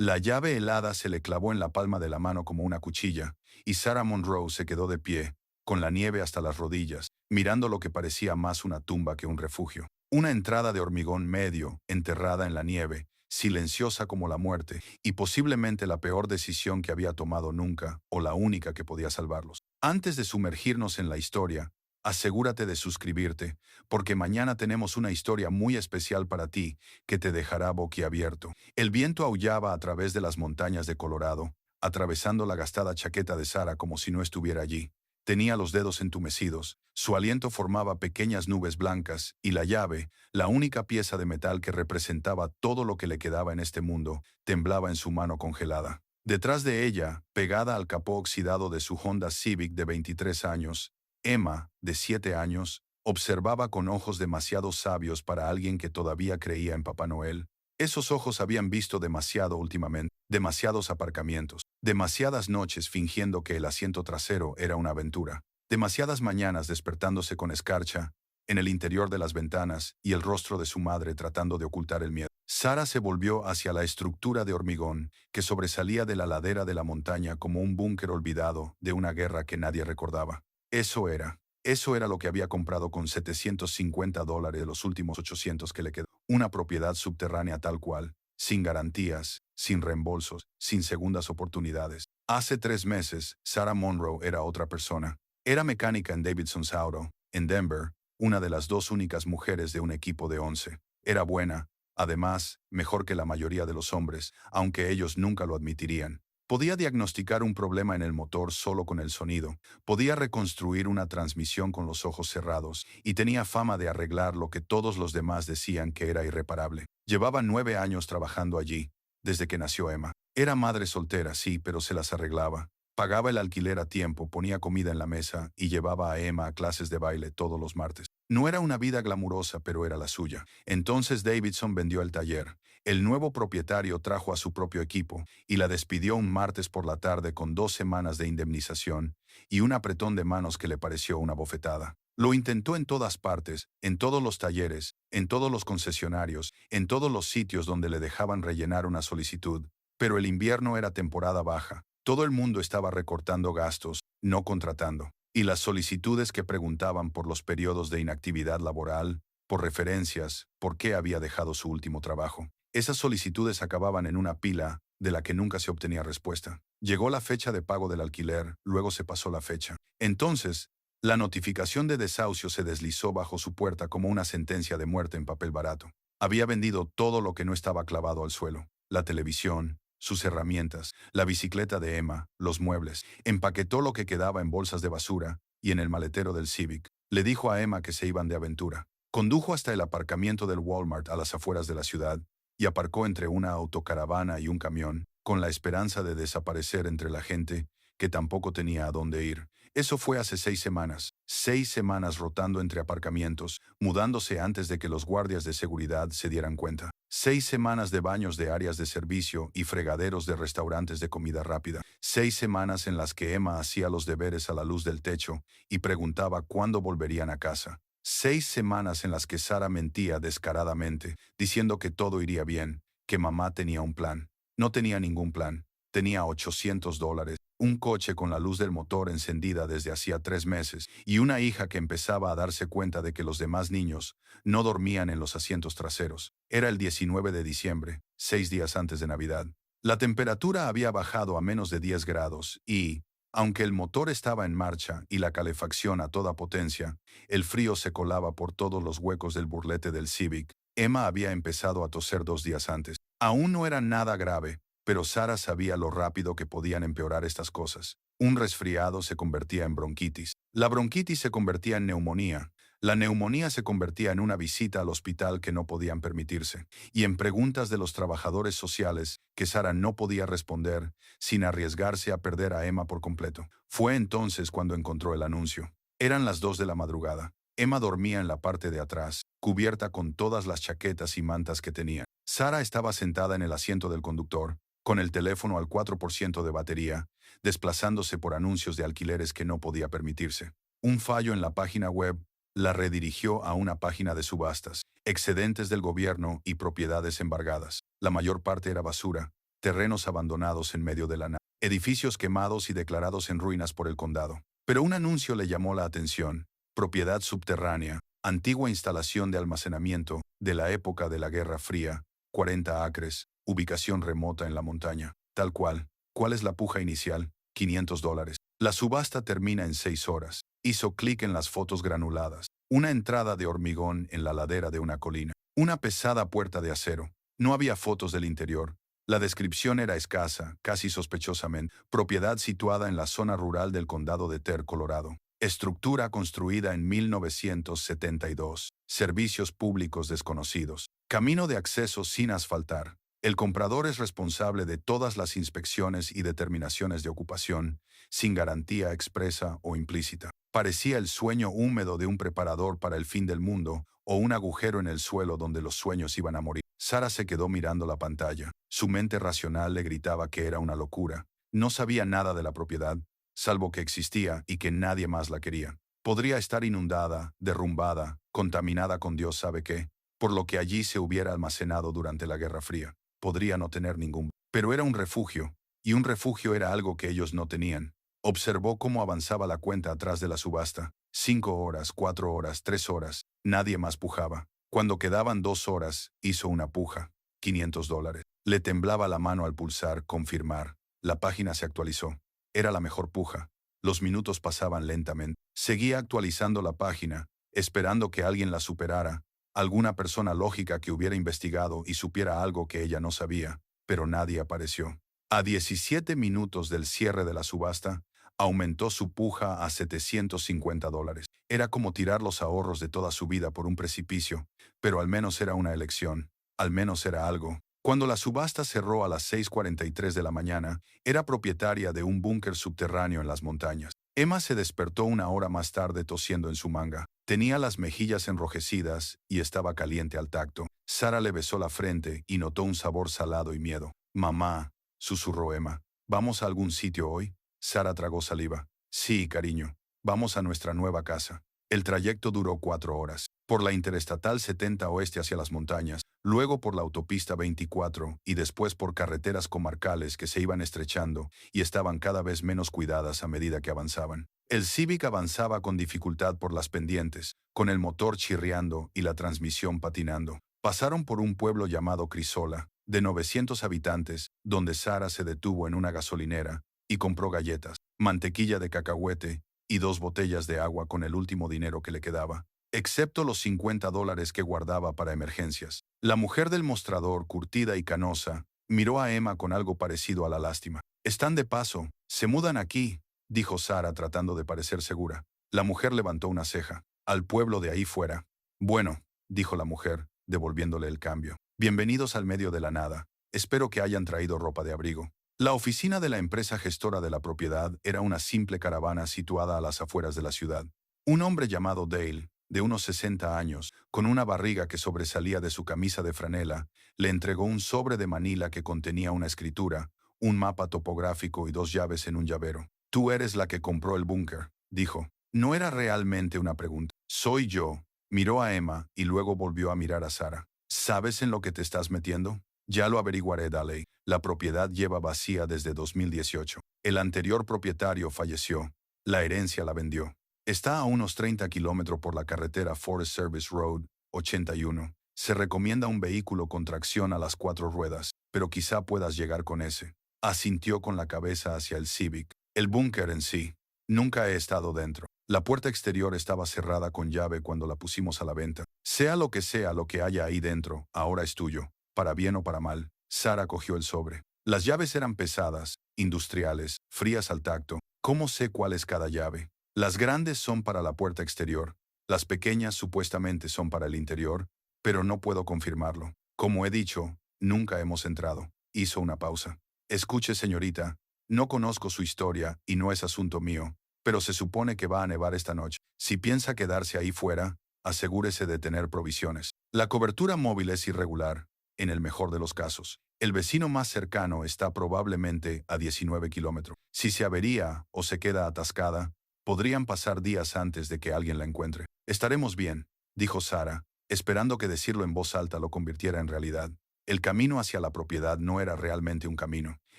La llave helada se le clavó en la palma de la mano como una cuchilla, y Sarah Monroe se quedó de pie, con la nieve hasta las rodillas, mirando lo que parecía más una tumba que un refugio. Una entrada de hormigón medio, enterrada en la nieve, silenciosa como la muerte, y posiblemente la peor decisión que había tomado nunca, o la única que podía salvarlos. Antes de sumergirnos en la historia, asegúrate de suscribirte, porque mañana tenemos una historia muy especial para ti que te dejará boquiabierto. El viento aullaba a través de las montañas de Colorado, atravesando la gastada chaqueta de Sara como si no estuviera allí. Tenía los dedos entumecidos, su aliento formaba pequeñas nubes blancas, y la llave, la única pieza de metal que representaba todo lo que le quedaba en este mundo, temblaba en su mano congelada. Detrás de ella, pegada al capó oxidado de su Honda Civic de 23 años, Emma, de 7 años, observaba con ojos demasiado sabios para alguien que todavía creía en Papá Noel. Esos ojos habían visto demasiado últimamente, demasiados aparcamientos, demasiadas noches fingiendo que el asiento trasero era una aventura, demasiadas mañanas despertándose con escarcha en el interior de las ventanas y el rostro de su madre tratando de ocultar el miedo. Sara se volvió hacia la estructura de hormigón que sobresalía de la ladera de la montaña como un búnker olvidado de una guerra que nadie recordaba. Eso era lo que había comprado con $750 de los últimos 800 que le quedó. Una propiedad subterránea tal cual, sin garantías, sin reembolsos, sin segundas oportunidades. Hace 3 meses, Sarah Monroe era otra persona. Era mecánica en Davidson's Auto, en Denver, una de las dos únicas mujeres de un equipo de 11. Era buena, además, mejor que la mayoría de los hombres, aunque ellos nunca lo admitirían. Podía diagnosticar un problema en el motor solo con el sonido, podía reconstruir una transmisión con los ojos cerrados, y tenía fama de arreglar lo que todos los demás decían que era irreparable. Llevaba 9 años trabajando allí, desde que nació Emma. Era madre soltera, sí, pero se las arreglaba. Pagaba el alquiler a tiempo, ponía comida en la mesa y llevaba a Emma a clases de baile todos los martes. No era una vida glamurosa, pero era la suya. Entonces Davidson vendió el taller. El nuevo propietario trajo a su propio equipo y la despidió un martes por la tarde con 2 semanas de indemnización y un apretón de manos que le pareció una bofetada. Lo intentó en todas partes, en todos los talleres, en todos los concesionarios, en todos los sitios donde le dejaban rellenar una solicitud, pero el invierno era temporada baja. Todo el mundo estaba recortando gastos, no contratando. Y las solicitudes que preguntaban por los periodos de inactividad laboral, por referencias, por qué había dejado su último trabajo. Esas solicitudes acababan en una pila de la que nunca se obtenía respuesta. Llegó la fecha de pago del alquiler, luego se pasó la fecha. Entonces, la notificación de desahucio se deslizó bajo su puerta como una sentencia de muerte en papel barato. Había vendido todo lo que no estaba clavado al suelo: la televisión, sus herramientas, la bicicleta de Emma, los muebles. Empaquetó lo que quedaba en bolsas de basura y en el maletero del Civic. Le dijo a Emma que se iban de aventura. Condujo hasta el aparcamiento del Walmart a las afueras de la ciudad y aparcó entre una autocaravana y un camión, con la esperanza de desaparecer entre la gente que tampoco tenía a dónde ir. Eso fue hace 6 semanas. 6 semanas rotando entre aparcamientos, mudándose antes de que los guardias de seguridad se dieran cuenta. 6 semanas de baños de áreas de servicio y fregaderos de restaurantes de comida rápida. 6 semanas en las que Emma hacía los deberes a la luz del techo y preguntaba cuándo volverían a casa. 6 semanas en las que Sara mentía descaradamente, diciendo que todo iría bien, que mamá tenía un plan. No tenía ningún plan. Tenía $800, un coche con la luz del motor encendida desde hacía 3 meses y una hija que empezaba a darse cuenta de que los demás niños no dormían en los asientos traseros. Era el 19 de diciembre, 6 días antes de Navidad. La temperatura había bajado a menos de 10 grados y, aunque el motor estaba en marcha y la calefacción a toda potencia, el frío se colaba por todos los huecos del burlete del Civic. Emma había empezado a toser 2 días antes. Aún no era nada grave, pero Sara sabía lo rápido que podían empeorar estas cosas. Un resfriado se convertía en bronquitis. La bronquitis se convertía en neumonía. La neumonía se convertía en una visita al hospital que no podían permitirse, y en preguntas de los trabajadores sociales que Sara no podía responder sin arriesgarse a perder a Emma por completo. Fue entonces cuando encontró el anuncio. Eran las 2 de la madrugada. Emma dormía en la parte de atrás, cubierta con todas las chaquetas y mantas que tenía. Sara estaba sentada en el asiento del conductor, con el teléfono al 4% de batería, desplazándose por anuncios de alquileres que no podía permitirse. Un fallo en la página web la redirigió a una página de subastas, excedentes del gobierno y propiedades embargadas. La mayor parte era basura, terrenos abandonados en medio de la nada, edificios quemados y declarados en ruinas por el condado. Pero un anuncio le llamó la atención: propiedad subterránea, antigua instalación de almacenamiento de la época de la Guerra Fría, 40 acres, ubicación remota en la montaña. Tal cual. ¿Cuál es la puja inicial? $500. La subasta termina en 6 horas. Hizo clic en las fotos granuladas. Una entrada de hormigón en la ladera de una colina. Una pesada puerta de acero. No había fotos del interior. La descripción era escasa, casi sospechosamente. Propiedad situada en la zona rural del condado de Ter, Colorado. Estructura construida en 1972. Servicios públicos desconocidos. Camino de acceso sin asfaltar. El comprador es responsable de todas las inspecciones y determinaciones de ocupación, sin garantía expresa o implícita. Parecía el sueño húmedo de un preparador para el fin del mundo, o un agujero en el suelo donde los sueños iban a morir. Sara se quedó mirando la pantalla. Su mente racional le gritaba que era una locura. No sabía nada de la propiedad, salvo que existía y que nadie más la quería. Podría estar inundada, derrumbada, contaminada con Dios sabe qué, por lo que allí se hubiera almacenado durante la Guerra Fría. Podría no tener ningún. Pero era un refugio, y un refugio era algo que ellos no tenían. Observó cómo avanzaba la cuenta atrás de la subasta. 5 horas, 4 horas, 3 horas. Nadie más pujaba. Cuando quedaban 2 horas, hizo una puja. $500. Le temblaba la mano al pulsar confirmar. La página se actualizó. Era la mejor puja. Los minutos pasaban lentamente. Seguía actualizando la página, esperando que alguien la superara. Alguna persona lógica que hubiera investigado y supiera algo que ella no sabía, pero nadie apareció. A 17 minutos del cierre de la subasta, aumentó su puja a $750. Era como tirar los ahorros de toda su vida por un precipicio, pero al menos era una elección, al menos era algo. Cuando la subasta cerró a las 6:43 de la mañana, era propietaria de un búnker subterráneo en las montañas. Emma se despertó una hora más tarde tosiendo en su manga. Tenía las mejillas enrojecidas y estaba caliente al tacto. Sara le besó la frente y notó un sabor salado y miedo. «Mamá», susurró Emma, «¿vamos a algún sitio hoy?» Sara tragó saliva. «Sí, cariño. Vamos a nuestra nueva casa». El trayecto duró 4 horas. Por la Interestatal 70 oeste hacia las montañas, luego por la Autopista 24 y después por carreteras comarcales que se iban estrechando y estaban cada vez menos cuidadas a medida que avanzaban. El Civic avanzaba con dificultad por las pendientes, con el motor chirriando y la transmisión patinando. Pasaron por un pueblo llamado Crisola, de 900 habitantes, donde Sara se detuvo en una gasolinera y compró galletas, mantequilla de cacahuete y 2 botellas de agua con el último dinero que le quedaba, excepto los $50 que guardaba para emergencias. La mujer del mostrador, curtida y canosa, miró a Emma con algo parecido a la lástima. «Están de paso, se mudan aquí», dijo Sara tratando de parecer segura. La mujer levantó una ceja. «Al pueblo de ahí fuera». «Bueno», dijo la mujer, devolviéndole el cambio. «Bienvenidos al medio de la nada. Espero que hayan traído ropa de abrigo». La oficina de la empresa gestora de la propiedad era una simple caravana situada a las afueras de la ciudad. Un hombre llamado Dale, de unos 60 años, con una barriga que sobresalía de su camisa de franela, le entregó un sobre de Manila que contenía una escritura, un mapa topográfico y 2 llaves en un llavero. «Tú eres la que compró el búnker», dijo. No era realmente una pregunta. «Soy yo». Miró a Emma y luego volvió a mirar a Sara. «¿Sabes en lo que te estás metiendo?» «Ya lo averiguaré, Daley. La propiedad lleva vacía desde 2018. El anterior propietario falleció. La herencia la vendió. Está a unos 30 kilómetros por la carretera Forest Service Road 81. Se recomienda un vehículo con tracción a las 4 ruedas, pero quizá puedas llegar con ese». Asintió con la cabeza hacia el Civic. El búnker en sí. Nunca he estado dentro. La puerta exterior estaba cerrada con llave cuando la pusimos a la venta. Sea lo que haya ahí dentro, ahora es tuyo. Para bien o para mal. Sara cogió el sobre. Las llaves eran pesadas, industriales, frías al tacto. ¿Cómo sé cuál es cada llave? Las grandes son para la puerta exterior. Las pequeñas supuestamente son para el interior, pero no puedo confirmarlo. Como he dicho, nunca hemos entrado. Hizo una pausa. Escuche, señorita, no conozco su historia y no es asunto mío, pero se supone que va a nevar esta noche. Si piensa quedarse ahí fuera, asegúrese de tener provisiones. La cobertura móvil es irregular, en el mejor de los casos. El vecino más cercano está probablemente a 19 kilómetros. Si se avería o se queda atascada, podrían pasar días antes de que alguien la encuentre. «Estaremos bien», dijo Sara, esperando que decirlo en voz alta lo convirtiera en realidad. El camino hacia la propiedad no era realmente un camino.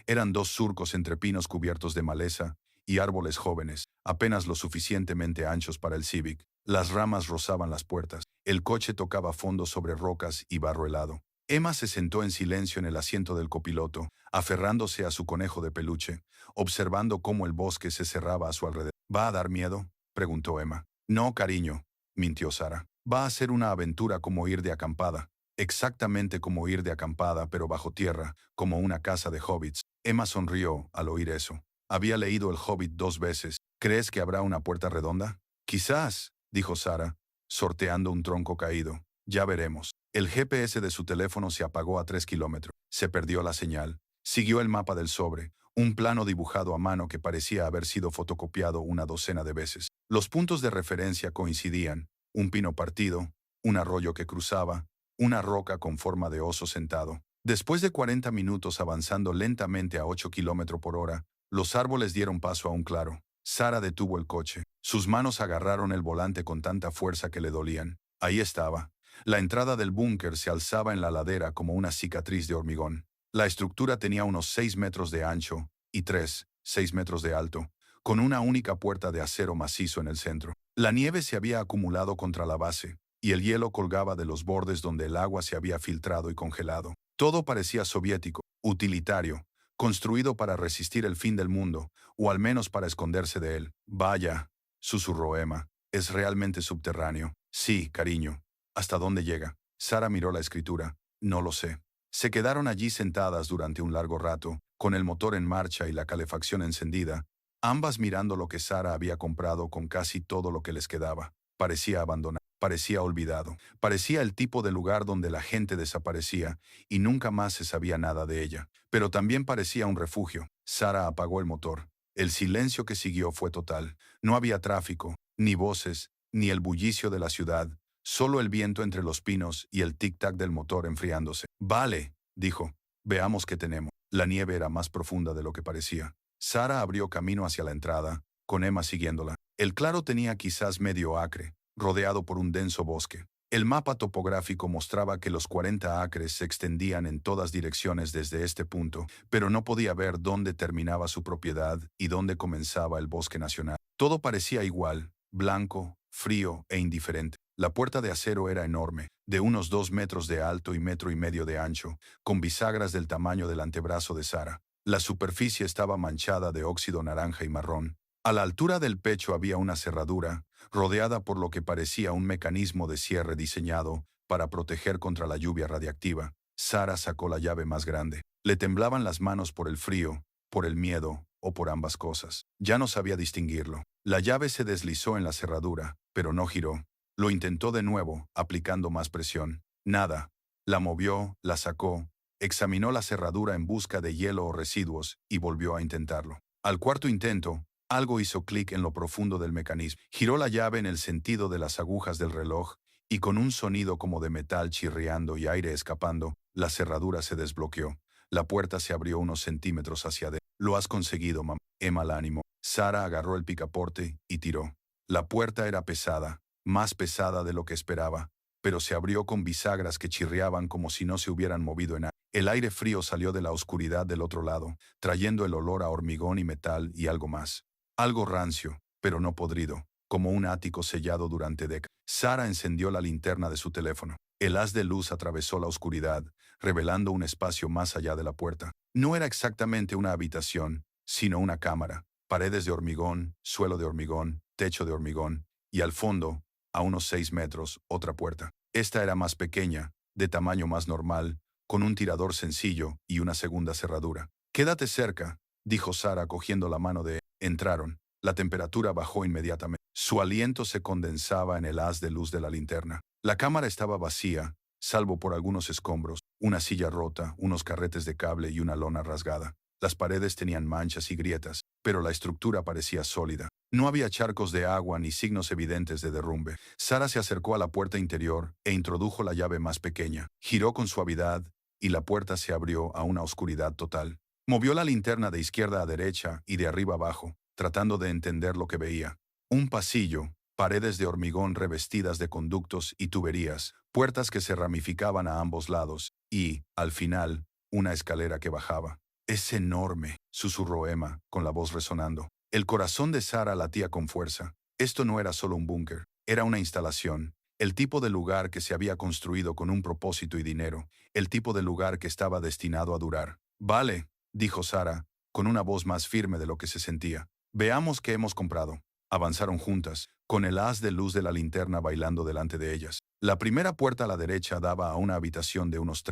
Eran dos surcos entre pinos cubiertos de maleza y árboles jóvenes, apenas lo suficientemente anchos para el Civic. Las ramas rozaban las puertas. El coche tocaba fondo sobre rocas y barro helado. Emma se sentó en silencio en el asiento del copiloto, aferrándose a su conejo de peluche, observando cómo el bosque se cerraba a su alrededor. ¿Va a dar miedo?, preguntó Emma. No, cariño, mintió Sara. Va a ser una aventura como ir de acampada. Exactamente como ir de acampada, pero bajo tierra, como una casa de hobbits. Emma sonrió al oír eso. Había leído El Hobbit 2 veces. ¿Crees que habrá una puerta redonda? Quizás, dijo Sara, sorteando un tronco caído. Ya veremos. El GPS de su teléfono se apagó a 3 kilómetros. Se perdió la señal. Siguió el mapa del sobre, un plano dibujado a mano que parecía haber sido fotocopiado una docena de veces. Los puntos de referencia coincidían: un pino partido, un arroyo que cruzaba, una roca con forma de oso sentado. Después de 40 minutos avanzando lentamente a 8 kilómetros por hora, los árboles dieron paso a un claro. Sara detuvo el coche. Sus manos agarraron el volante con tanta fuerza que le dolían. Ahí estaba. La entrada del búnker se alzaba en la ladera como una cicatriz de hormigón. La estructura tenía unos 6 metros de ancho y 6 metros de alto, con una única puerta de acero macizo en el centro. La nieve se había acumulado contra la base, y el hielo colgaba de los bordes donde el agua se había filtrado y congelado. Todo parecía soviético, utilitario, construido para resistir el fin del mundo, o al menos para esconderse de él. Vaya, susurró Emma, ¿es realmente subterráneo? Sí, cariño. ¿Hasta dónde llega? Sara miró la escritura. No lo sé. Se quedaron allí sentadas durante un largo rato, con el motor en marcha y la calefacción encendida, ambas mirando lo que Sara había comprado con casi todo lo que les quedaba. Parecía abandonado, parecía olvidado, parecía el tipo de lugar donde la gente desaparecía y nunca más se sabía nada de ella. Pero también parecía un refugio. Sara apagó el motor. El silencio que siguió fue total. No había tráfico, ni voces, ni el bullicio de la ciudad. Solo el viento entre los pinos y el tic-tac del motor enfriándose. Vale, dijo. Veamos qué tenemos. La nieve era más profunda de lo que parecía. Sara abrió camino hacia la entrada, con Emma siguiéndola. El claro tenía quizás medio acre, rodeado por un denso bosque. El mapa topográfico mostraba que los 40 acres se extendían en todas direcciones desde este punto, pero no podía ver dónde terminaba su propiedad y dónde comenzaba el bosque nacional. Todo parecía igual, blanco, frío e indiferente. La puerta de acero era enorme, de unos 2 metros de alto y 1,5 metros de ancho, con bisagras del tamaño del antebrazo de Sara. La superficie estaba manchada de óxido naranja y marrón. A la altura del pecho había una cerradura, rodeada por lo que parecía un mecanismo de cierre diseñado para proteger contra la lluvia radiactiva. Sara sacó la llave más grande. Le temblaban las manos por el frío, por el miedo o por ambas cosas. Ya no sabía distinguirlo. La llave se deslizó en la cerradura, pero no giró. Lo intentó de nuevo, aplicando más presión. Nada. La movió, la sacó, examinó la cerradura en busca de hielo o residuos y volvió a intentarlo. Al cuarto intento, algo hizo clic en lo profundo del mecanismo. Giró la llave en el sentido de las agujas del reloj y con un sonido como de metal chirriando y aire escapando, la cerradura se desbloqueó. La puerta se abrió unos centímetros hacia adentro. Lo has conseguido, mamá. Emma la animó. Sara agarró el picaporte y tiró. La puerta era pesada, más pesada de lo que esperaba, pero se abrió con bisagras que chirriaban como si no se hubieran movido en aire. El aire frío salió de la oscuridad del otro lado, trayendo el olor a hormigón y metal y algo más. Algo rancio, pero no podrido, como un ático sellado durante décadas. Sara encendió la linterna de su teléfono. El haz de luz atravesó la oscuridad, revelando un espacio más allá de la puerta. No era exactamente una habitación, sino una cámara. Paredes de hormigón, suelo de hormigón, techo de hormigón, y al fondo, a unos 6 metros, otra puerta. Esta era más pequeña, de tamaño más normal, con un tirador sencillo y una segunda cerradura. Quédate cerca, dijo Sara cogiendo la mano de él. Entraron. La temperatura bajó inmediatamente. Su aliento se condensaba en el haz de luz de la linterna. La cámara estaba vacía, salvo por algunos escombros, una silla rota, unos carretes de cable y una lona rasgada. Las paredes tenían manchas y grietas, pero la estructura parecía sólida. No había charcos de agua ni signos evidentes de derrumbe. Sara se acercó a la puerta interior e introdujo la llave más pequeña. Giró con suavidad y la puerta se abrió a una oscuridad total. Movió la linterna de izquierda a derecha y de arriba abajo, tratando de entender lo que veía. Un pasillo, paredes de hormigón revestidas de conductos y tuberías, puertas que se ramificaban a ambos lados, Y, al final, una escalera que bajaba. «Es enorme», susurró Emma, con la voz resonando. El corazón de Sara latía con fuerza. Esto no era solo un búnker, era una instalación. El tipo de lugar que se había construido con un propósito y dinero. El tipo de lugar que estaba destinado a durar. «Vale», dijo Sara, con una voz más firme de lo que se sentía. «Veamos qué hemos comprado». Avanzaron juntas, con el haz de luz de la linterna bailando delante de ellas. La primera puerta a la derecha daba a una habitación de unos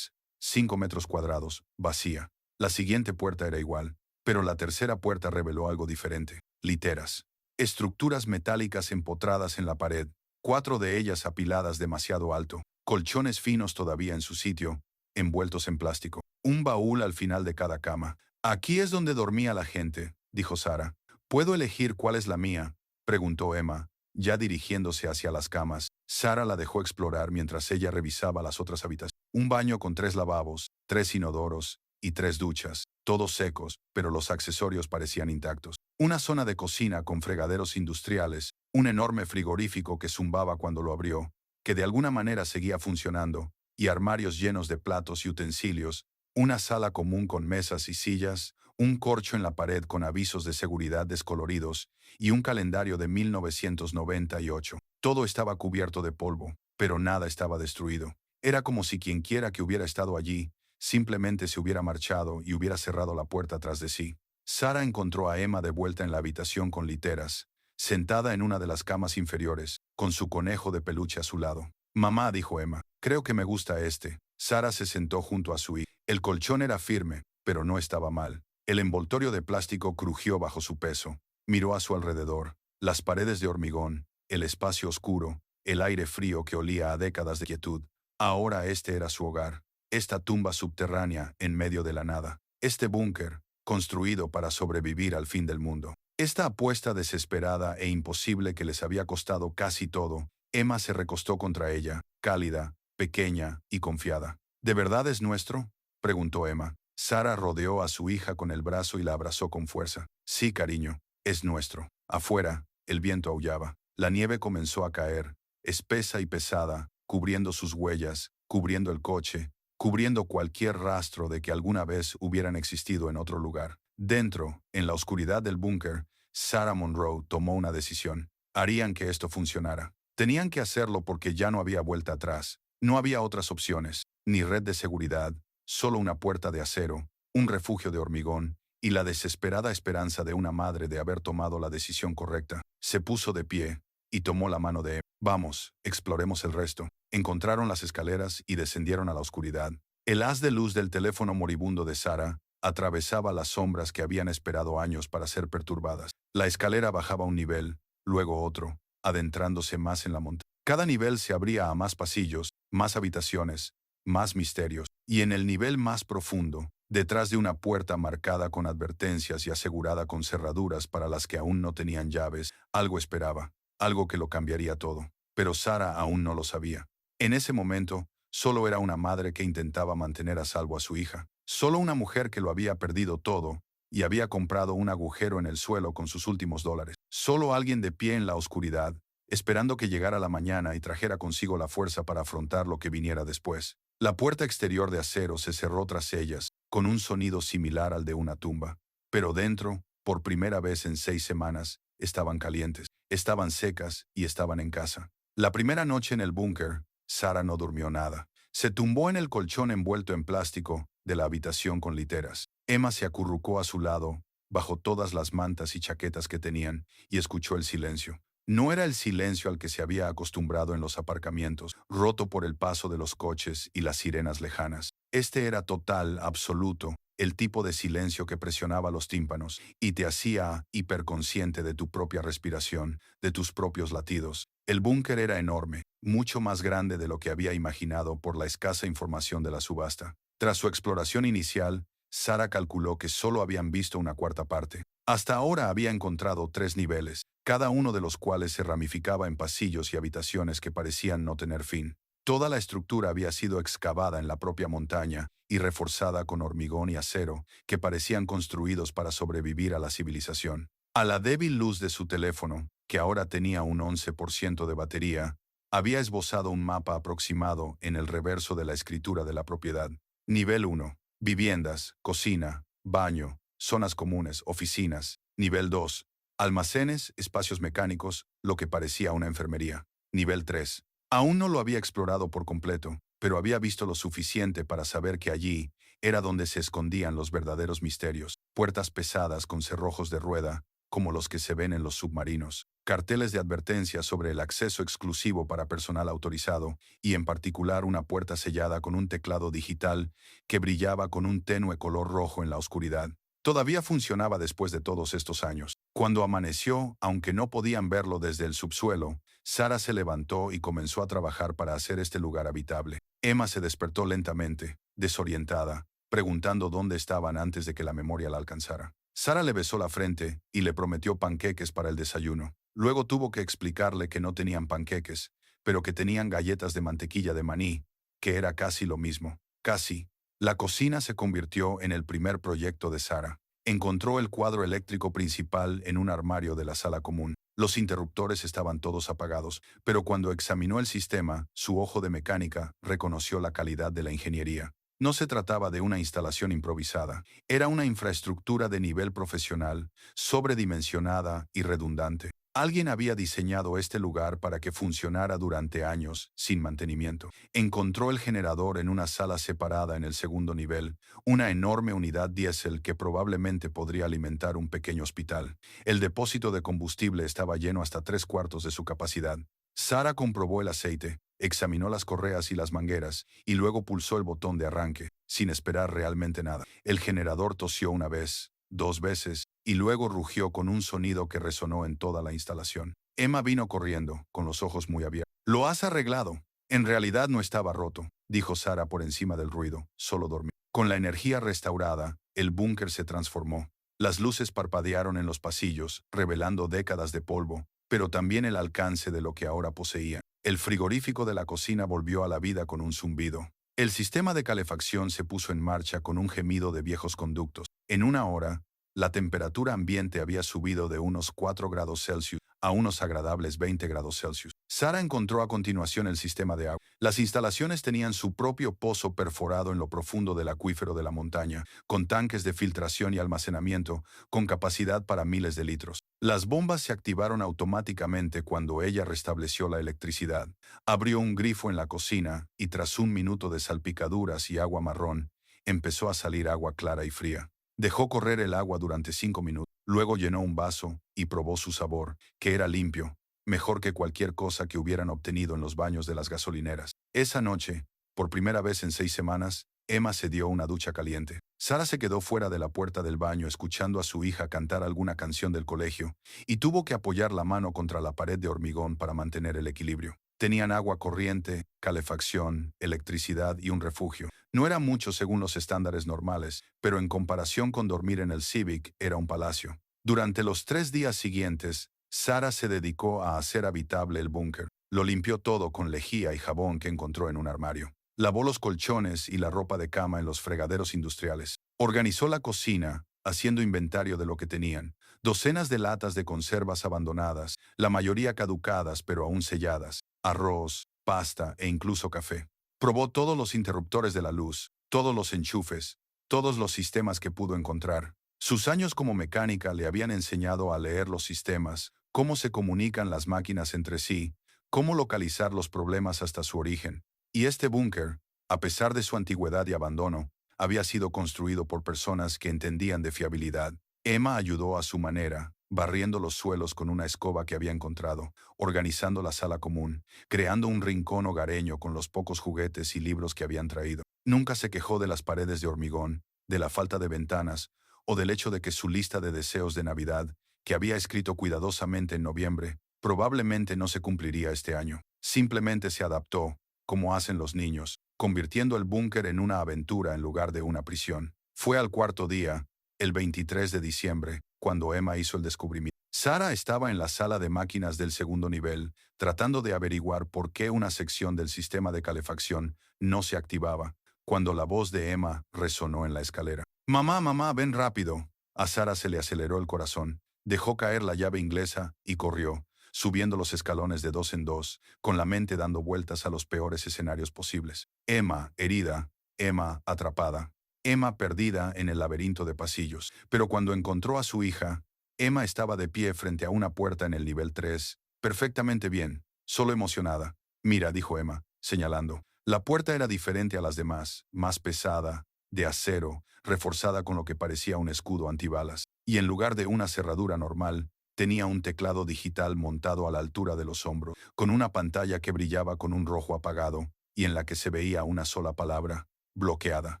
5 metros cuadrados, vacía. La siguiente puerta era igual, pero la tercera puerta reveló algo diferente. Literas. Estructuras metálicas empotradas en la pared, 4 de ellas apiladas demasiado alto, colchones finos todavía en su sitio, envueltos en plástico. Un baúl al final de cada cama. «Aquí es donde dormía la gente», dijo Sara. «¿Puedo elegir cuál es la mía?», preguntó Emma, ya dirigiéndose hacia las camas. Sara la dejó explorar mientras ella revisaba las otras habitaciones. Un baño con 3 lavabos, 3 inodoros y 3 duchas, todos secos, pero los accesorios parecían intactos. Una zona de cocina con fregaderos industriales, un enorme frigorífico que zumbaba cuando lo abrió, que de alguna manera seguía funcionando, y armarios llenos de platos y utensilios, una sala común con mesas y sillas, un corcho en la pared con avisos de seguridad descoloridos y un calendario de 1998. Todo estaba cubierto de polvo, pero nada estaba destruido. Era como si quienquiera que hubiera estado allí simplemente se hubiera marchado y hubiera cerrado la puerta tras de sí. Sara encontró a Emma de vuelta en la habitación con literas, sentada en una de las camas inferiores, con su conejo de peluche a su lado. «Mamá», dijo Emma, «creo que me gusta este». Sara se sentó junto a su hija. El colchón era firme, pero no estaba mal. El envoltorio de plástico crujió bajo su peso. Miró a su alrededor. Las paredes de hormigón, el espacio oscuro, el aire frío que olía a décadas de quietud. Ahora este era su hogar. Esta tumba subterránea en medio de la nada. Este búnker, construido para sobrevivir al fin del mundo. Esta apuesta desesperada e imposible que les había costado casi todo. Emma se recostó contra ella, cálida, pequeña y confiada. «¿De verdad es nuestro?», preguntó Emma. Sara rodeó a su hija con el brazo y la abrazó con fuerza. «Sí, cariño, es nuestro». Afuera, el viento aullaba. La nieve comenzó a caer, espesa y pesada, cubriendo sus huellas, cubriendo el coche, cubriendo cualquier rastro de que alguna vez hubieran existido en otro lugar. Dentro, en la oscuridad del búnker, Sarah Monroe tomó una decisión. Harían que esto funcionara. Tenían que hacerlo porque ya no había vuelta atrás. No había otras opciones, ni red de seguridad, solo una puerta de acero, un refugio de hormigón, y la desesperada esperanza de una madre de haber tomado la decisión correcta. Se puso de pie y tomó la mano de Emma. «Vamos, exploremos el resto». Encontraron las escaleras y descendieron a la oscuridad. El haz de luz del teléfono moribundo de Sara atravesaba las sombras que habían esperado años para ser perturbadas. La escalera bajaba un nivel, luego otro, adentrándose más en la montaña. Cada nivel se abría a más pasillos, más habitaciones, más misterios, y en el nivel más profundo, detrás de una puerta marcada con advertencias y asegurada con cerraduras para las que aún no tenían llaves, algo esperaba, algo que lo cambiaría todo. Pero Sara aún no lo sabía. En ese momento, solo era una madre que intentaba mantener a salvo a su hija, solo una mujer que lo había perdido todo y había comprado un agujero en el suelo con sus últimos $, solo alguien de pie en la oscuridad, esperando que llegara la mañana y trajera consigo la fuerza para afrontar lo que viniera después. La puerta exterior de acero se cerró tras ellas, con un sonido similar al de una tumba. Pero dentro, por primera vez en 6 semanas, estaban calientes, estaban secas y estaban en casa. La primera noche en el búnker, Sara no durmió nada. Se tumbó en el colchón envuelto en plástico de la habitación con literas. Emma se acurrucó a su lado, bajo todas las mantas y chaquetas que tenían, y escuchó el silencio. No era el silencio al que se había acostumbrado en los aparcamientos, roto por el paso de los coches y las sirenas lejanas. Este era total, absoluto, el tipo de silencio que presionaba los tímpanos y te hacía hiperconsciente de tu propia respiración, de tus propios latidos. El búnker era enorme, mucho más grande de lo que había imaginado por la escasa información de la subasta. Tras su exploración inicial, Sara calculó que solo habían visto una cuarta parte. Hasta ahora había encontrado 3 niveles, cada uno de los cuales se ramificaba en pasillos y habitaciones que parecían no tener fin. Toda la estructura había sido excavada en la propia montaña y reforzada con hormigón y acero, que parecían construidos para sobrevivir a la civilización. A la débil luz de su teléfono, que ahora tenía un 11% de batería, Había esbozado un mapa aproximado en el reverso de la escritura de la propiedad. Nivel 1. Viviendas, cocina, baño, zonas comunes, oficinas. Nivel 2. Almacenes, espacios mecánicos, lo que parecía una enfermería. Nivel 3. Aún no lo había explorado por completo, pero había visto lo suficiente para saber que allí era donde se escondían los verdaderos misterios. Puertas pesadas con cerrojos de rueda, como los que se ven en los submarinos. Carteles de advertencia sobre el acceso exclusivo para personal autorizado, y en particular una puerta sellada con un teclado digital que brillaba con un tenue color rojo en la oscuridad. Todavía funcionaba después de todos estos años. Cuando amaneció, aunque no podían verlo desde el subsuelo, Sara se levantó y comenzó a trabajar para hacer este lugar habitable. Emma se despertó lentamente, desorientada, preguntando dónde estaban antes de que la memoria la alcanzara. Sara le besó la frente y le prometió panqueques para el desayuno. Luego tuvo que explicarle que no tenían panqueques, pero que tenían galletas de mantequilla de maní, que era casi lo mismo. Casi. La cocina se convirtió en el primer proyecto de Sara. Encontró el cuadro eléctrico principal en un armario de la sala común. Los interruptores estaban todos apagados, pero cuando examinó el sistema, su ojo de mecánica reconoció la calidad de la ingeniería. No se trataba de una instalación improvisada, era una infraestructura de nivel profesional, sobredimensionada y redundante. Alguien había diseñado este lugar para que funcionara durante años, sin mantenimiento. Encontró el generador en una sala separada en el segundo nivel, una enorme unidad diésel que probablemente podría alimentar un pequeño hospital. El depósito de combustible estaba lleno hasta 3/4 de su capacidad. Sara comprobó el aceite, examinó las correas y las mangueras, y luego pulsó el botón de arranque, sin esperar realmente nada. El generador tosió una vez, 2 veces, y luego rugió con un sonido que resonó en toda la instalación. Emma vino corriendo, con los ojos muy abiertos. «¿Lo has arreglado?» «En realidad no estaba roto», dijo Sara por encima del ruido, «solo dormí». Con la energía restaurada, el búnker se transformó. Las luces parpadearon en los pasillos, revelando décadas de polvo, pero también el alcance de lo que ahora poseía. El frigorífico de la cocina volvió a la vida con un zumbido. El sistema de calefacción se puso en marcha con un gemido de viejos conductos. En una hora, la temperatura ambiente había subido de unos 4 grados Celsius a unos agradables 20 grados Celsius. Sara encontró a continuación el sistema de agua. Las instalaciones tenían su propio pozo perforado en lo profundo del acuífero de la montaña, con tanques de filtración y almacenamiento, con capacidad para miles de litros. Las bombas se activaron automáticamente cuando ella restableció la electricidad. Abrió un grifo en la cocina y tras un minuto de salpicaduras y agua marrón, empezó a salir agua clara y fría. Dejó correr el agua durante 5 minutos. Luego llenó un vaso y probó su sabor, que era limpio, mejor que cualquier cosa que hubieran obtenido en los baños de las gasolineras. Esa noche, por primera vez en 6 semanas, Emma se dio una ducha caliente. Sara se quedó fuera de la puerta del baño escuchando a su hija cantar alguna canción del colegio y tuvo que apoyar la mano contra la pared de hormigón para mantener el equilibrio. Tenían agua corriente, calefacción, electricidad y un refugio. No era mucho según los estándares normales, pero en comparación con dormir en el Civic era un palacio. Durante los 3 días siguientes, Sara se dedicó a hacer habitable el búnker. Lo limpió todo con lejía y jabón que encontró en un armario. Lavó los colchones y la ropa de cama en los fregaderos industriales. Organizó la cocina, haciendo inventario de lo que tenían. Docenas de latas de conservas abandonadas, la mayoría caducadas pero aún selladas. Arroz, pasta e incluso café. Probó todos los interruptores de la luz, todos los enchufes, todos los sistemas que pudo encontrar. Sus años como mecánica le habían enseñado a leer los sistemas, cómo se comunican las máquinas entre sí, cómo localizar los problemas hasta su origen. Y este búnker, a pesar de su antigüedad y abandono, había sido construido por personas que entendían de fiabilidad. Emma ayudó a su manera, barriendo los suelos con una escoba que había encontrado, organizando la sala común, creando un rincón hogareño con los pocos juguetes y libros que habían traído. Nunca se quejó de las paredes de hormigón, de la falta de ventanas, o del hecho de que su lista de deseos de Navidad, que había escrito cuidadosamente en noviembre, probablemente no se cumpliría este año. Simplemente se adaptó, como hacen los niños, convirtiendo el búnker en una aventura en lugar de una prisión. Fue al cuarto día, el 23 de diciembre, cuando Emma hizo el descubrimiento. Sara estaba en la sala de máquinas del segundo nivel, tratando de averiguar por qué una sección del sistema de calefacción no se activaba, cuando la voz de Emma resonó en la escalera. «Mamá, mamá, ven rápido». A Sara se le aceleró el corazón, dejó caer la llave inglesa y corrió. subiendo los escalones de dos en dos, con la mente dando vueltas a los peores escenarios posibles. Emma, herida, Emma, atrapada, Emma perdida en el laberinto de pasillos. Pero cuando encontró a su hija, Emma estaba de pie frente a una puerta en el nivel 3, perfectamente bien, solo emocionada. Mira, dijo Emma, señalando. La puerta era diferente a las demás, más pesada, de acero, reforzada con lo que parecía un escudo antibalas, y en lugar de una cerradura normal, tenía un teclado digital montado a la altura de los hombros, con una pantalla que brillaba con un rojo apagado, y en la que se veía una sola palabra, bloqueada.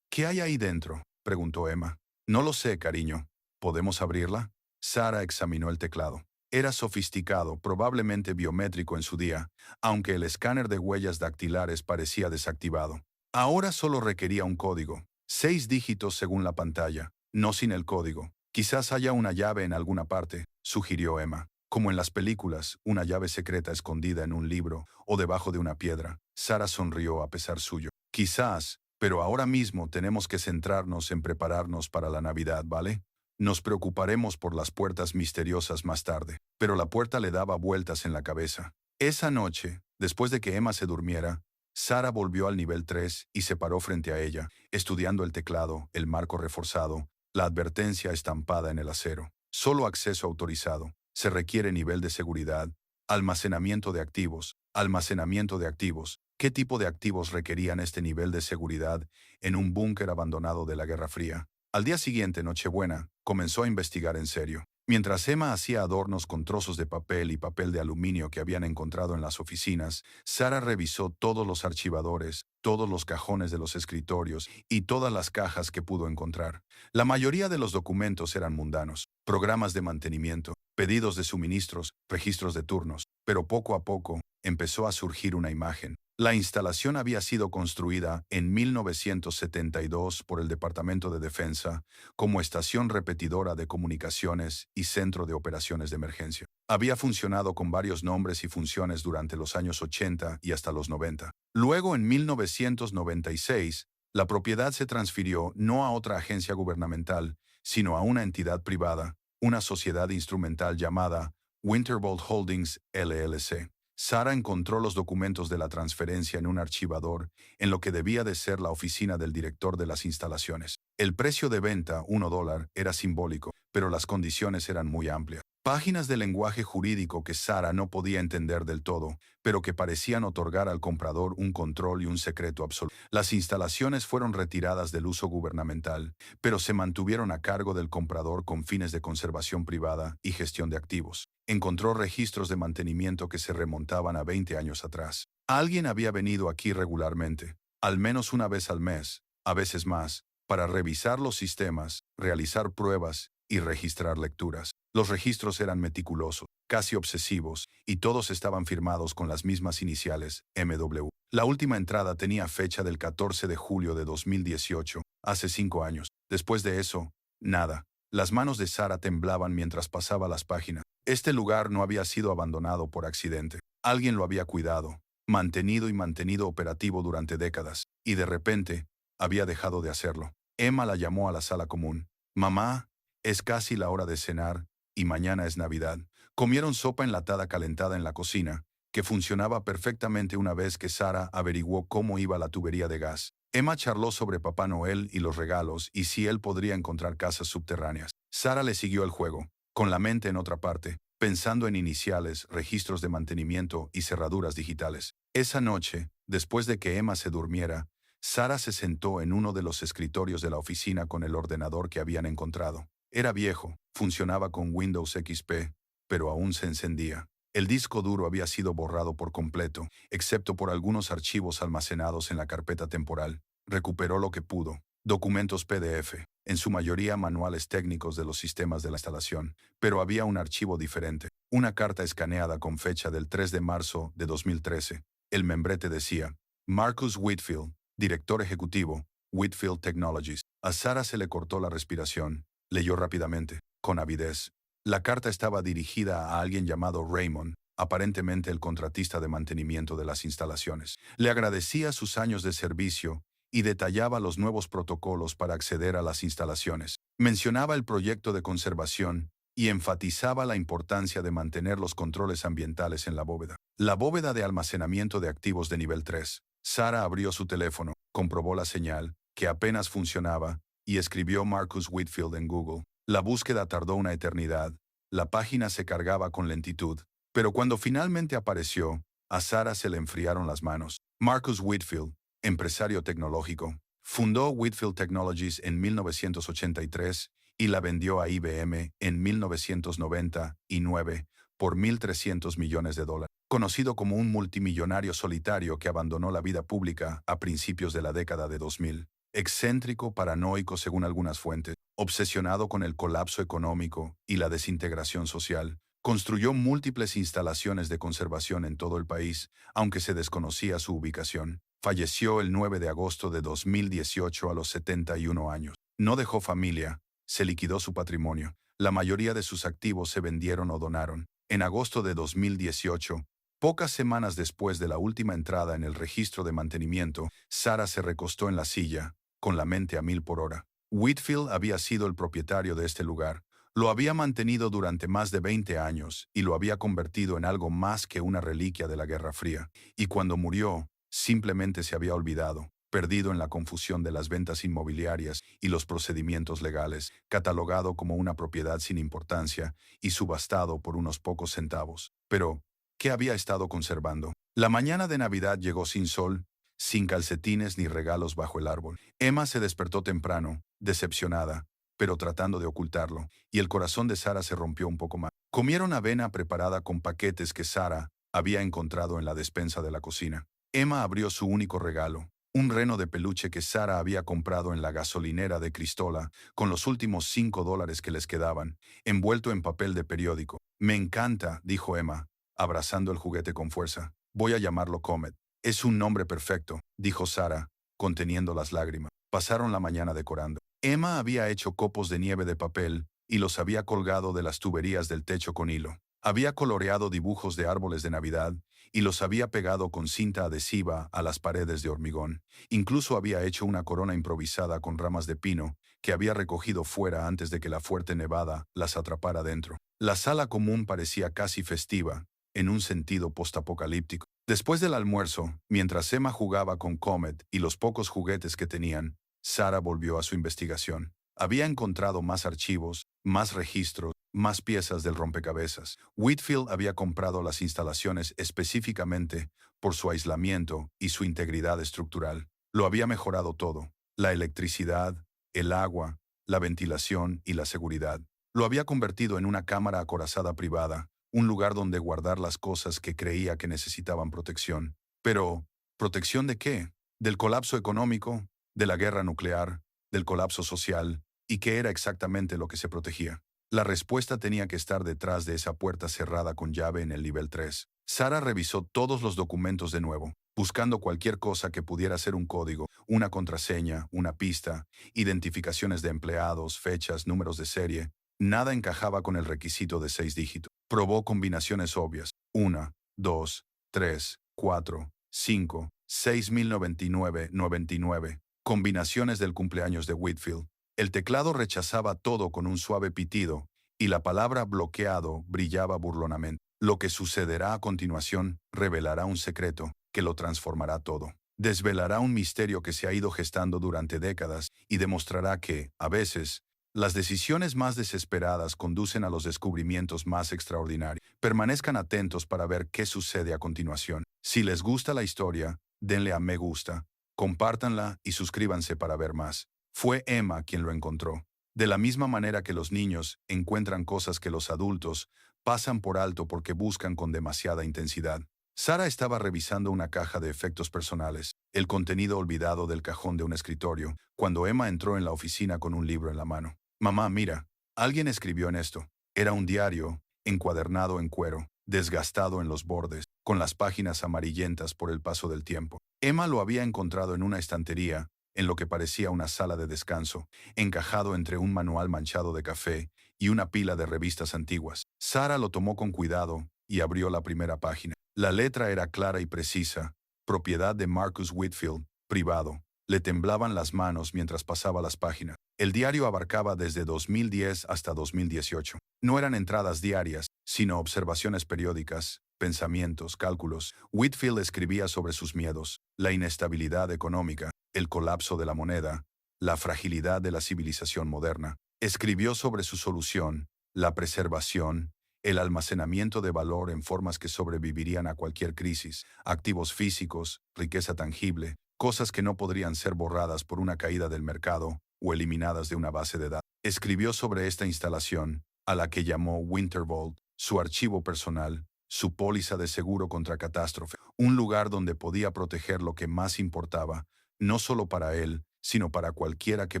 ¿Qué hay ahí dentro?, preguntó Emma. No lo sé, cariño. ¿Podemos abrirla? Sara examinó el teclado. Era sofisticado, probablemente biométrico en su día, aunque el escáner de huellas dactilares parecía desactivado. Ahora solo requería un código, 6 dígitos según la pantalla, no sin el código. Quizás haya una llave en alguna parte, sugirió Emma. Como en las películas, una llave secreta escondida en un libro o debajo de una piedra. Sara sonrió a pesar suyo. Quizás, pero ahora mismo tenemos que centrarnos en prepararnos para la Navidad, ¿vale? Nos preocuparemos por las puertas misteriosas más tarde. Pero la puerta le daba vueltas en la cabeza. Esa noche, después de que Emma se durmiera, Sara volvió al nivel 3 y se paró frente a ella, estudiando el teclado, el marco reforzado, la advertencia estampada en el acero. Solo acceso autorizado. Se requiere nivel de seguridad. Almacenamiento de activos. Almacenamiento de activos. ¿Qué tipo de activos requerían este nivel de seguridad en un búnker abandonado de la Guerra Fría? Al día siguiente, Nochebuena, comenzó a investigar en serio. Mientras Emma hacía adornos con trozos de papel y papel de aluminio que habían encontrado en las oficinas, Sara revisó todos los archivadores, todos los cajones de los escritorios y todas las cajas que pudo encontrar. La mayoría de los documentos eran mundanos, programas de mantenimiento, pedidos de suministros, registros de turnos, pero poco a poco empezó a surgir una imagen. La instalación había sido construida en 1972 por el Departamento de Defensa como estación repetidora de comunicaciones y centro de operaciones de emergencia. Había funcionado con varios nombres y funciones durante los años 80 y hasta los 90. Luego, en 1996, la propiedad se transfirió no a otra agencia gubernamental, sino a una entidad privada, una sociedad instrumental llamada Winterbolt Holdings LLC. Sara encontró los documentos de la transferencia en un archivador, en lo que debía de ser la oficina del director de las instalaciones. El precio de venta, $1, era simbólico, pero las condiciones eran muy amplias. Páginas de lenguaje jurídico que Sara no podía entender del todo, pero que parecían otorgar al comprador un control y un secreto absoluto. Las instalaciones fueron retiradas del uso gubernamental, pero se mantuvieron a cargo del comprador con fines de conservación privada y gestión de activos. Encontró registros de mantenimiento que se remontaban a 20 años atrás. Alguien había venido aquí regularmente, al menos una vez al mes, a veces más, para revisar los sistemas, realizar pruebas y registrar lecturas. Los registros eran meticulosos, casi obsesivos, y todos estaban firmados con las mismas iniciales, MW. La última entrada tenía fecha del 14 de julio de 2018, hace 5 años. Después de eso, nada. Las manos de Sara temblaban mientras pasaba las páginas. Este lugar no había sido abandonado por accidente. Alguien lo había cuidado, mantenido operativo durante décadas, y de repente, había dejado de hacerlo. Emma la llamó a la sala común. Mamá, es casi la hora de cenar, y mañana es Navidad. Comieron sopa enlatada calentada en la cocina, que funcionaba perfectamente una vez que Sara averiguó cómo iba la tubería de gas. Emma charló sobre Papá Noel y los regalos y si él podría encontrar casas subterráneas. Sara le siguió el juego, con la mente en otra parte, pensando en iniciales, registros de mantenimiento y cerraduras digitales. Esa noche, después de que Emma se durmiera, Sara se sentó en uno de los escritorios de la oficina con el ordenador que habían encontrado. Era viejo, funcionaba con Windows XP, pero aún se encendía. El disco duro había sido borrado por completo, excepto por algunos archivos almacenados en la carpeta temporal. Recuperó lo que pudo. Documentos PDF, en su mayoría manuales técnicos de los sistemas de la instalación, pero había un archivo diferente. Una carta escaneada con fecha del 3 de marzo de 2013. El membrete decía, Marcus Whitfield, director ejecutivo, Whitfield Technologies. A Sara se le cortó la respiración. Leyó rápidamente, con avidez. La carta estaba dirigida a alguien llamado Raymond, aparentemente el contratista de mantenimiento de las instalaciones. Le agradecía sus años de servicio y detallaba los nuevos protocolos para acceder a las instalaciones. Mencionaba el proyecto de conservación y enfatizaba la importancia de mantener los controles ambientales en la bóveda. La bóveda de almacenamiento de activos de nivel 3. Sara abrió su teléfono, comprobó la señal, que apenas funcionaba, y escribió Marcus Whitfield en Google. La búsqueda tardó una eternidad. La página se cargaba con lentitud, pero cuando finalmente apareció, a Sara se le enfriaron las manos. Marcus Whitfield, empresario tecnológico, fundó Whitfield Technologies en 1983 y la vendió a IBM en 1999 por $1.300 millones. Conocido como un multimillonario solitario que abandonó la vida pública a principios de la década de 2000. Excéntrico, paranoico según algunas fuentes, obsesionado con el colapso económico y la desintegración social, construyó múltiples instalaciones de conservación en todo el país, aunque se desconocía su ubicación. Falleció el 9 de agosto de 2018 a los 71 años. No dejó familia, se liquidó su patrimonio. La mayoría de sus activos se vendieron o donaron. En agosto de 2018, pocas semanas después de la última entrada en el registro de mantenimiento, Sara se recostó en la silla, con la mente a 1000 por hora. Whitfield había sido el propietario de este lugar. Lo había mantenido durante más de 20 años y lo había convertido en algo más que una reliquia de la Guerra Fría. Y cuando murió, simplemente se había olvidado, perdido en la confusión de las ventas inmobiliarias y los procedimientos legales, catalogado como una propiedad sin importancia y subastado por unos pocos centavos. Pero, ¿qué había estado conservando? La mañana de Navidad llegó sin sol, sin calcetines ni regalos bajo el árbol. Emma se despertó temprano, decepcionada, pero tratando de ocultarlo, y el corazón de Sara se rompió un poco más. Comieron avena preparada con paquetes que Sara había encontrado en la despensa de la cocina. Emma abrió su único regalo, un reno de peluche que Sara había comprado en la gasolinera de Cristola, con los últimos $5 que les quedaban, envuelto en papel de periódico. «Me encanta», dijo Emma, abrazando el juguete con fuerza. «Voy a llamarlo Comet». «Es un nombre perfecto», dijo Sara, conteniendo las lágrimas. Pasaron la mañana decorando. Emma había hecho copos de nieve de papel y los había colgado de las tuberías del techo con hilo. Había coloreado dibujos de árboles de Navidad y los había pegado con cinta adhesiva a las paredes de hormigón. Incluso había hecho una corona improvisada con ramas de pino que había recogido fuera antes de que la fuerte nevada las atrapara dentro. La sala común parecía casi festiva, en un sentido postapocalíptico. Después del almuerzo, mientras Emma jugaba con Comet y los pocos juguetes que tenían, Sara volvió a su investigación. Había encontrado más archivos, más registros, más piezas del rompecabezas. Whitfield había comprado las instalaciones específicamente por su aislamiento y su integridad estructural. Lo había mejorado todo: la electricidad, el agua, la ventilación y la seguridad. Lo había convertido en una cámara acorazada privada, un lugar donde guardar las cosas que creía que necesitaban protección. Pero, ¿protección de qué? ¿Del colapso económico? ¿De la guerra nuclear? ¿Del colapso social? ¿Y qué era exactamente lo que se protegía? La respuesta tenía que estar detrás de esa puerta cerrada con llave en el nivel 3. Sara revisó todos los documentos de nuevo, buscando cualquier cosa que pudiera ser un código, una contraseña, una pista, identificaciones de empleados, fechas, números de serie. Nada encajaba con el requisito de 6 dígitos. Probó combinaciones obvias: 1, 2, 3, 4, 5, 6099. Combinaciones del cumpleaños de Whitfield. El teclado rechazaba todo con un suave pitido, y la palabra bloqueado brillaba burlonamente. Lo que sucederá a continuación revelará un secreto que lo transformará todo. Desvelará un misterio que se ha ido gestando durante décadas y demostrará que, a veces, las decisiones más desesperadas conducen a los descubrimientos más extraordinarios. Permanezcan atentos para ver qué sucede a continuación. Si les gusta la historia, denle a me gusta, compártanla y suscríbanse para ver más. Fue Emma quien lo encontró. De la misma manera que los niños encuentran cosas que los adultos pasan por alto porque buscan con demasiada intensidad. Sara estaba revisando una caja de efectos personales, el contenido olvidado del cajón de un escritorio, cuando Emma entró en la oficina con un libro en la mano. «Mamá, mira, alguien escribió en esto». Era un diario, encuadernado en cuero, desgastado en los bordes, con las páginas amarillentas por el paso del tiempo. Emma lo había encontrado en una estantería, en lo que parecía una sala de descanso, encajado entre un manual manchado de café y una pila de revistas antiguas. Sara lo tomó con cuidado y abrió la primera página. La letra era clara y precisa: propiedad de Marcus Whitfield, privado. Le temblaban las manos mientras pasaba las páginas. El diario abarcaba desde 2010 hasta 2018. No eran entradas diarias, sino observaciones periódicas, pensamientos, cálculos. Whitfield escribía sobre sus miedos, la inestabilidad económica, el colapso de la moneda, la fragilidad de la civilización moderna. Escribió sobre su solución, la preservación, el almacenamiento de valor en formas que sobrevivirían a cualquier crisis, activos físicos, riqueza tangible, cosas que no podrían ser borradas por una caída del mercado o eliminadas de una base de datos. Escribió sobre esta instalación, a la que llamó Wintervault, su archivo personal, su póliza de seguro contra catástrofe, un lugar donde podía proteger lo que más importaba, no solo para él, sino para cualquiera que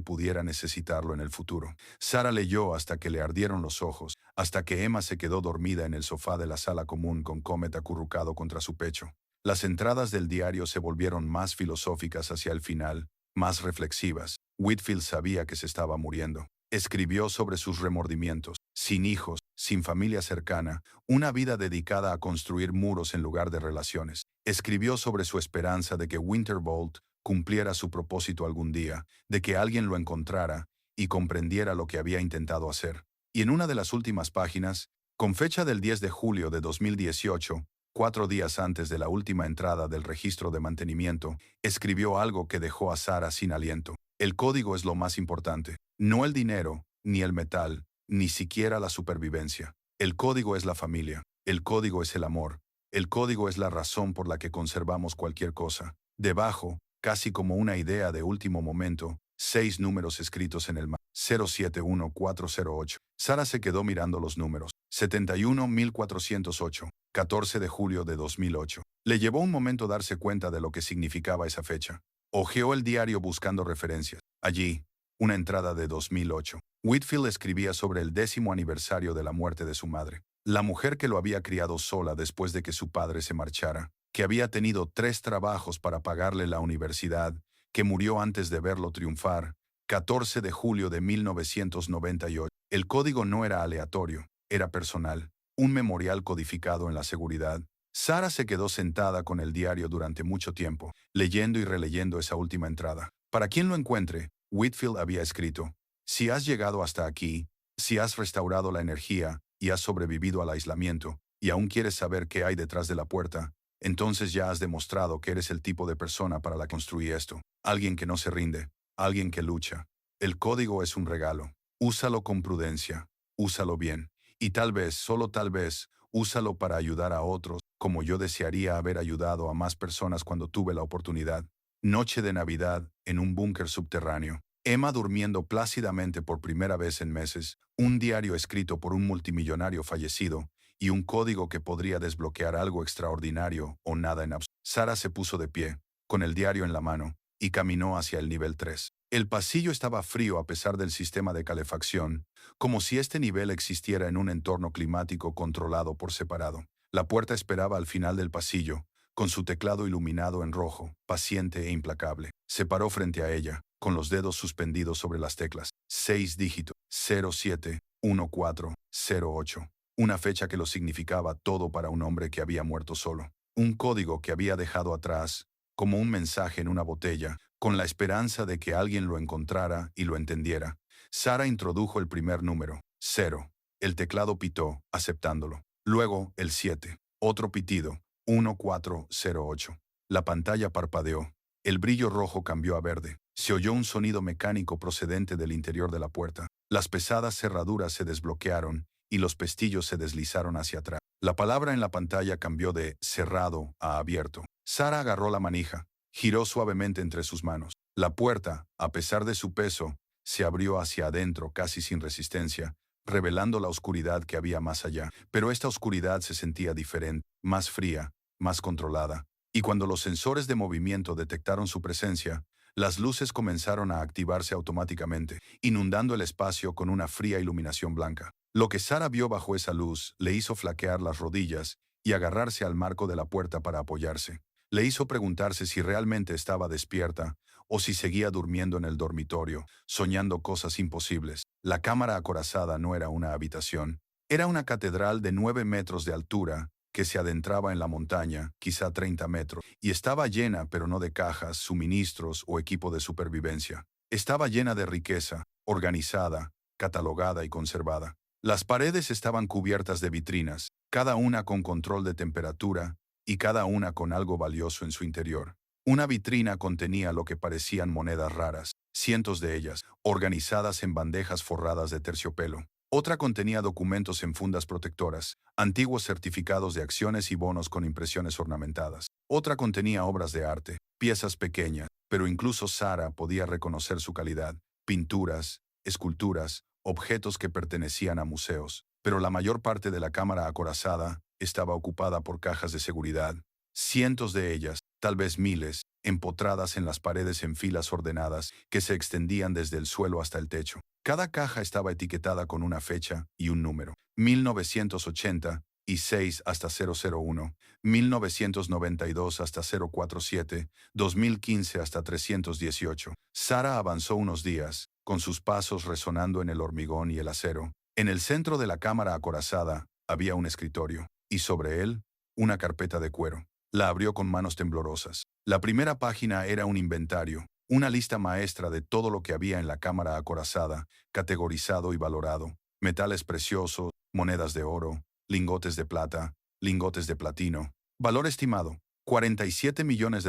pudiera necesitarlo en el futuro. Sara leyó hasta que le ardieron los ojos, hasta que Emma se quedó dormida en el sofá de la sala común con Comet acurrucado contra su pecho. Las entradas del diario se volvieron más filosóficas hacia el final, más reflexivas. Whitfield sabía que se estaba muriendo. Escribió sobre sus remordimientos, sin hijos, sin familia cercana, una vida dedicada a construir muros en lugar de relaciones. Escribió sobre su esperanza de que Wintervault cumpliera su propósito algún día, de que alguien lo encontrara y comprendiera lo que había intentado hacer. Y en una de las últimas páginas, con fecha del 10 de julio de 2018, 4 días antes de la última entrada del registro de mantenimiento, escribió algo que dejó a Sara sin aliento. El código es lo más importante, no el dinero, ni el metal, ni siquiera la supervivencia. El código es la familia, el código es el amor, el código es la razón por la que conservamos cualquier cosa. Debajo, casi como una idea de último momento, 6 números escritos en el mapa. 071408. Sara se quedó mirando los números. 71408. 14 de julio de 2008. Le llevó un momento darse cuenta de lo que significaba esa fecha. Hojeó el diario buscando referencias. Allí, una entrada de 2008. Whitfield escribía sobre el 10º aniversario de la muerte de su madre. La mujer que lo había criado sola después de que su padre se marchara, que había tenido 3 trabajos para pagarle la universidad, que murió antes de verlo triunfar. 14 de julio de 1998. El código no era aleatorio, era personal, un memorial codificado en la seguridad. Sara se quedó sentada con el diario durante mucho tiempo, leyendo y releyendo esa última entrada. Para quien lo encuentre, Whitfield había escrito: si has llegado hasta aquí, si has restaurado la energía y has sobrevivido al aislamiento, y aún quieres saber qué hay detrás de la puerta, entonces ya has demostrado que eres el tipo de persona para la que construí esto. Alguien que no se rinde, alguien que lucha. El código es un regalo. Úsalo con prudencia, úsalo bien. Y tal vez, solo tal vez, úsalo para ayudar a otros, como yo desearía haber ayudado a más personas cuando tuve la oportunidad. Noche de Navidad, en un búnker subterráneo. Emma durmiendo plácidamente por primera vez en meses, un diario escrito por un multimillonario fallecido, y un código que podría desbloquear algo extraordinario o nada en absoluto. Sara se puso de pie, con el diario en la mano, y caminó hacia el nivel 3. El pasillo estaba frío a pesar del sistema de calefacción, como si este nivel existiera en un entorno climático controlado por separado. La puerta esperaba al final del pasillo, con su teclado iluminado en rojo, paciente e implacable. Se paró frente a ella, con los dedos suspendidos sobre las teclas. 6 dígitos. 071408. Una fecha que lo significaba todo para un hombre que había muerto solo. Un código que había dejado atrás, como un mensaje en una botella, con la esperanza de que alguien lo encontrara y lo entendiera. Sara introdujo el primer número, 0. El teclado pitó, aceptándolo. Luego, el 7. Otro pitido, 1408. La pantalla parpadeó. El brillo rojo cambió a verde. Se oyó un sonido mecánico procedente del interior de la puerta. Las pesadas cerraduras se desbloquearon y los pestillos se deslizaron hacia atrás. La palabra en la pantalla cambió de cerrado a abierto. Sara agarró la manija, giró suavemente entre sus manos. La puerta, a pesar de su peso, se abrió hacia adentro casi sin resistencia, revelando la oscuridad que había más allá. Pero esta oscuridad se sentía diferente, más fría, más controlada. Y cuando los sensores de movimiento detectaron su presencia, las luces comenzaron a activarse automáticamente, inundando el espacio con una fría iluminación blanca. Lo que Sara vio bajo esa luz le hizo flaquear las rodillas y agarrarse al marco de la puerta para apoyarse. Le hizo preguntarse si realmente estaba despierta o si seguía durmiendo en el dormitorio, soñando cosas imposibles. La cámara acorazada no era una habitación. Era una catedral de 9 metros de altura que se adentraba en la montaña, quizá 30 metros, y estaba llena, pero no de cajas, suministros o equipo de supervivencia. Estaba llena de riqueza, organizada, catalogada y conservada. Las paredes estaban cubiertas de vitrinas, cada una con control de temperatura y cada una con algo valioso en su interior. Una vitrina contenía lo que parecían monedas raras, cientos de ellas, organizadas en bandejas forradas de terciopelo. Otra contenía documentos en fundas protectoras, antiguos certificados de acciones y bonos con impresiones ornamentadas. Otra contenía obras de arte, piezas pequeñas, pero incluso Sara podía reconocer su calidad, pinturas, esculturas, objetos que pertenecían a museos. Pero la mayor parte de la cámara acorazada estaba ocupada por cajas de seguridad, cientos de ellas, tal vez miles, empotradas en las paredes en filas ordenadas que se extendían desde el suelo hasta el techo. Cada caja estaba etiquetada con una fecha y un número: 1986 hasta 001, 1992 hasta 047, 2015 hasta 318. Sara avanzó unos días, con sus pasos resonando en el hormigón y el acero. En el centro de la cámara acorazada había un escritorio, y sobre él, una carpeta de cuero. La abrió con manos temblorosas. La primera página era un inventario, una lista maestra de todo lo que había en la cámara acorazada, categorizado y valorado: metales preciosos, monedas de oro, lingotes de plata, lingotes de platino. Valor estimado: $47 millones,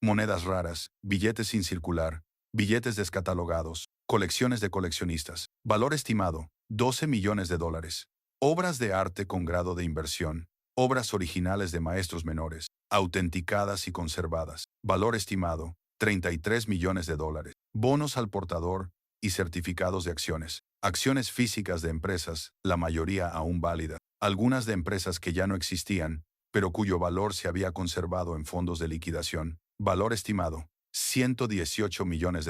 monedas raras, billetes sin circular, billetes descatalogados, colecciones de coleccionistas. Valor estimado: $12 millones. Obras de arte con grado de inversión, obras originales de maestros menores, autenticadas y conservadas. Valor estimado: $33 millones. Bonos al portador y certificados de acciones. Acciones físicas de empresas, la mayoría aún válidas. Algunas de empresas que ya no existían, pero cuyo valor se había conservado en fondos de liquidación. Valor estimado: $118 millones.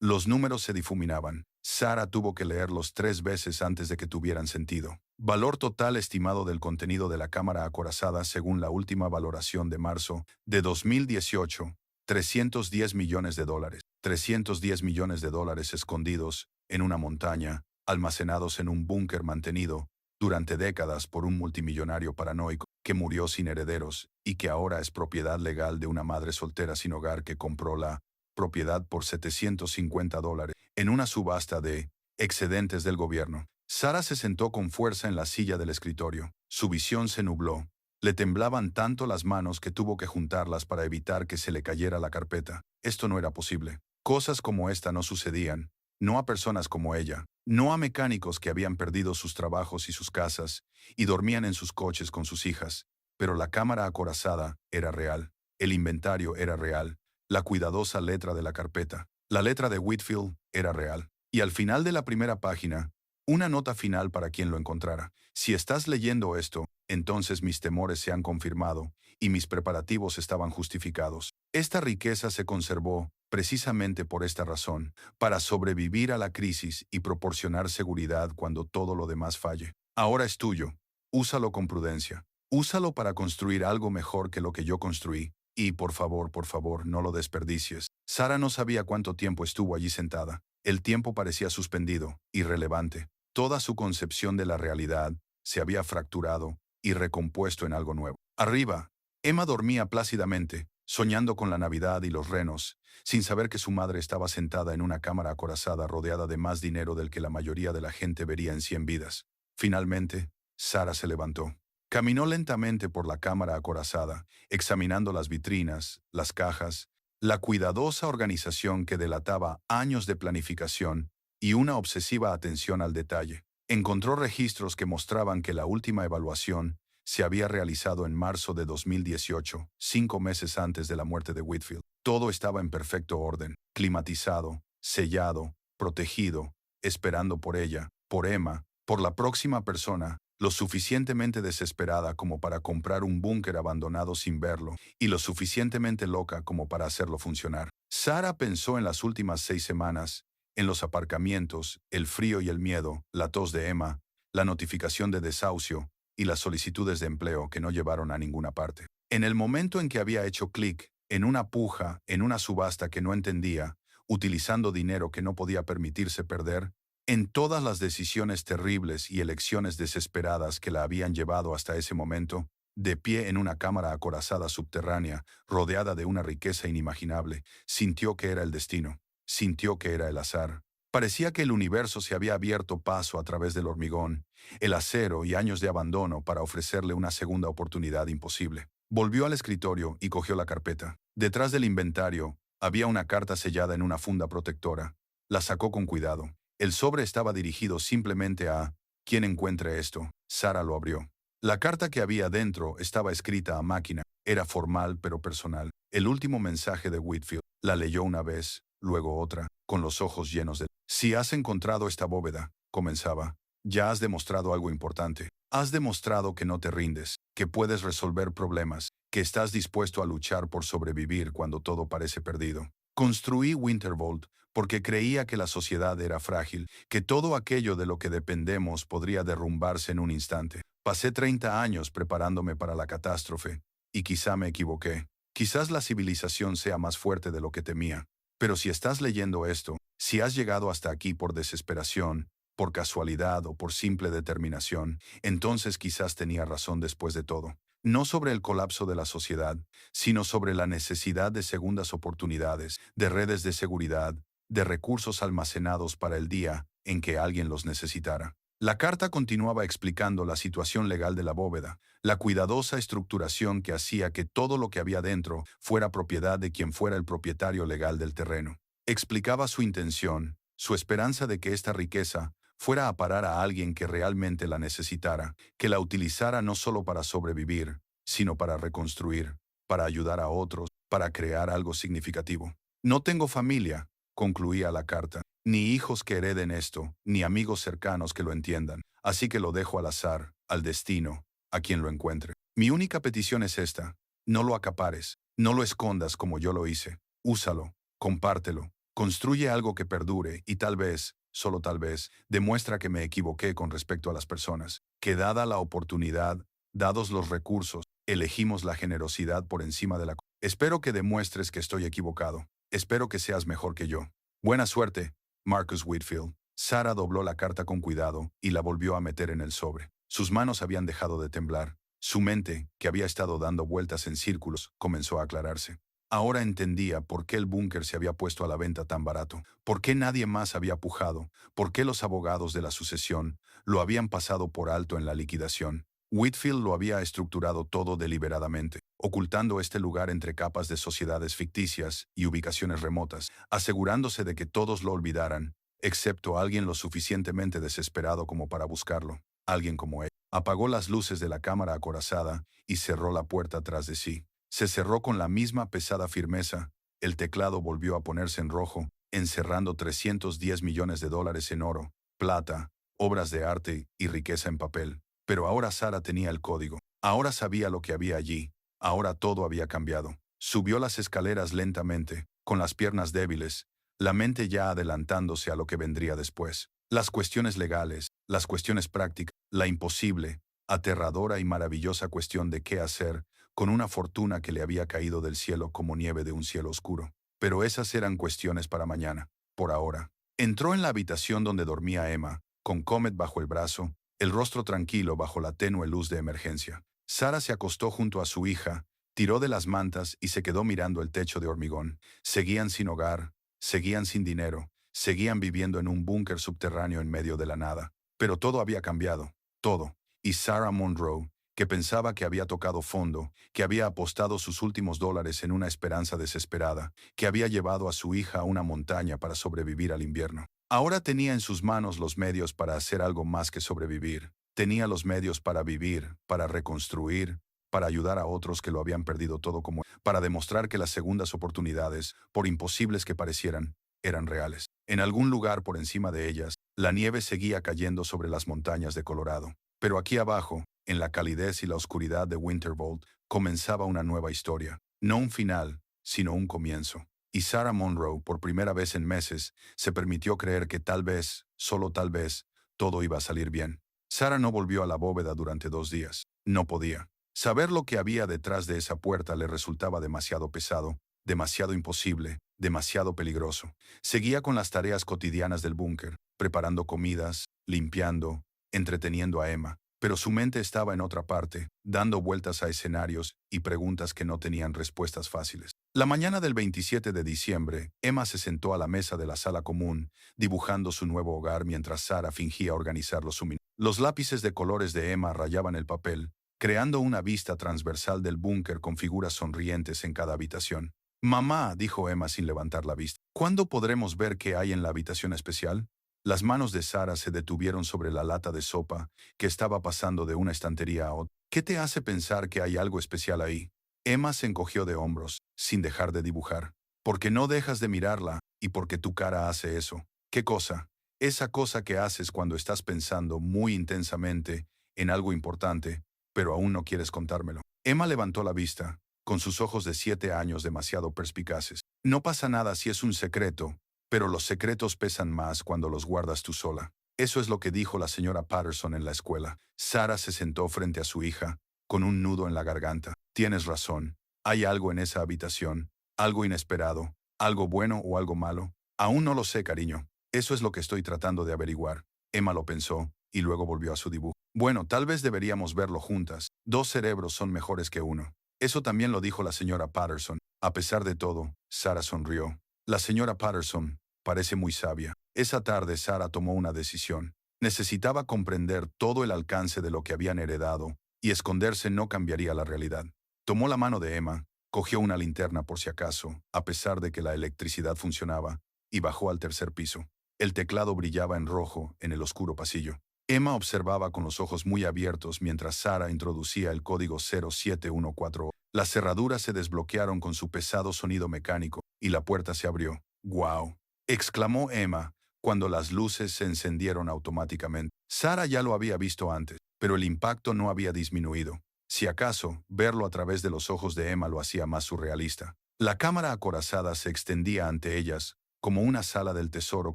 Los números se difuminaban. Sara tuvo que leerlos 3 veces antes de que tuvieran sentido. Valor total estimado del contenido de la cámara acorazada según la última valoración de marzo de 2018, $310 millones. $310 millones escondidos en una montaña, almacenados en un búnker mantenido durante décadas por un multimillonario paranoico que murió sin herederos y que ahora es propiedad legal de una madre soltera sin hogar que compró la propiedad por $750 en una subasta de excedentes del gobierno. Sara se sentó con fuerza en la silla del escritorio. Su visión se nubló. Le temblaban tanto las manos que tuvo que juntarlas para evitar que se le cayera la carpeta. Esto no era posible. Cosas como esta no sucedían. No a personas como ella. No a mecánicos que habían perdido sus trabajos y sus casas y dormían en sus coches con sus hijas. Pero la cámara acorazada era real. El inventario era real. La cuidadosa letra de la carpeta, la letra de Whitfield, era real. Y al final de la primera página, una nota final para quien lo encontrara: si estás leyendo esto, entonces mis temores se han confirmado y mis preparativos estaban justificados. Esta riqueza se conservó, precisamente por esta razón, para sobrevivir a la crisis y proporcionar seguridad cuando todo lo demás falle. Ahora es tuyo. Úsalo con prudencia. Úsalo para construir algo mejor que lo que yo construí. Y por favor, no lo desperdicies. Sara no sabía cuánto tiempo estuvo allí sentada. El tiempo parecía suspendido, irrelevante. Toda su concepción de la realidad se había fracturado y recompuesto en algo nuevo. Arriba, Emma dormía plácidamente, soñando con la Navidad y los renos, sin saber que su madre estaba sentada en una cámara acorazada rodeada de más dinero del que la mayoría de la gente vería en 100 vidas. Finalmente, Sara se levantó. Caminó lentamente por la cámara acorazada, examinando las vitrinas, las cajas, la cuidadosa organización que delataba años de planificación y una obsesiva atención al detalle. Encontró registros que mostraban que la última evaluación se había realizado en marzo de 2018, 5 meses antes de la muerte de Whitfield. Todo estaba en perfecto orden, climatizado, sellado, protegido, esperando por ella, por Emma, por la próxima persona, lo suficientemente desesperada como para comprar un búnker abandonado sin verlo, y lo suficientemente loca como para hacerlo funcionar. Sara pensó en las últimas 6 semanas, en los aparcamientos, el frío y el miedo, la tos de Emma, la notificación de desahucio y las solicitudes de empleo que no llevaron a ninguna parte. En el momento en que había hecho clic, en una puja, en una subasta que no entendía, utilizando dinero que no podía permitirse perder, en todas las decisiones terribles y elecciones desesperadas que la habían llevado hasta ese momento, de pie en una cámara acorazada subterránea, rodeada de una riqueza inimaginable, sintió que era el destino, sintió que era el azar. Parecía que el universo se había abierto paso a través del hormigón, el acero y años de abandono para ofrecerle una segunda oportunidad imposible. Volvió al escritorio y cogió la carpeta. Detrás del inventario había una carta sellada en una funda protectora. La sacó con cuidado. El sobre estaba dirigido simplemente a «Quien encuentre esto». Sara lo abrió. La carta que había dentro estaba escrita a máquina. Era formal pero personal. El último mensaje de Whitfield. La leyó una vez, luego otra, con los ojos llenos de... «Si has encontrado esta bóveda», comenzaba, «ya has demostrado algo importante. Has demostrado que no te rindes, que puedes resolver problemas, que estás dispuesto a luchar por sobrevivir cuando todo parece perdido. Construí Wintervolt porque creía que la sociedad era frágil, que todo aquello de lo que dependemos podría derrumbarse en un instante. Pasé 30 años preparándome para la catástrofe, y quizá me equivoqué. Quizás la civilización sea más fuerte de lo que temía. Pero si estás leyendo esto, si has llegado hasta aquí por desesperación, por casualidad o por simple determinación, entonces quizás tenía razón después de todo. No sobre el colapso de la sociedad, sino sobre la necesidad de segundas oportunidades, de redes de seguridad, de recursos almacenados para el día en que alguien los necesitara. La carta continuaba explicando la situación legal de la bóveda, la cuidadosa estructuración que hacía que todo lo que había dentro fuera propiedad de quien fuera el propietario legal del terreno. Explicaba su intención, su esperanza de que esta riqueza fuera a parar a alguien que realmente la necesitara, que la utilizara no solo para sobrevivir, sino para reconstruir, para ayudar a otros, para crear algo significativo. No tengo familia, concluía la carta, ni hijos que hereden esto, ni amigos cercanos que lo entiendan, así que lo dejo al azar, al destino, a quien lo encuentre. Mi única petición es esta: no lo acapares, no lo escondas como yo lo hice, úsalo, compártelo, construye algo que perdure y tal vez, solo tal vez, demuestra que me equivoqué con respecto a las personas, que dada la oportunidad, dados los recursos, elegimos la generosidad por encima de la... Espero que demuestres que estoy equivocado. Espero que seas mejor que yo. Buena suerte, Marcus Whitfield. Sara dobló la carta con cuidado y la volvió a meter en el sobre. Sus manos habían dejado de temblar. Su mente, que había estado dando vueltas en círculos, comenzó a aclararse. Ahora entendía por qué el búnker se había puesto a la venta tan barato, por qué nadie más había pujado, por qué los abogados de la sucesión lo habían pasado por alto en la liquidación. Whitfield lo había estructurado todo deliberadamente, ocultando este lugar entre capas de sociedades ficticias y ubicaciones remotas, asegurándose de que todos lo olvidaran, excepto alguien lo suficientemente desesperado como para buscarlo, alguien como él. Apagó las luces de la cámara acorazada y cerró la puerta tras de sí. Se cerró con la misma pesada firmeza. El teclado volvió a ponerse en rojo, encerrando $310 millones en oro, plata, obras de arte y riqueza en papel. Pero ahora Sara tenía el código. Ahora sabía lo que había allí. Ahora todo había cambiado. Subió las escaleras lentamente, con las piernas débiles, la mente ya adelantándose a lo que vendría después. Las cuestiones legales, las cuestiones prácticas, la imposible, aterradora y maravillosa cuestión de qué hacer con una fortuna que le había caído del cielo como nieve de un cielo oscuro. Pero esas eran cuestiones para mañana. Por ahora. Entró en la habitación donde dormía Emma, con Comet bajo el brazo, el rostro tranquilo bajo la tenue luz de emergencia. Sara se acostó junto a su hija, tiró de las mantas y se quedó mirando el techo de hormigón. Seguían sin hogar, seguían sin dinero, seguían viviendo en un búnker subterráneo en medio de la nada. Pero todo había cambiado, todo. Y Sarah Monroe, que pensaba que había tocado fondo, que había apostado sus últimos dólares en una esperanza desesperada, que había llevado a su hija a una montaña para sobrevivir al invierno. Ahora tenía en sus manos los medios para hacer algo más que sobrevivir. Tenía los medios para vivir, para reconstruir, para ayudar a otros que lo habían perdido todo como para demostrar que las segundas oportunidades, por imposibles que parecieran, eran reales. En algún lugar por encima de ellas, la nieve seguía cayendo sobre las montañas de Colorado. Pero aquí abajo, en la calidez y la oscuridad de Wintervolt, comenzaba una nueva historia. No un final, sino un comienzo. Y Sarah Monroe, por primera vez en meses, se permitió creer que tal vez, solo tal vez, todo iba a salir bien. Sarah no volvió a la bóveda durante 2 días. No podía. Saber lo que había detrás de esa puerta le resultaba demasiado pesado, demasiado imposible, demasiado peligroso. Seguía con las tareas cotidianas del búnker, preparando comidas, limpiando, entreteniendo a Emma. pero su mente estaba en otra parte, dando vueltas a escenarios y preguntas que no tenían respuestas fáciles. La mañana del 27 de diciembre, Emma se sentó a la mesa de la sala común, dibujando su nuevo hogar mientras Sarah fingía organizar los suministros. Los lápices de colores de Emma rayaban el papel, creando una vista transversal del búnker con figuras sonrientes en cada habitación. Mamá, dijo Emma sin levantar la vista, ¿cuándo podremos ver qué hay en la habitación especial? Las manos de Sarah se detuvieron sobre la lata de sopa que estaba pasando de una estantería a otra. ¿Qué te hace pensar que hay algo especial ahí? Emma se encogió de hombros, sin dejar de dibujar. Porque no dejas de mirarla, y porque tu cara hace eso. ¿Qué cosa? Esa cosa que haces cuando estás pensando muy intensamente en algo importante, pero aún no quieres contármelo. Emma levantó la vista, con sus ojos de 7 años demasiado perspicaces. No pasa nada si es un secreto, pero los secretos pesan más cuando los guardas tú sola. Eso es lo que dijo la señora Patterson en la escuela. Sarah se sentó frente a su hija, con un nudo en la garganta. Tienes razón. Hay algo en esa habitación, algo inesperado, algo bueno o algo malo. Aún no lo sé, cariño. Eso es lo que estoy tratando de averiguar. Emma lo pensó, y luego volvió a su dibujo. Bueno, tal vez deberíamos verlo juntas. 2 cerebros son mejores que uno. Eso también lo dijo la señora Patterson. A pesar de todo, Sarah sonrió. La señora Patterson parece muy sabia. Esa tarde Sarah tomó una decisión. Necesitaba comprender todo el alcance de lo que habían heredado, y esconderse no cambiaría la realidad. Tomó la mano de Emma, cogió una linterna por si acaso, a pesar de que la electricidad funcionaba, y bajó al tercer piso. El teclado brillaba en rojo en el oscuro pasillo. Emma observaba con los ojos muy abiertos mientras Sarah introducía el código 0714. Las cerraduras se desbloquearon con su pesado sonido mecánico, y la puerta se abrió. ¡Guau! Exclamó Emma, cuando las luces se encendieron automáticamente. Sarah ya lo había visto antes, pero el impacto no había disminuido. Si acaso, verlo a través de los ojos de Emma lo hacía más surrealista. La cámara acorazada se extendía ante ellas, como una sala del tesoro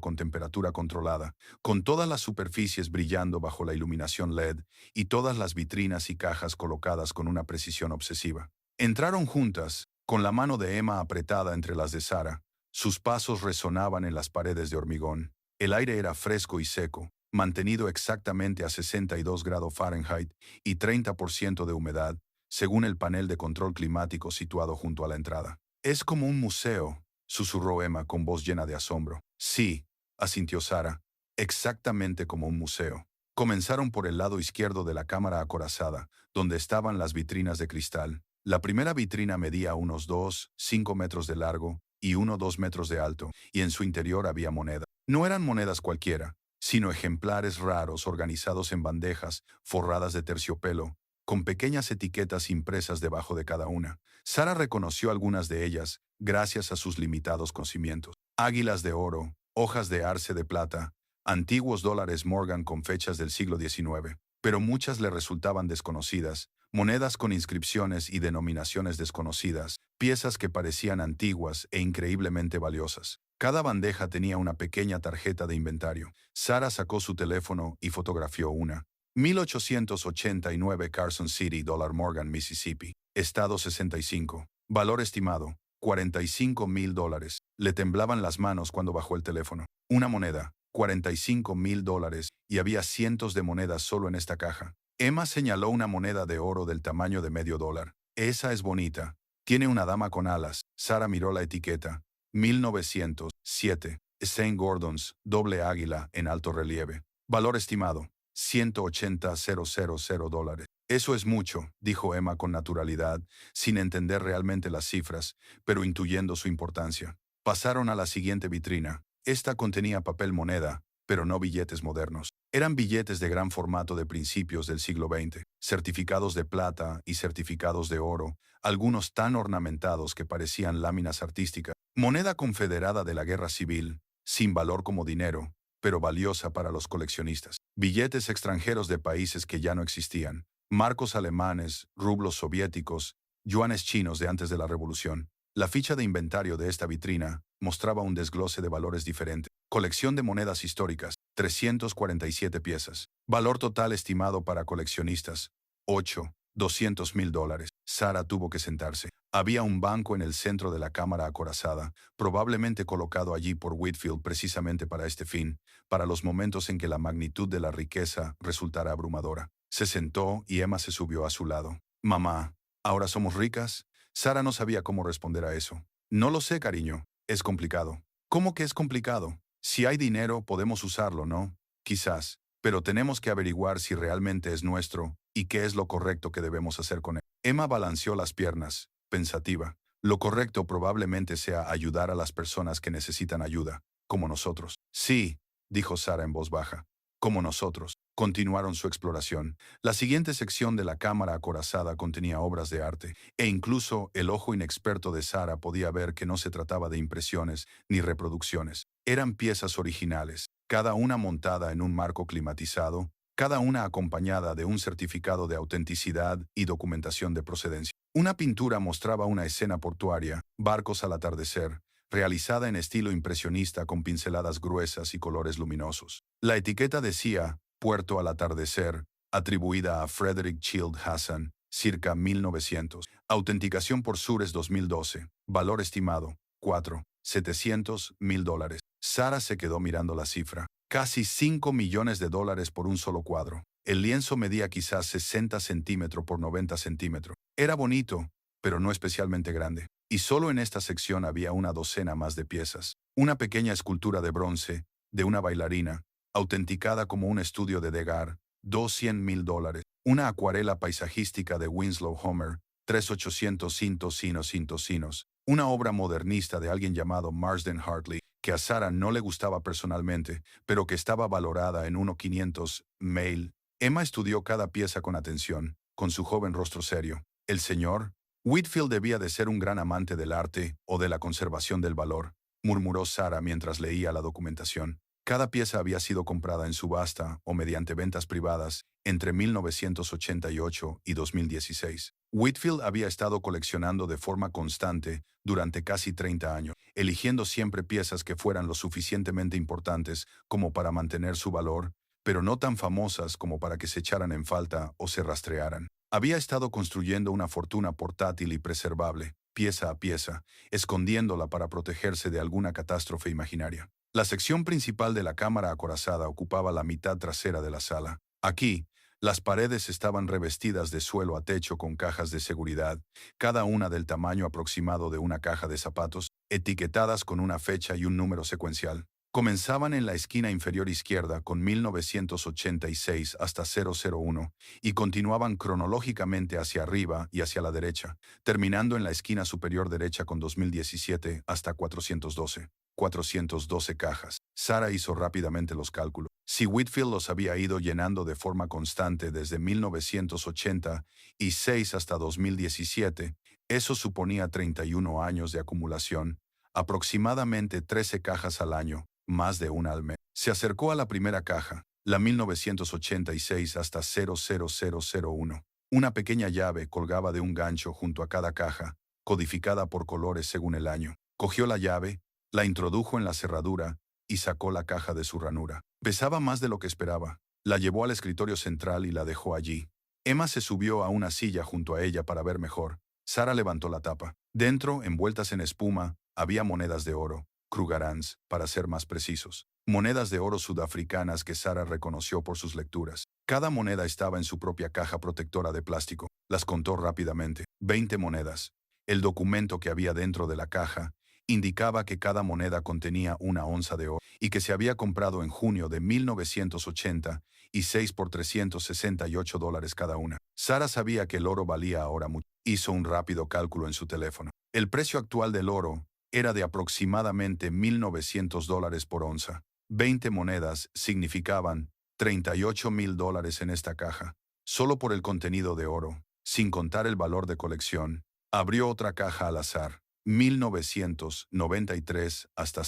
con temperatura controlada, con todas las superficies brillando bajo la iluminación LED y todas las vitrinas y cajas colocadas con una precisión obsesiva. Entraron juntas, con la mano de Emma apretada entre las de Sarah. Sus pasos resonaban en las paredes de hormigón. El aire era fresco y seco, mantenido exactamente a 62 grados Fahrenheit y 30% de humedad, según el panel de control climático situado junto a la entrada. Es como un museo, susurró Emma con voz llena de asombro. Sí, asintió Sarah, exactamente como un museo. Comenzaron por el lado izquierdo de la cámara acorazada, donde estaban las vitrinas de cristal. La primera vitrina medía unos 2,5 metros de largo y 1,2 metros de alto, y en su interior había monedas. No eran monedas cualquiera, sino ejemplares raros organizados en bandejas forradas de terciopelo, con pequeñas etiquetas impresas debajo de cada una. Sarah reconoció algunas de ellas, gracias a sus limitados conocimientos. Águilas de oro, hojas de arce de plata, antiguos dólares Morgan con fechas del siglo XIX, pero muchas le resultaban desconocidas, monedas con inscripciones y denominaciones desconocidas, piezas que parecían antiguas e increíblemente valiosas. Cada bandeja tenía una pequeña tarjeta de inventario. Sarah sacó su teléfono y fotografió una. 1889 Carson City, $, Morgan, Mississippi. Estado 65. Valor estimado, $45,000. Le temblaban las manos cuando bajó el teléfono. Una moneda, $45,000, y había cientos de monedas solo en esta caja. Emma señaló una moneda de oro del tamaño de medio dólar. Esa es bonita. Tiene una dama con alas. Sarah miró la etiqueta. 1907. St. Gordon's, doble águila en alto relieve. Valor estimado, $180,000. Eso es mucho, dijo Emma con naturalidad, sin entender realmente las cifras, pero intuyendo su importancia. Pasaron a la siguiente vitrina. Esta contenía papel moneda, pero no billetes modernos. Eran billetes de gran formato de principios del siglo XX, certificados de plata y certificados de oro, algunos tan ornamentados que parecían láminas artísticas. Moneda confederada de la Guerra Civil, sin valor como dinero, pero valiosa para los coleccionistas. Billetes extranjeros de países que ya no existían, marcos alemanes, rublos soviéticos, yuanes chinos de antes de la Revolución. La ficha de inventario de esta vitrina mostraba un desglose de valores diferentes. Colección de monedas históricas, 347 piezas. Valor total estimado para coleccionistas, $200,000. Sarah tuvo que sentarse. Había un banco en el centro de la cámara acorazada, probablemente colocado allí por Whitfield precisamente para este fin, para los momentos en que la magnitud de la riqueza resultara abrumadora. Se sentó y Emma se subió a su lado. Mamá, ¿ahora somos ricas? Sara no sabía cómo responder a eso. No lo sé, cariño. Es complicado. ¿Cómo que es complicado? Si hay dinero, podemos usarlo, ¿no? Quizás. Pero tenemos que averiguar si realmente es nuestro y qué es lo correcto que debemos hacer con él. Emma balanceó las piernas, pensativa. Lo correcto probablemente sea ayudar a las personas que necesitan ayuda, como nosotros. Sí, dijo Sara en voz baja. Como nosotros. Continuaron su exploración. La siguiente sección de la cámara acorazada contenía obras de arte, e incluso el ojo inexperto de Sara podía ver que no se trataba de impresiones ni reproducciones. Eran piezas originales, cada una montada en un marco climatizado, cada una acompañada de un certificado de autenticidad y documentación de procedencia. Una pintura mostraba una escena portuaria, barcos al atardecer, realizada en estilo impresionista con pinceladas gruesas y colores luminosos. La etiqueta decía Puerto al atardecer, atribuida a Frederick Childe Hassan, circa 1900. Autenticación por Sures 2012. Valor estimado, 4.700.000 dólares. Sara se quedó mirando la cifra. Casi 5 millones de dólares por un solo cuadro. El lienzo medía quizás 60 centímetros por 90 centímetros. Era bonito, pero no especialmente grande. Y solo en esta sección había una docena más de piezas. Una pequeña escultura de bronce, de una bailarina, autenticada como un estudio de Degas, $200.000. Una acuarela paisajística de Winslow Homer, 3.800 sinos. Una obra modernista de alguien llamado Marsden Hartley, que a Sara no le gustaba personalmente, pero que estaba valorada en 1.500.000. Emma estudió cada pieza con atención, con su joven rostro serio. El señor Whitfield debía de ser un gran amante del arte o de la conservación del valor, murmuró Sara mientras leía la documentación. Cada pieza había sido comprada en subasta o mediante ventas privadas entre 1988 y 2016. Whitfield había estado coleccionando de forma constante durante casi 30 años, eligiendo siempre piezas que fueran lo suficientemente importantes como para mantener su valor, pero no tan famosas como para que se echaran en falta o se rastrearan. Había estado construyendo una fortuna portátil y preservable, pieza a pieza, escondiéndola para protegerse de alguna catástrofe imaginaria. La sección principal de la cámara acorazada ocupaba la mitad trasera de la sala. Aquí, las paredes estaban revestidas de suelo a techo con cajas de seguridad, cada una del tamaño aproximado de una caja de zapatos, etiquetadas con una fecha y un número secuencial. Comenzaban en la esquina inferior izquierda con 1986 hasta 001 y continuaban cronológicamente hacia arriba y hacia la derecha, terminando en la esquina superior derecha con 2017 hasta 412. 412 cajas. Sara hizo rápidamente los cálculos. Si Whitfield los había ido llenando de forma constante desde 1986 hasta 2017, eso suponía 31 años de acumulación, aproximadamente 13 cajas al año, más de una al mes. Se acercó a la primera caja, la 1986 hasta 00001. Una pequeña llave colgaba de un gancho junto a cada caja, codificada por colores según el año. Cogió la llave, la introdujo en la cerradura y sacó la caja de su ranura. Pesaba más de lo que esperaba. La llevó al escritorio central y la dejó allí. Emma se subió a una silla junto a ella para ver mejor. Sara levantó la tapa. Dentro, envueltas en espuma, había monedas de oro, krugerrands, para ser más precisos. Monedas de oro sudafricanas que Sara reconoció por sus lecturas. Cada moneda estaba en su propia caja protectora de plástico. Las contó rápidamente. 20 monedas. El documento que había dentro de la caja indicaba que cada moneda contenía una onza de oro y que se había comprado en junio de 1980 y 6 por $368 cada una. Sara sabía que el oro valía ahora mucho. Hizo un rápido cálculo en su teléfono. El precio actual del oro era de aproximadamente $1.900 por onza. 20 monedas significaban $38.000 en esta caja, solo por el contenido de oro, sin contar el valor de colección. Abrió otra caja al azar. 1993 hasta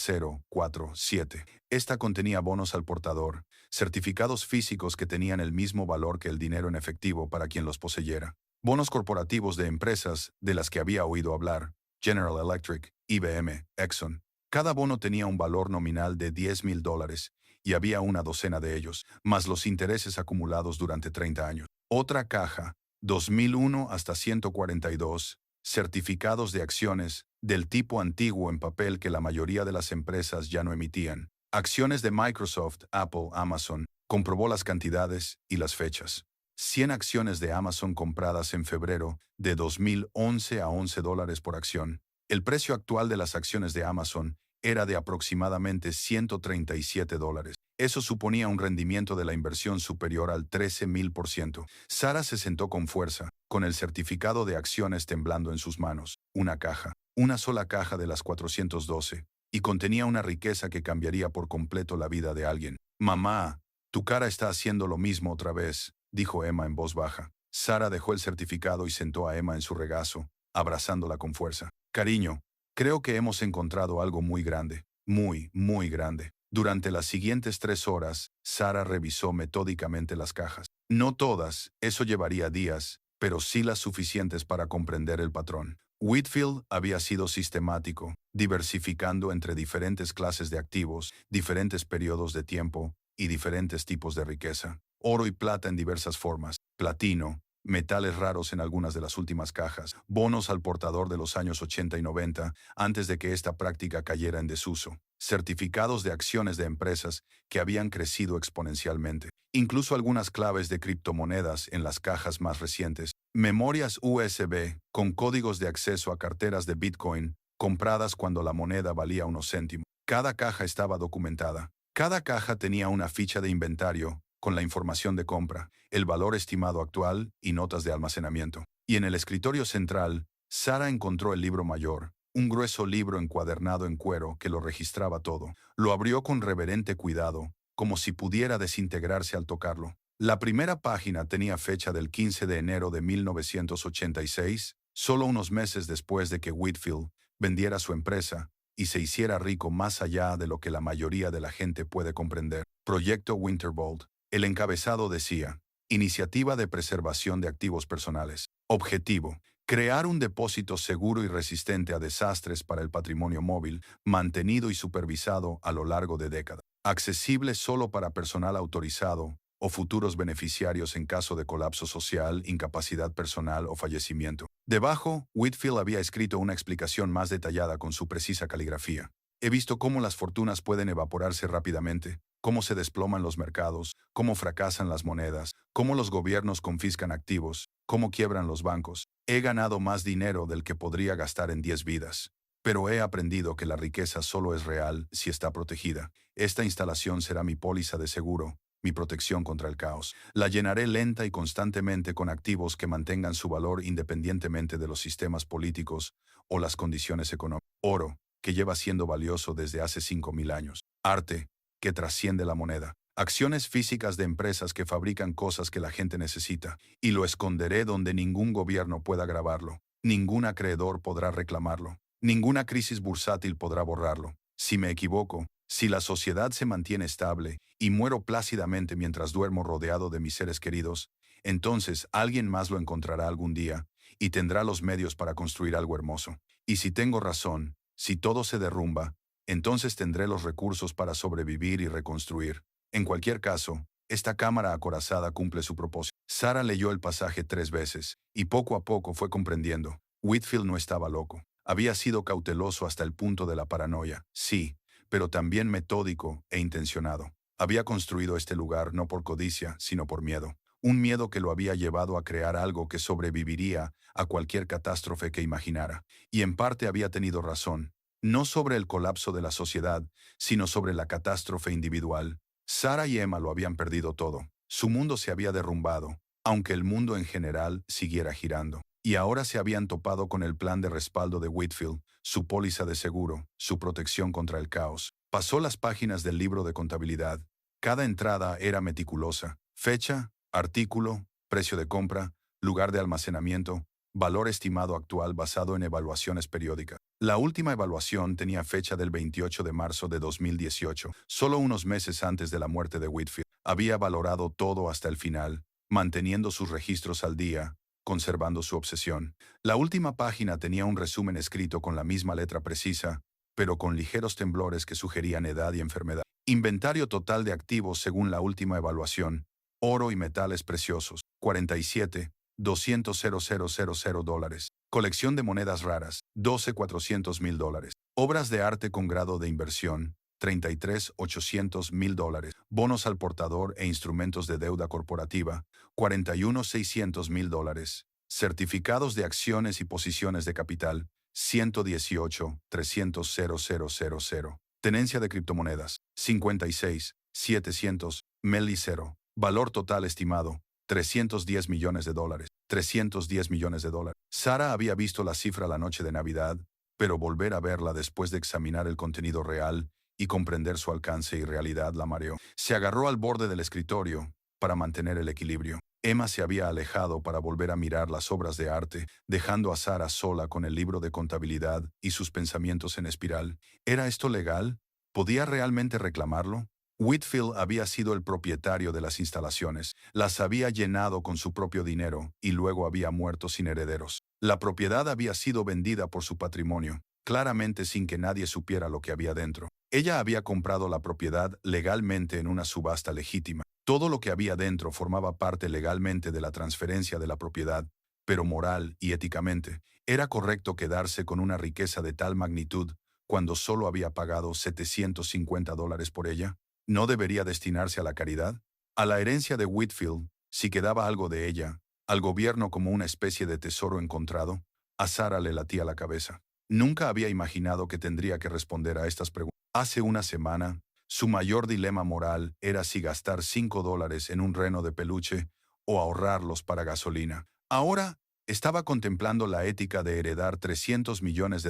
047. Esta contenía bonos al portador, certificados físicos que tenían el mismo valor que el dinero en efectivo para quien los poseyera. Bonos corporativos de empresas de las que había oído hablar, General Electric, IBM, Exxon. Cada bono tenía un valor nominal de $10.000 y había una docena de ellos, más los intereses acumulados durante 30 años. Otra caja, 2001 hasta 142, certificados de acciones del tipo antiguo en papel que la mayoría de las empresas ya no emitían. Acciones de Microsoft, Apple, Amazon. Comprobó las cantidades y las fechas. 100 acciones de Amazon compradas en febrero de 2011 a $11 por acción. El precio actual de las acciones de Amazon era de aproximadamente $137. Eso suponía un rendimiento de la inversión superior al 13,000%. Sara se sentó con fuerza, con el certificado de acciones temblando en sus manos. Una caja, una sola caja de las 412, y contenía una riqueza que cambiaría por completo la vida de alguien. Mamá, tu cara está haciendo lo mismo otra vez, dijo Emma en voz baja. Sara dejó el certificado y sentó a Emma en su regazo, abrazándola con fuerza. Cariño, creo que hemos encontrado algo muy grande, muy, muy grande. Durante las siguientes 3 horas, Sara revisó metódicamente las cajas. No todas, eso llevaría días, pero sí las suficientes para comprender el patrón. Whitfield había sido sistemático, diversificando entre diferentes clases de activos, diferentes periodos de tiempo y diferentes tipos de riqueza. Oro y plata en diversas formas, platino, metales raros en algunas de las últimas cajas, bonos al portador de los años 80 y 90, antes de que esta práctica cayera en desuso, certificados de acciones de empresas que habían crecido exponencialmente, incluso algunas claves de criptomonedas en las cajas más recientes, memorias USB con códigos de acceso a carteras de Bitcoin compradas cuando la moneda valía unos céntimos. Cada caja estaba documentada. Cada caja tenía una ficha de inventario con la información de compra, el valor estimado actual y notas de almacenamiento. Y en el escritorio central, Sara encontró el libro mayor, un grueso libro encuadernado en cuero que lo registraba todo. Lo abrió con reverente cuidado, como si pudiera desintegrarse al tocarlo. La primera página tenía fecha del 15 de enero de 1986, solo unos meses después de que Whitfield vendiera su empresa y se hiciera rico más allá de lo que la mayoría de la gente puede comprender. Proyecto Winterbolt. El encabezado decía, Iniciativa de Preservación de Activos Personales. Objetivo, crear un depósito seguro y resistente a desastres para el patrimonio móvil, mantenido y supervisado a lo largo de décadas. Accesible solo para personal autorizado o futuros beneficiarios en caso de colapso social, incapacidad personal o fallecimiento. Debajo, Whitfield había escrito una explicación más detallada con su precisa caligrafía. He visto cómo las fortunas pueden evaporarse rápidamente, cómo se desploman los mercados, cómo fracasan las monedas, cómo los gobiernos confiscan activos, cómo quiebran los bancos. He ganado más dinero del que podría gastar en 10 vidas. Pero he aprendido que la riqueza solo es real si está protegida. Esta instalación será mi póliza de seguro, mi protección contra el caos. La llenaré lenta y constantemente con activos que mantengan su valor independientemente de los sistemas políticos o las condiciones económicas. Oro, que lleva siendo valioso desde hace 5,000 años. Arte, que trasciende la moneda. Acciones físicas de empresas que fabrican cosas que la gente necesita, y lo esconderé donde ningún gobierno pueda grabarlo. Ningún acreedor podrá reclamarlo. Ninguna crisis bursátil podrá borrarlo. Si me equivoco, si la sociedad se mantiene estable y muero plácidamente mientras duermo rodeado de mis seres queridos, entonces alguien más lo encontrará algún día y tendrá los medios para construir algo hermoso. Y si tengo razón, si todo se derrumba, entonces tendré los recursos para sobrevivir y reconstruir. En cualquier caso, esta cámara acorazada cumple su propósito. Sara leyó el pasaje 3 veces, y poco a poco fue comprendiendo. Whitfield no estaba loco. Había sido cauteloso hasta el punto de la paranoia, sí, pero también metódico e intencionado. Había construido este lugar no por codicia, sino por miedo. Un miedo que lo había llevado a crear algo que sobreviviría a cualquier catástrofe que imaginara. Y en parte había tenido razón. No sobre el colapso de la sociedad, sino sobre la catástrofe individual. Sara y Emma lo habían perdido todo. Su mundo se había derrumbado, aunque el mundo en general siguiera girando. Y ahora se habían topado con el plan de respaldo de Whitfield, su póliza de seguro, su protección contra el caos. Pasó las páginas del libro de contabilidad. Cada entrada era meticulosa. Fecha, artículo, precio de compra, lugar de almacenamiento, valor estimado actual basado en evaluaciones periódicas. La última evaluación tenía fecha del 28 de marzo de 2018, solo unos meses antes de la muerte de Whitfield. Había valorado todo hasta el final, manteniendo sus registros al día, conservando su obsesión. La última página tenía un resumen escrito con la misma letra precisa, pero con ligeros temblores que sugerían edad y enfermedad. Inventario total de activos según la última evaluación. Oro y metales preciosos, 47,200,000 dólares. Colección de monedas raras, 12,400,000 dólares. Obras de arte con grado de inversión, $33.800.000, bonos al portador e instrumentos de deuda corporativa, $41.600.000, certificados de acciones y posiciones de capital, $118.300.000, tenencia de criptomonedas, $56.700.000, valor total estimado, $310 millones, $310 millones. Sara había visto la cifra la noche de Navidad, pero volver a verla después de examinar el contenido real y comprender su alcance y realidad la mareó. Se agarró al borde del escritorio para mantener el equilibrio. Emma se había alejado para volver a mirar las obras de arte, dejando a Sara sola con el libro de contabilidad y sus pensamientos en espiral. ¿Era esto legal? ¿Podía realmente reclamarlo? Whitfield había sido el propietario de las instalaciones, las había llenado con su propio dinero y luego había muerto sin herederos. La propiedad había sido vendida por su patrimonio, claramente sin que nadie supiera lo que había dentro. Ella había comprado la propiedad legalmente en una subasta legítima. Todo lo que había dentro formaba parte legalmente de la transferencia de la propiedad, pero moral y éticamente, ¿era correcto quedarse con una riqueza de tal magnitud cuando solo había pagado $750 por ella? ¿No debería destinarse a la caridad? A la herencia de Whitfield, si quedaba algo de ella, al gobierno como una especie de tesoro encontrado, a Sara le latía la cabeza. Nunca había imaginado que tendría que responder a estas preguntas. Hace una semana, su mayor dilema moral era si gastar $5 en un reno de peluche o ahorrarlos para gasolina. Ahora, estaba contemplando la ética de heredar $300 millones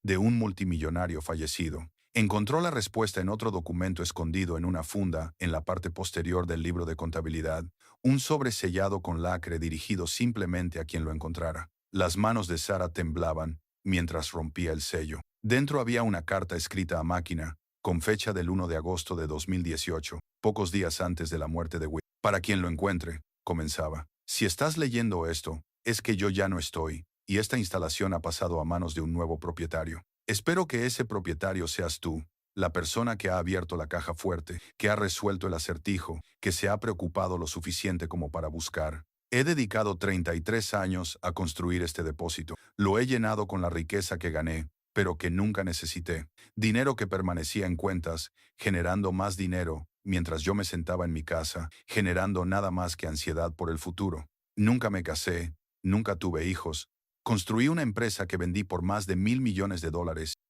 de un multimillonario fallecido. Encontró la respuesta en otro documento escondido en una funda en la parte posterior del libro de contabilidad, un sobre sellado con lacre dirigido simplemente a quien lo encontrara. Las manos de Sara temblaban mientras rompía el sello. Dentro había una carta escrita a máquina, con fecha del 1 de agosto de 2018, pocos días antes de la muerte de Will. Para quien lo encuentre, comenzaba. Si estás leyendo esto, es que yo ya no estoy, y esta instalación ha pasado a manos de un nuevo propietario. Espero que ese propietario seas tú, la persona que ha abierto la caja fuerte, que ha resuelto el acertijo, que se ha preocupado lo suficiente como para buscar. He dedicado 33 años a construir este depósito. Lo he llenado con la riqueza que gané, pero que nunca necesité. Dinero que permanecía en cuentas, generando más dinero, mientras yo me sentaba en mi casa, generando nada más que ansiedad por el futuro. Nunca me casé, nunca tuve hijos. Construí una empresa que vendí por más de $1.000 millones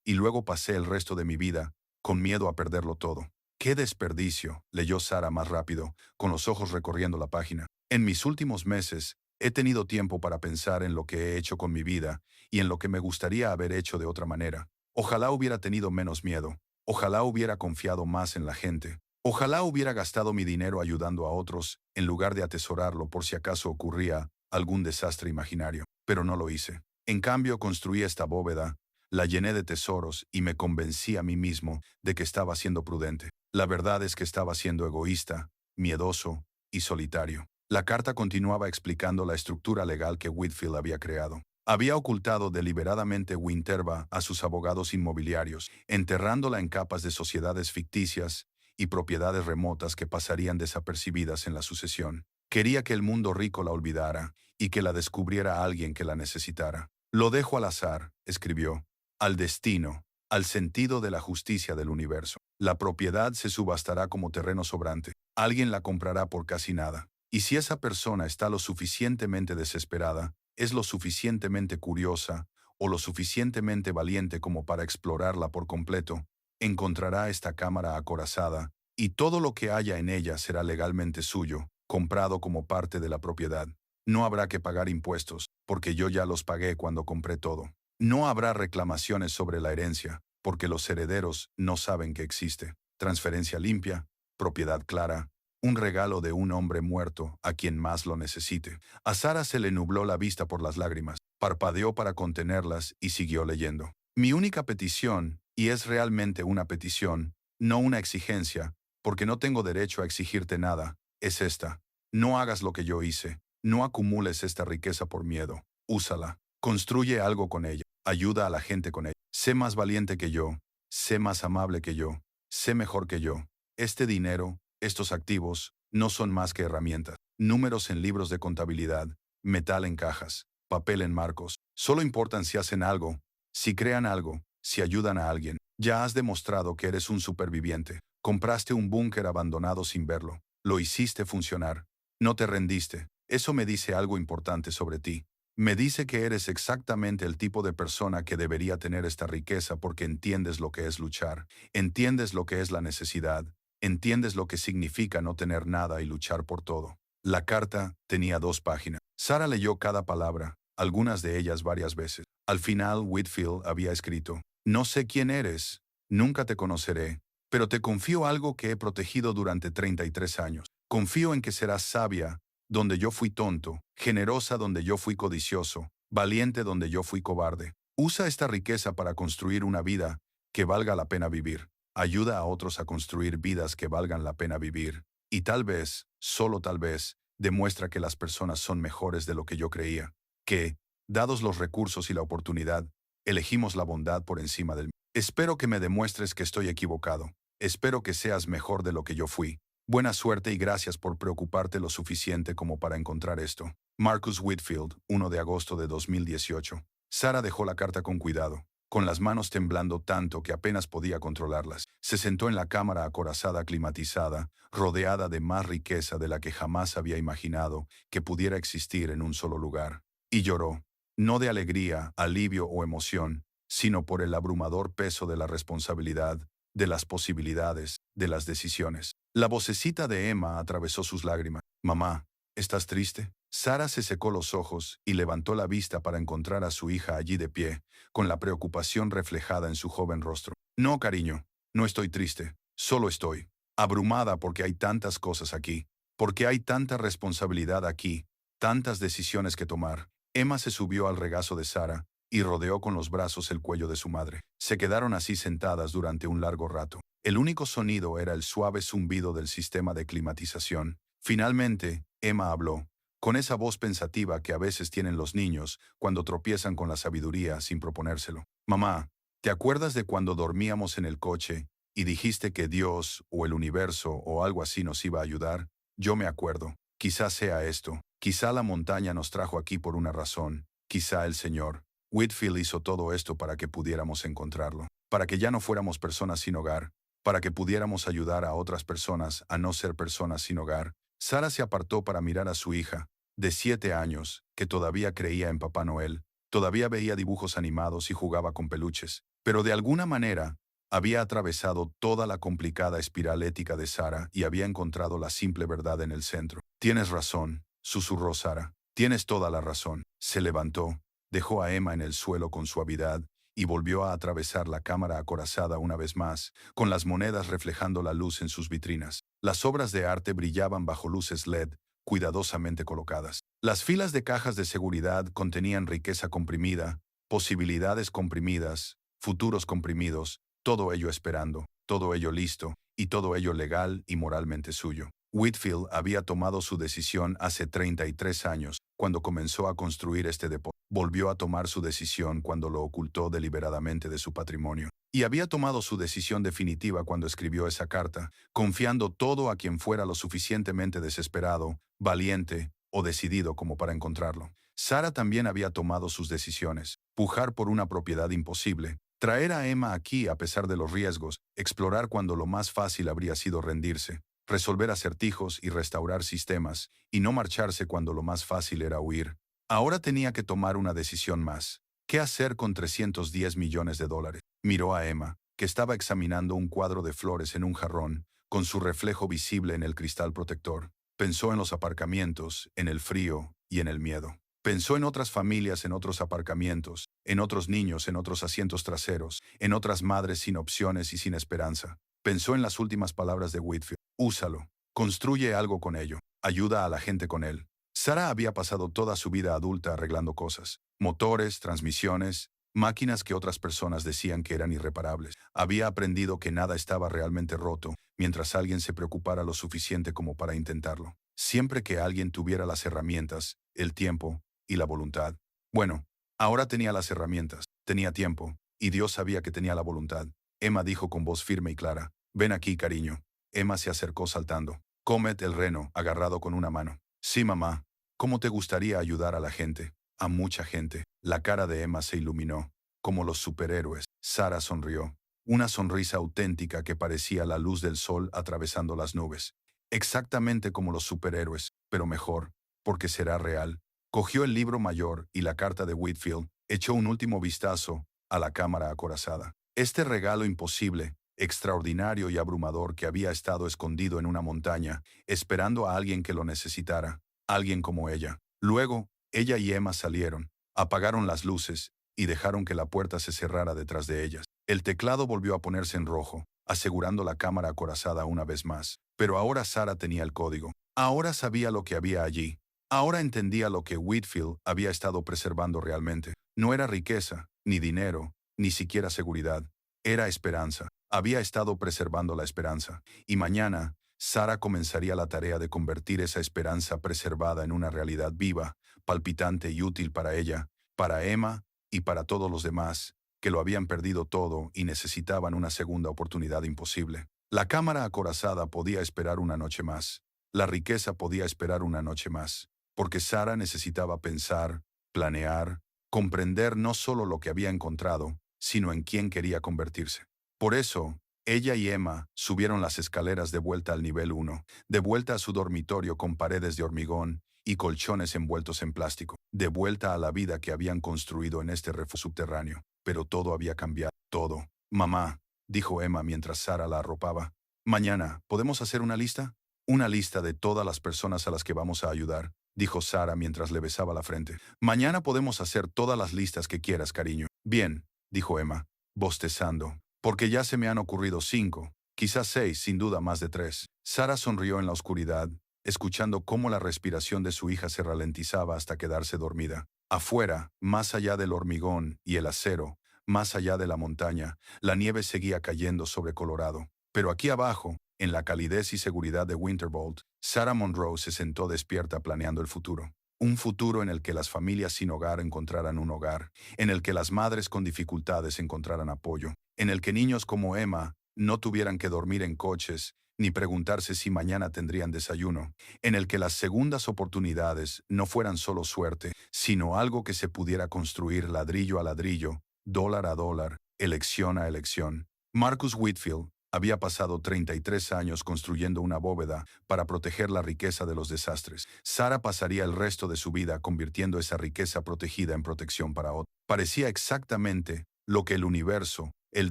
y luego pasé el resto de mi vida con miedo a perderlo todo. ¡Qué desperdicio!, leyó Sara más rápido, con los ojos recorriendo la página. En mis últimos meses, he tenido tiempo para pensar en lo que he hecho con mi vida y en lo que me gustaría haber hecho de otra manera. Ojalá hubiera tenido menos miedo. Ojalá hubiera confiado más en la gente. Ojalá hubiera gastado mi dinero ayudando a otros en lugar de atesorarlo por si acaso ocurría algún desastre imaginario. Pero no lo hice. En cambio, construí esta bóveda, la llené de tesoros y me convencí a mí mismo de que estaba siendo prudente. La verdad es que estaba siendo egoísta, miedoso y solitario. La carta continuaba explicando la estructura legal que Whitfield había creado. Había ocultado deliberadamente Winterba a sus abogados inmobiliarios, enterrándola en capas de sociedades ficticias y propiedades remotas que pasarían desapercibidas en la sucesión. Quería que el mundo rico la olvidara y que la descubriera alguien que la necesitara. Lo dejo al azar, escribió, al destino, al sentido de la justicia del universo. La propiedad se subastará como terreno sobrante. Alguien la comprará por casi nada. Y si esa persona está lo suficientemente desesperada, es lo suficientemente curiosa o lo suficientemente valiente como para explorarla por completo, encontrará esta cámara acorazada y todo lo que haya en ella será legalmente suyo, comprado como parte de la propiedad. No habrá que pagar impuestos, porque yo ya los pagué cuando compré todo. No habrá reclamaciones sobre la herencia, porque los herederos no saben que existe. Transferencia limpia, propiedad clara, un regalo de un hombre muerto a quien más lo necesite. A Sara se le nubló la vista por las lágrimas, parpadeó para contenerlas y siguió leyendo. Mi única petición, y es realmente una petición, no una exigencia, porque no tengo derecho a exigirte nada, es esta. No hagas lo que yo hice. No acumules esta riqueza por miedo. Úsala. Construye algo con ella. Ayuda a la gente con ella. Sé más valiente que yo. Sé más amable que yo. Sé mejor que yo. Este dinero, estos activos, no son más que herramientas. Números en libros de contabilidad, metal en cajas, papel en marcos. Solo importan si hacen algo, si crean algo, si ayudan a alguien. Ya has demostrado que eres un superviviente. Compraste un búnker abandonado sin verlo. Lo hiciste funcionar. No te rendiste. Eso me dice algo importante sobre ti. Me dice que eres exactamente el tipo de persona que debería tener esta riqueza porque entiendes lo que es luchar, entiendes lo que es la necesidad, entiendes lo que significa no tener nada y luchar por todo. La carta tenía 2 páginas. Sara leyó cada palabra, algunas de ellas varias veces. Al final, Whitfield había escrito: no sé quién eres, nunca te conoceré, pero te confío algo que he protegido durante 33 años. Confío en que serás sabia donde yo fui tonto, generosa donde yo fui codicioso, valiente donde yo fui cobarde. Usa esta riqueza para construir una vida que valga la pena vivir. Ayuda a otros a construir vidas que valgan la pena vivir. Y tal vez, solo tal vez, demuestra que las personas son mejores de lo que yo creía. Que, dados los recursos y la oportunidad, elegimos la bondad por encima del... Espero que me demuestres que estoy equivocado. Espero que seas mejor de lo que yo fui. Buena suerte y gracias por preocuparte lo suficiente como para encontrar esto. Marcus Whitfield, 1 de agosto de 2018. Sara dejó la carta con cuidado, con las manos temblando tanto que apenas podía controlarlas. Se sentó en la cámara acorazada climatizada, rodeada de más riqueza de la que jamás había imaginado que pudiera existir en un solo lugar. Y lloró, no de alegría, alivio o emoción, sino por el abrumador peso de la responsabilidad, de las posibilidades, de las decisiones. La vocecita de Emma atravesó sus lágrimas. Mamá, ¿estás triste? Sara se secó los ojos y levantó la vista para encontrar a su hija allí de pie, con la preocupación reflejada en su joven rostro. No, cariño, no estoy triste, solo estoy abrumada porque hay tantas cosas aquí, porque hay tanta responsabilidad aquí, tantas decisiones que tomar. Emma se subió al regazo de Sara y rodeó con los brazos el cuello de su madre. Se quedaron así sentadas durante un largo rato. El único sonido era el suave zumbido del sistema de climatización. Finalmente, Emma habló, con esa voz pensativa que a veces tienen los niños cuando tropiezan con la sabiduría sin proponérselo. Mamá, ¿te acuerdas de cuando dormíamos en el coche y dijiste que Dios o el universo o algo así nos iba a ayudar? Yo me acuerdo. Quizá sea esto. Quizá la montaña nos trajo aquí por una razón. Quizá el Señor. Whitfield hizo todo esto para que pudiéramos encontrarlo, para que ya no fuéramos personas sin hogar, para que pudiéramos ayudar a otras personas a no ser personas sin hogar. Sara se apartó para mirar a su hija, de 7 años, que todavía creía en Papá Noel, todavía veía dibujos animados y jugaba con peluches, pero de alguna manera había atravesado toda la complicada espiral ética de Sara y había encontrado la simple verdad en el centro. Tienes razón, susurró Sara. Tienes toda la razón. Se levantó, dejó a Emma en el suelo con suavidad y volvió a atravesar la cámara acorazada una vez más, con las monedas reflejando la luz en sus vitrinas. Las obras de arte brillaban bajo luces LED, cuidadosamente colocadas. Las filas de cajas de seguridad contenían riqueza comprimida, posibilidades comprimidas, futuros comprimidos, todo ello esperando, todo ello listo, y todo ello legal y moralmente suyo. Whitfield había tomado su decisión hace 33 años, cuando comenzó a construir este depósito. Volvió a tomar su decisión cuando lo ocultó deliberadamente de su patrimonio. Y había tomado su decisión definitiva cuando escribió esa carta, confiando todo a quien fuera lo suficientemente desesperado, valiente o decidido como para encontrarlo. Sara también había tomado sus decisiones. Pujar por una propiedad imposible, traer a Emma aquí a pesar de los riesgos, explorar cuando lo más fácil habría sido rendirse, resolver acertijos y restaurar sistemas, y no marcharse cuando lo más fácil era huir. Ahora tenía que tomar una decisión más. ¿Qué hacer con 310 millones de dólares? Miró a Emma, que estaba examinando un cuadro de flores en un jarrón, con su reflejo visible en el cristal protector. Pensó en los aparcamientos, en el frío y en el miedo. Pensó en otras familias en otros aparcamientos, en otros niños en otros asientos traseros, en otras madres sin opciones y sin esperanza. Pensó en las últimas palabras de Whitfield. Úsalo. Construye algo con ello. Ayuda a la gente con él. Sara había pasado toda su vida adulta arreglando cosas. Motores, transmisiones, máquinas que otras personas decían que eran irreparables. Había aprendido que nada estaba realmente roto, mientras alguien se preocupara lo suficiente como para intentarlo. Siempre que alguien tuviera las herramientas, el tiempo y la voluntad. Bueno, ahora tenía las herramientas, tenía tiempo, y Dios sabía que tenía la voluntad. Emma dijo con voz firme y clara: «Ven aquí, cariño». Emma se acercó saltando. Comet el reno, agarrado con una mano. «Sí, mamá. ¿Cómo te gustaría ayudar a la gente? A mucha gente». La cara de Emma se iluminó, como los superhéroes. Sara sonrió. una sonrisa auténtica que parecía la luz del sol atravesando las nubes. Exactamente como los superhéroes, pero mejor, porque será real. Cogió el libro mayor y la carta de Whitfield, echó un último vistazo a la cámara acorazada. Este regalo imposible, extraordinario y abrumador que había estado escondido en una montaña, esperando a alguien que lo necesitara, alguien como ella. Luego, ella y Emma salieron, apagaron las luces y dejaron que la puerta se cerrara detrás de ellas. El teclado volvió a ponerse en rojo, asegurando la cámara acorazada una vez más. Pero ahora Sara tenía el código. Ahora sabía lo que había allí. Ahora entendía lo que Whitfield había estado preservando realmente. No era riqueza, ni dinero, ni siquiera seguridad. Era esperanza. Había estado preservando la esperanza. Y mañana, Sara comenzaría la tarea de convertir esa esperanza preservada en una realidad viva, palpitante y útil para ella, para Emma y para todos los demás, que lo habían perdido todo y necesitaban una segunda oportunidad imposible. La cámara acorazada podía esperar una noche más. La riqueza podía esperar una noche más, porque Sara necesitaba pensar, planear, comprender no solo lo que había encontrado, sino en quién quería convertirse. Por eso, ella y Emma subieron las escaleras de vuelta al nivel 1, de vuelta a su dormitorio con paredes de hormigón y colchones envueltos en plástico, de vuelta a la vida que habían construido en este refugio subterráneo. Pero todo había cambiado, todo. Mamá, dijo Emma mientras Sara la arropaba. Mañana, ¿podemos hacer una lista? Una lista de todas las personas a las que vamos a ayudar, dijo Sara mientras le besaba la frente. Mañana podemos hacer todas las listas que quieras, cariño. Bien, dijo Emma, bostezando, porque ya se me han ocurrido 5, quizás 6, sin duda más de 3. Sara sonrió en la oscuridad, escuchando cómo la respiración de su hija se ralentizaba hasta quedarse dormida. Afuera, más allá del hormigón y el acero, más allá de la montaña, la nieve seguía cayendo sobre Colorado. Pero aquí abajo, en la calidez y seguridad de Winterbolt, Sarah Monroe se sentó despierta planeando el futuro. Un futuro en el que las familias sin hogar encontraran un hogar, en el que las madres con dificultades encontraran apoyo, en el que niños como Emma no tuvieran que dormir en coches, ni preguntarse si mañana tendrían desayuno, en el que las segundas oportunidades no fueran solo suerte, sino algo que se pudiera construir ladrillo a ladrillo, dólar a dólar, elección a elección. Marcus Whitfield había pasado 33 años construyendo una bóveda para proteger la riqueza de los desastres. Sara pasaría el resto de su vida convirtiendo esa riqueza protegida en protección para otros. Parecía exactamente lo que el universo, el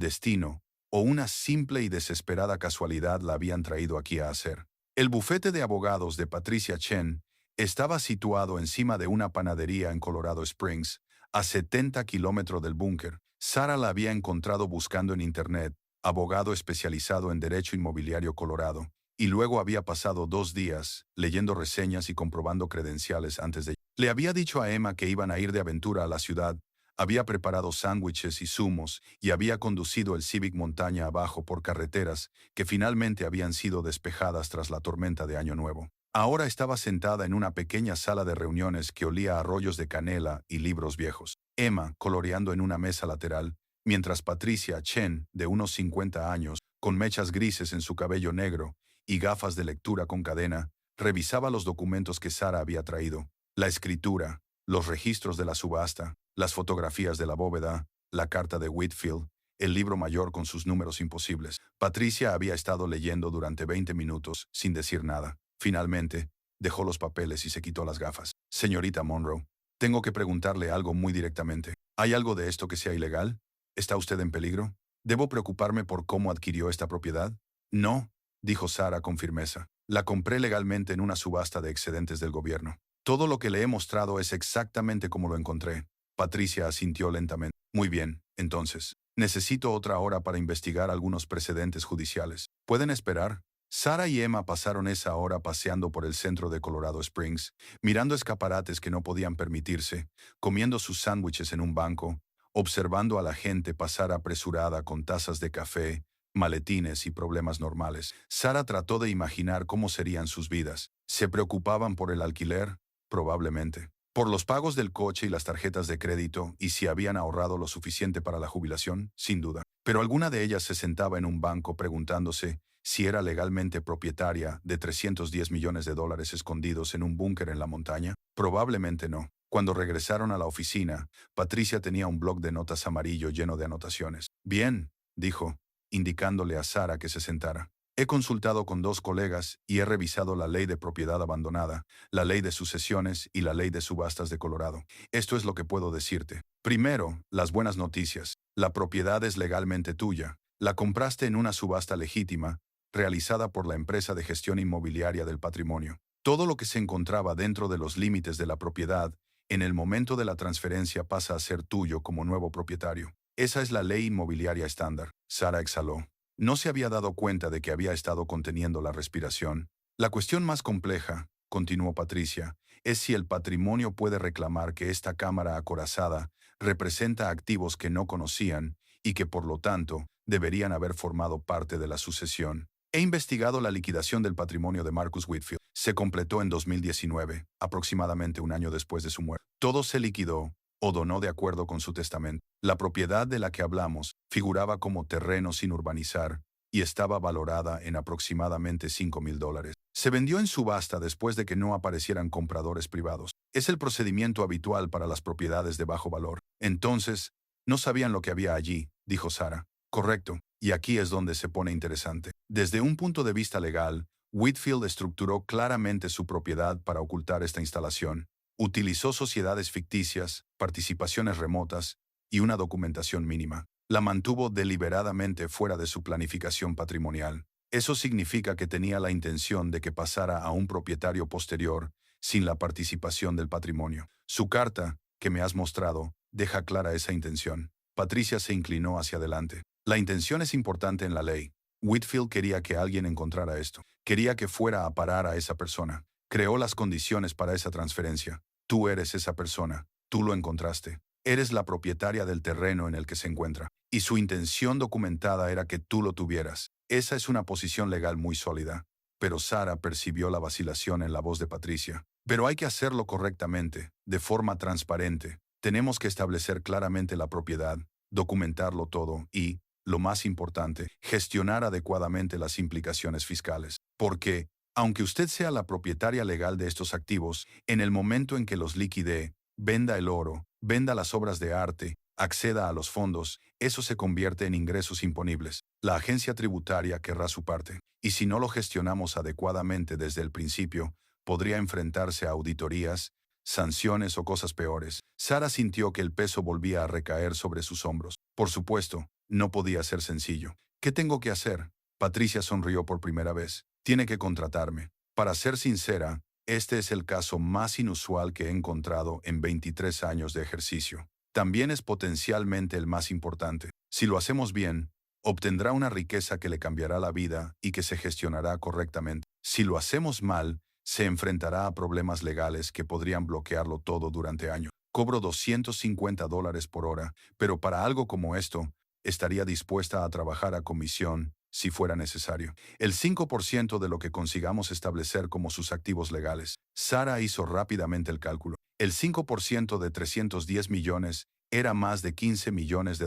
destino, o una simple y desesperada casualidad la habían traído aquí a hacer. El bufete de abogados de Patricia Chen estaba situado encima de una panadería en Colorado Springs, a 70 kilómetros del búnker. Sara la había encontrado buscando en Internet, abogado especializado en derecho inmobiliario Colorado, y luego había pasado 2 días leyendo reseñas y comprobando credenciales antes de... Le había dicho a Emma que iban a ir de aventura a la ciudad, había preparado sándwiches y zumos y había conducido el Civic montaña abajo por carreteras que finalmente habían sido despejadas tras la tormenta de Año Nuevo. Ahora estaba sentada en una pequeña sala de reuniones que olía a rollos de canela y libros viejos. Emma, coloreando en una mesa lateral, mientras Patricia Chen, de unos 50 años, con mechas grises en su cabello negro y gafas de lectura con cadena, revisaba los documentos que Sara había traído, la escritura, los registros de la subasta, las fotografías de la bóveda, la carta de Whitfield, el libro mayor con sus números imposibles. Patricia había estado leyendo durante 20 minutos, sin decir nada. Finalmente, dejó los papeles y se quitó las gafas. Señorita Monroe, tengo que preguntarle algo muy directamente. ¿Hay algo de esto que sea ilegal? ¿Está usted en peligro? ¿Debo preocuparme por cómo adquirió esta propiedad? No, dijo Sara con firmeza. La compré legalmente en una subasta de excedentes del gobierno. Todo lo que le he mostrado es exactamente como lo encontré. Patricia asintió lentamente. Muy bien, entonces. Necesito otra hora para investigar algunos precedentes judiciales. ¿Pueden esperar? Sara y Emma pasaron esa hora paseando por el centro de Colorado Springs, mirando escaparates que no podían permitirse, comiendo sus sándwiches en un banco, observando a la gente pasar apresurada con tazas de café, maletines y problemas normales. Sara trató de imaginar cómo serían sus vidas. ¿Se preocupaban por el alquiler? Probablemente. ¿Por los pagos del coche y las tarjetas de crédito y si habían ahorrado lo suficiente para la jubilación? Sin duda. Pero alguna de ellas se sentaba en un banco preguntándose si era legalmente propietaria de 310 millones de dólares escondidos en un búnker en la montaña. Probablemente no. Cuando regresaron a la oficina, Patricia tenía un bloc de notas amarillo lleno de anotaciones. Bien, dijo, indicándole a Sara que se sentara. He consultado con 2 colegas y he revisado la ley de propiedad abandonada, la ley de sucesiones y la ley de subastas de Colorado. Esto es lo que puedo decirte. Primero, las buenas noticias. La propiedad es legalmente tuya. La compraste en una subasta legítima, realizada por la empresa de gestión inmobiliaria del patrimonio. Todo lo que se encontraba dentro de los límites de la propiedad, en el momento de la transferencia pasa a ser tuyo como nuevo propietario. Esa es la ley inmobiliaria estándar. Sara exhaló. No se había dado cuenta de que había estado conteniendo la respiración. La cuestión más compleja, continuó Patricia, es si el patrimonio puede reclamar que esta cámara acorazada representa activos que no conocían y que por lo tanto deberían haber formado parte de la sucesión. He investigado la liquidación del patrimonio de Marcus Whitfield. Se completó en 2019, aproximadamente un año después de su muerte. Todo se liquidó o donó de acuerdo con su testamento. La propiedad de la que hablamos figuraba como terreno sin urbanizar y estaba valorada en aproximadamente $5,000. Se vendió en subasta después de que no aparecieran compradores privados. Es el procedimiento habitual para las propiedades de bajo valor. Entonces, no sabían lo que había allí, dijo Sara. Correcto, y aquí es donde se pone interesante. Desde un punto de vista legal, Whitfield estructuró claramente su propiedad para ocultar esta instalación. Utilizó sociedades ficticias, participaciones remotas y una documentación mínima. La mantuvo deliberadamente fuera de su planificación patrimonial. Eso significa que tenía la intención de que pasara a un propietario posterior sin la participación del patrimonio. Su carta, que me has mostrado, deja clara esa intención. Patricia se inclinó hacia adelante. La intención es importante en la ley. Whitfield quería que alguien encontrara esto. Quería que fuera a parar a esa persona. Creó las condiciones para esa transferencia. Tú eres esa persona. Tú lo encontraste. Eres la propietaria del terreno en el que se encuentra. Y su intención documentada era que tú lo tuvieras. Esa es una posición legal muy sólida. Pero Sara percibió la vacilación en la voz de Patricia. Pero hay que hacerlo correctamente, de forma transparente. Tenemos que establecer claramente la propiedad, documentarlo todo y, lo más importante, gestionar adecuadamente las implicaciones fiscales. Porque, aunque usted sea la propietaria legal de estos activos, en el momento en que los liquide, venda el oro, venda las obras de arte, acceda a los fondos, eso se convierte en ingresos imponibles. La agencia tributaria querrá su parte. Y si no lo gestionamos adecuadamente desde el principio, podría enfrentarse a auditorías, sanciones o cosas peores. Sara sintió que el peso volvía a recaer sobre sus hombros. Por supuesto, no podía ser sencillo. ¿Qué tengo que hacer? Patricia sonrió por primera vez. Tiene que contratarme. Para ser sincera, este es el caso más inusual que he encontrado en 23 años de ejercicio. También es potencialmente el más importante. Si lo hacemos bien, obtendrá una riqueza que le cambiará la vida y que se gestionará correctamente. Si lo hacemos mal, se enfrentará a problemas legales que podrían bloquearlo todo durante años. Cobro $250 por hora, pero para algo como esto, estaría dispuesta a trabajar a comisión si fuera necesario. El 5% de lo que consigamos establecer como sus activos legales. Sara hizo rápidamente el cálculo. El 5% de 310 millones era más de $15 millones.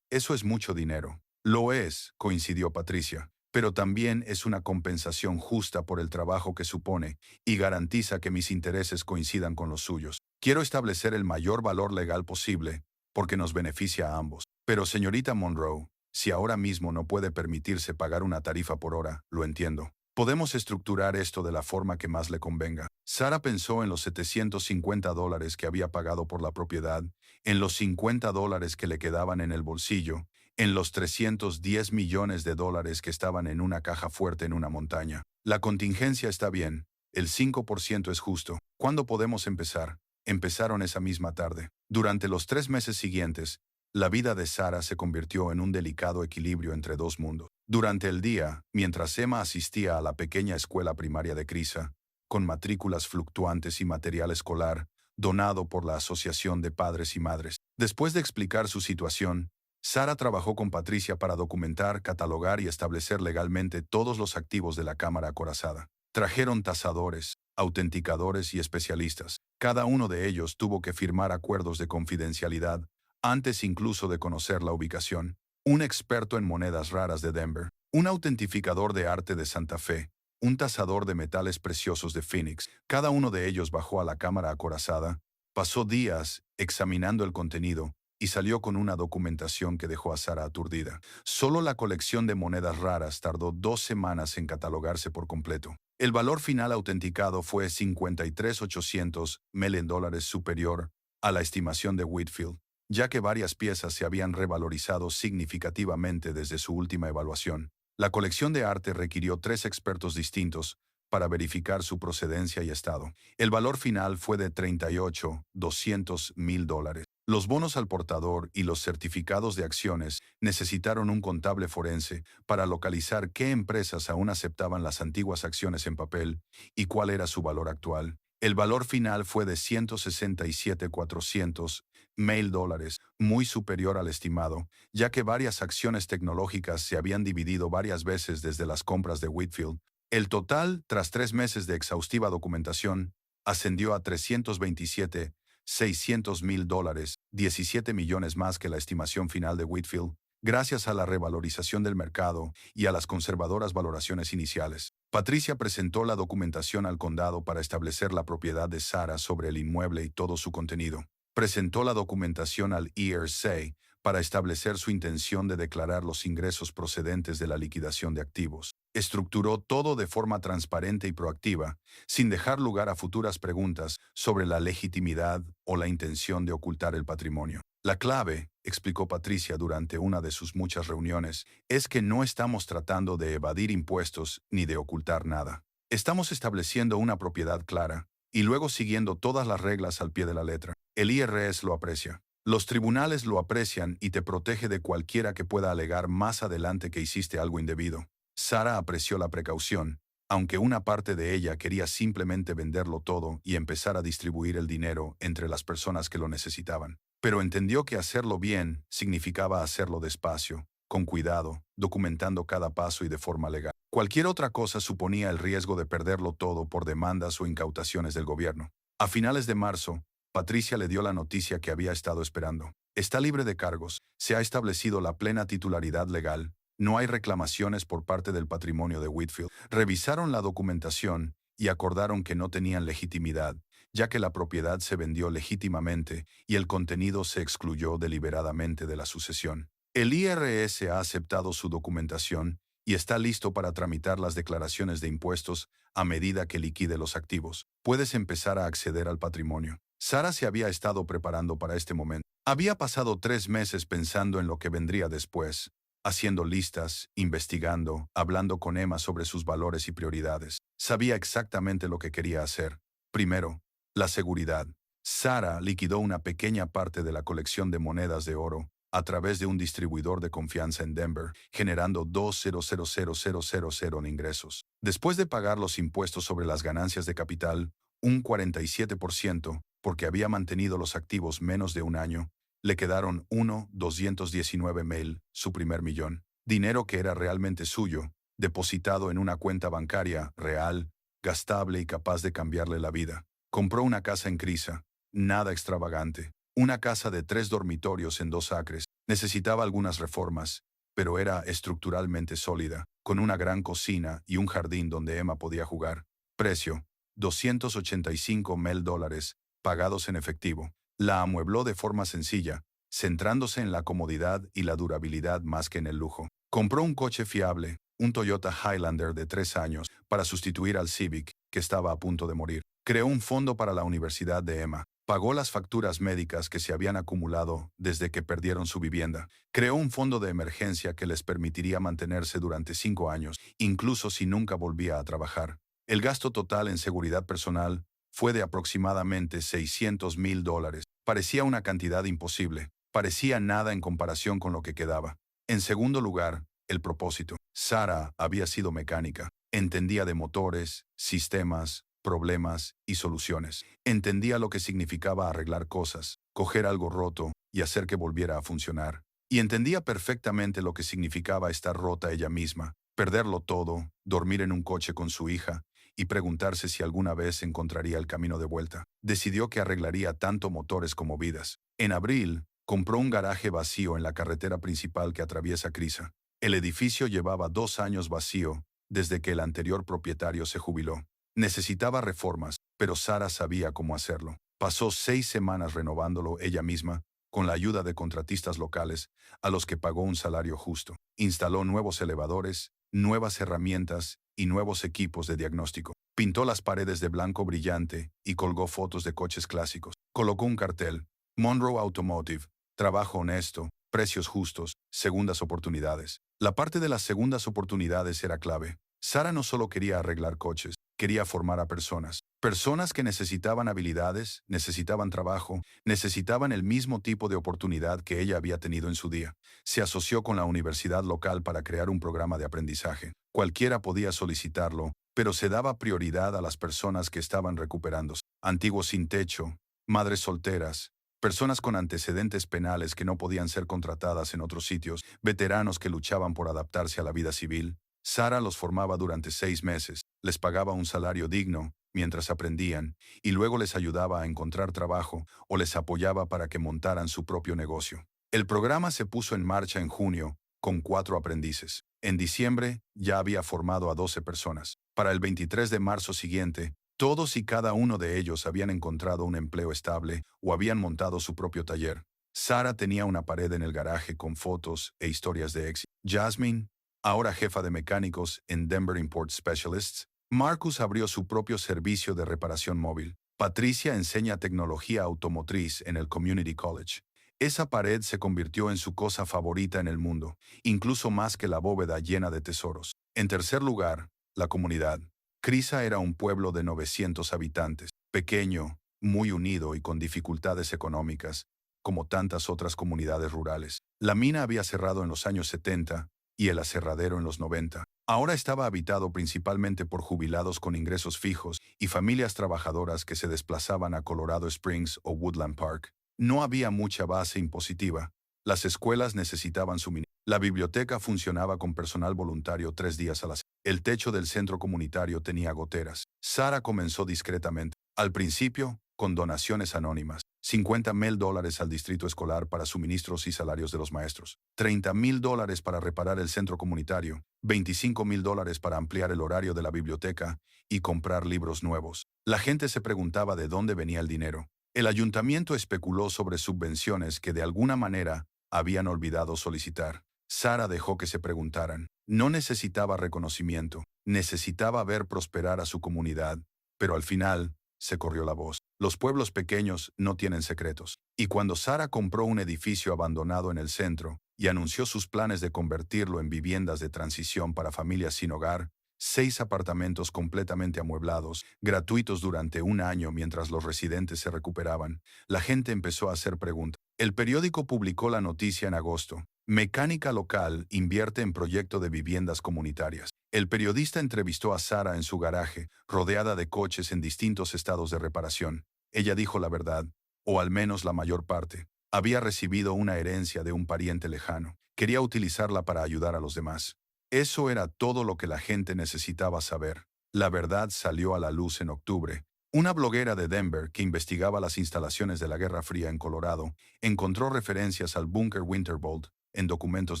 Eso es mucho dinero. Lo es, coincidió Patricia, pero también es una compensación justa por el trabajo que supone y garantiza que mis intereses coincidan con los suyos. Quiero establecer el mayor valor legal posible porque nos beneficia a ambos. Pero señorita Monroe, si ahora mismo no puede permitirse pagar una tarifa por hora, lo entiendo. Podemos estructurar esto de la forma que más le convenga. Sara pensó en los $750 que había pagado por la propiedad, en los $50 que le quedaban en el bolsillo, en los $310 millones que estaban en una caja fuerte en una montaña. La contingencia está bien. El 5% es justo. ¿Cuándo podemos empezar? Empezaron esa misma tarde. Durante los 3 meses siguientes, la vida de Sara se convirtió en un delicado equilibrio entre dos mundos. Durante el día, mientras Emma asistía a la pequeña escuela primaria de Crisa, con matrículas fluctuantes y material escolar, donado por la Asociación de Padres y Madres. Después de explicar su situación, Sara trabajó con Patricia para documentar, catalogar y establecer legalmente todos los activos de la cámara acorazada. Trajeron tasadores, autenticadores y especialistas. Cada uno de ellos tuvo que firmar acuerdos de confidencialidad, antes incluso de conocer la ubicación. Un experto en monedas raras de Denver, un autentificador de arte de Santa Fe, un tasador de metales preciosos de Phoenix. Cada uno de ellos bajó a la cámara acorazada, pasó días examinando el contenido y salió con una documentación que dejó a Sara aturdida. Solo la colección de monedas raras tardó 2 semanas en catalogarse por completo. El valor final autenticado fue 53.800 million dólares superior a la estimación de Whitfield, ya que varias piezas se habían revalorizado significativamente desde su última evaluación. La colección de arte requirió 3 expertos distintos para verificar su procedencia y estado. El valor final fue de 38.200.000 dólares. Los bonos al portador y los certificados de acciones necesitaron un contable forense para localizar qué empresas aún aceptaban las antiguas acciones en papel y cuál era su valor actual. El valor final fue de 167.400.000 dólares, muy superior al estimado, ya que varias acciones tecnológicas se habían dividido varias veces desde las compras de Whitfield. El total, tras 3 meses de exhaustiva documentación, ascendió a 327.600.000 dólares, 17 millones más que la estimación final de Whitfield, gracias a la revalorización del mercado y a las conservadoras valoraciones iniciales. Patricia presentó la documentación al condado para establecer la propiedad de Sara sobre el inmueble y todo su contenido. Presentó la documentación al ERC para establecer su intención de declarar los ingresos procedentes de la liquidación de activos. Estructuró todo de forma transparente y proactiva, sin dejar lugar a futuras preguntas sobre la legitimidad o la intención de ocultar el patrimonio. La clave, explicó Patricia durante una de sus muchas reuniones, es que no estamos tratando de evadir impuestos ni de ocultar nada. Estamos estableciendo una propiedad clara y luego siguiendo todas las reglas al pie de la letra. El IRS lo aprecia. Los tribunales lo aprecian y te protege de cualquiera que pueda alegar más adelante que hiciste algo indebido. Sara apreció la precaución, aunque una parte de ella quería simplemente venderlo todo y empezar a distribuir el dinero entre las personas que lo necesitaban. Pero entendió que hacerlo bien significaba hacerlo despacio, con cuidado, documentando cada paso y de forma legal. Cualquier otra cosa suponía el riesgo de perderlo todo por demandas o incautaciones del gobierno. A finales de marzo, Patricia le dio la noticia que había estado esperando. Está libre de cargos, se ha establecido la plena titularidad legal, no hay reclamaciones por parte del patrimonio de Whitfield. Revisaron la documentación y acordaron que no tenían legitimidad, ya que la propiedad se vendió legítimamente y el contenido se excluyó deliberadamente de la sucesión. El IRS ha aceptado su documentación y está listo para tramitar las declaraciones de impuestos a medida que liquide los activos. Puedes empezar a acceder al patrimonio. Sara se había estado preparando para este momento. Había pasado 3 meses pensando en lo que vendría después, haciendo listas, investigando, hablando con Emma sobre sus valores y prioridades. Sabía exactamente lo que quería hacer. Primero, la seguridad. Sara liquidó una pequeña parte de la colección de monedas de oro a través de un distribuidor de confianza en Denver, generando $200,000 en ingresos. Después de pagar los impuestos sobre las ganancias de capital, un 47%, porque había mantenido los activos menos de un año, le quedaron 1.219.000, su primer millón. Dinero que era realmente suyo, depositado en una cuenta bancaria real, gastable y capaz de cambiarle la vida. Compró una casa en Crisa, nada extravagante. Una casa de 3 dormitorios en 2 acres. Necesitaba algunas reformas, pero era estructuralmente sólida, con una gran cocina y un jardín donde Emma podía jugar. Precio: $285,000, pagados en efectivo. La amuebló de forma sencilla, centrándose en la comodidad y la durabilidad más que en el lujo. Compró un coche fiable, un Toyota Highlander de 3 años, para sustituir al Civic, que estaba a punto de morir. Creó un fondo para la universidad de Emma. Pagó las facturas médicas que se habían acumulado desde que perdieron su vivienda. Creó un fondo de emergencia que les permitiría mantenerse durante 5 años, incluso si nunca volvía a trabajar. El gasto total en seguridad personal fue de aproximadamente $600,000. Parecía una cantidad imposible. Parecía nada en comparación con lo que quedaba. En segundo lugar, el propósito. Sara había sido mecánica. Entendía de motores, sistemas, problemas y soluciones. Entendía lo que significaba arreglar cosas, coger algo roto y hacer que volviera a funcionar. Y entendía perfectamente lo que significaba estar rota ella misma, perderlo todo, dormir en un coche con su hija y preguntarse si alguna vez encontraría el camino de vuelta. Decidió que arreglaría tanto motores como vidas. En abril, compró un garaje vacío en la carretera principal que atraviesa Crisa. El edificio llevaba 2 años vacío desde que el anterior propietario se jubiló. Necesitaba reformas, pero Sara sabía cómo hacerlo. Pasó 6 semanas renovándolo ella misma, con la ayuda de contratistas locales, a los que pagó un salario justo. Instaló nuevos elevadores, nuevas herramientas y nuevos equipos de diagnóstico. Pintó las paredes de blanco brillante y colgó fotos de coches clásicos. Colocó un cartel: Monroe Automotive, trabajo honesto, precios justos, segundas oportunidades. La parte de las segundas oportunidades era clave. Sara no solo quería arreglar coches, quería formar a personas. Personas que necesitaban habilidades, necesitaban trabajo, necesitaban el mismo tipo de oportunidad que ella había tenido en su día. Se asoció con la universidad local para crear un programa de aprendizaje. Cualquiera podía solicitarlo, pero se daba prioridad a las personas que estaban recuperándose. Antiguos sin techo, madres solteras, personas con antecedentes penales que no podían ser contratadas en otros sitios, veteranos que luchaban por adaptarse a la vida civil. Sara los formaba durante 6 meses, les pagaba un salario digno mientras aprendían, y luego les ayudaba a encontrar trabajo o les apoyaba para que montaran su propio negocio. El programa se puso en marcha en junio, con 4 aprendices. En diciembre ya había formado a 12 personas. Para el 23 de marzo siguiente, todos y cada uno de ellos habían encontrado un empleo estable o habían montado su propio taller. Sara tenía una pared en el garaje con fotos e historias de éxito. Jasmine, ahora jefa de mecánicos en Denver Import Specialists. Marcus abrió su propio servicio de reparación móvil. Patricia enseña tecnología automotriz en el Community College. Esa pared se convirtió en su cosa favorita en el mundo, incluso más que la bóveda llena de tesoros. En tercer lugar, la comunidad. Crisa era un pueblo de 900 habitantes, pequeño, muy unido y con dificultades económicas, como tantas otras comunidades rurales. La mina había cerrado en los años 70 y el aserradero en los 90. Ahora estaba habitado principalmente por jubilados con ingresos fijos y familias trabajadoras que se desplazaban a Colorado Springs o Woodland Park. No había mucha base impositiva. Las escuelas necesitaban suministro. La biblioteca funcionaba con personal voluntario 3 días a la semana. El techo del centro comunitario tenía goteras. Sara comenzó discretamente. Al principio, con donaciones anónimas. $50,000 al distrito escolar para suministros y salarios de los maestros. $30,000 para reparar el centro comunitario. $25,000 para ampliar el horario de la biblioteca y comprar libros nuevos. La gente se preguntaba de dónde venía el dinero. El ayuntamiento especuló sobre subvenciones que de alguna manera habían olvidado solicitar. Sara dejó que se preguntaran. No necesitaba reconocimiento, necesitaba ver prosperar a su comunidad, pero al final se corrió la voz. Los pueblos pequeños no tienen secretos. Y cuando Sara compró un edificio abandonado en el centro y anunció sus planes de convertirlo en viviendas de transición para familias sin hogar, 6 apartamentos completamente amueblados, gratuitos durante un año mientras los residentes se recuperaban, la gente empezó a hacer preguntas. El periódico publicó la noticia en agosto. Mecánica local invierte en proyecto de viviendas comunitarias. El periodista entrevistó a Sara en su garaje, rodeada de coches en distintos estados de reparación. Ella dijo la verdad, o al menos la mayor parte. Había recibido una herencia de un pariente lejano. Quería utilizarla para ayudar a los demás. Eso era todo lo que la gente necesitaba saber. La verdad salió a la luz en octubre. Una bloguera de Denver que investigaba las instalaciones de la Guerra Fría en Colorado encontró referencias al búnker Winterbolt en documentos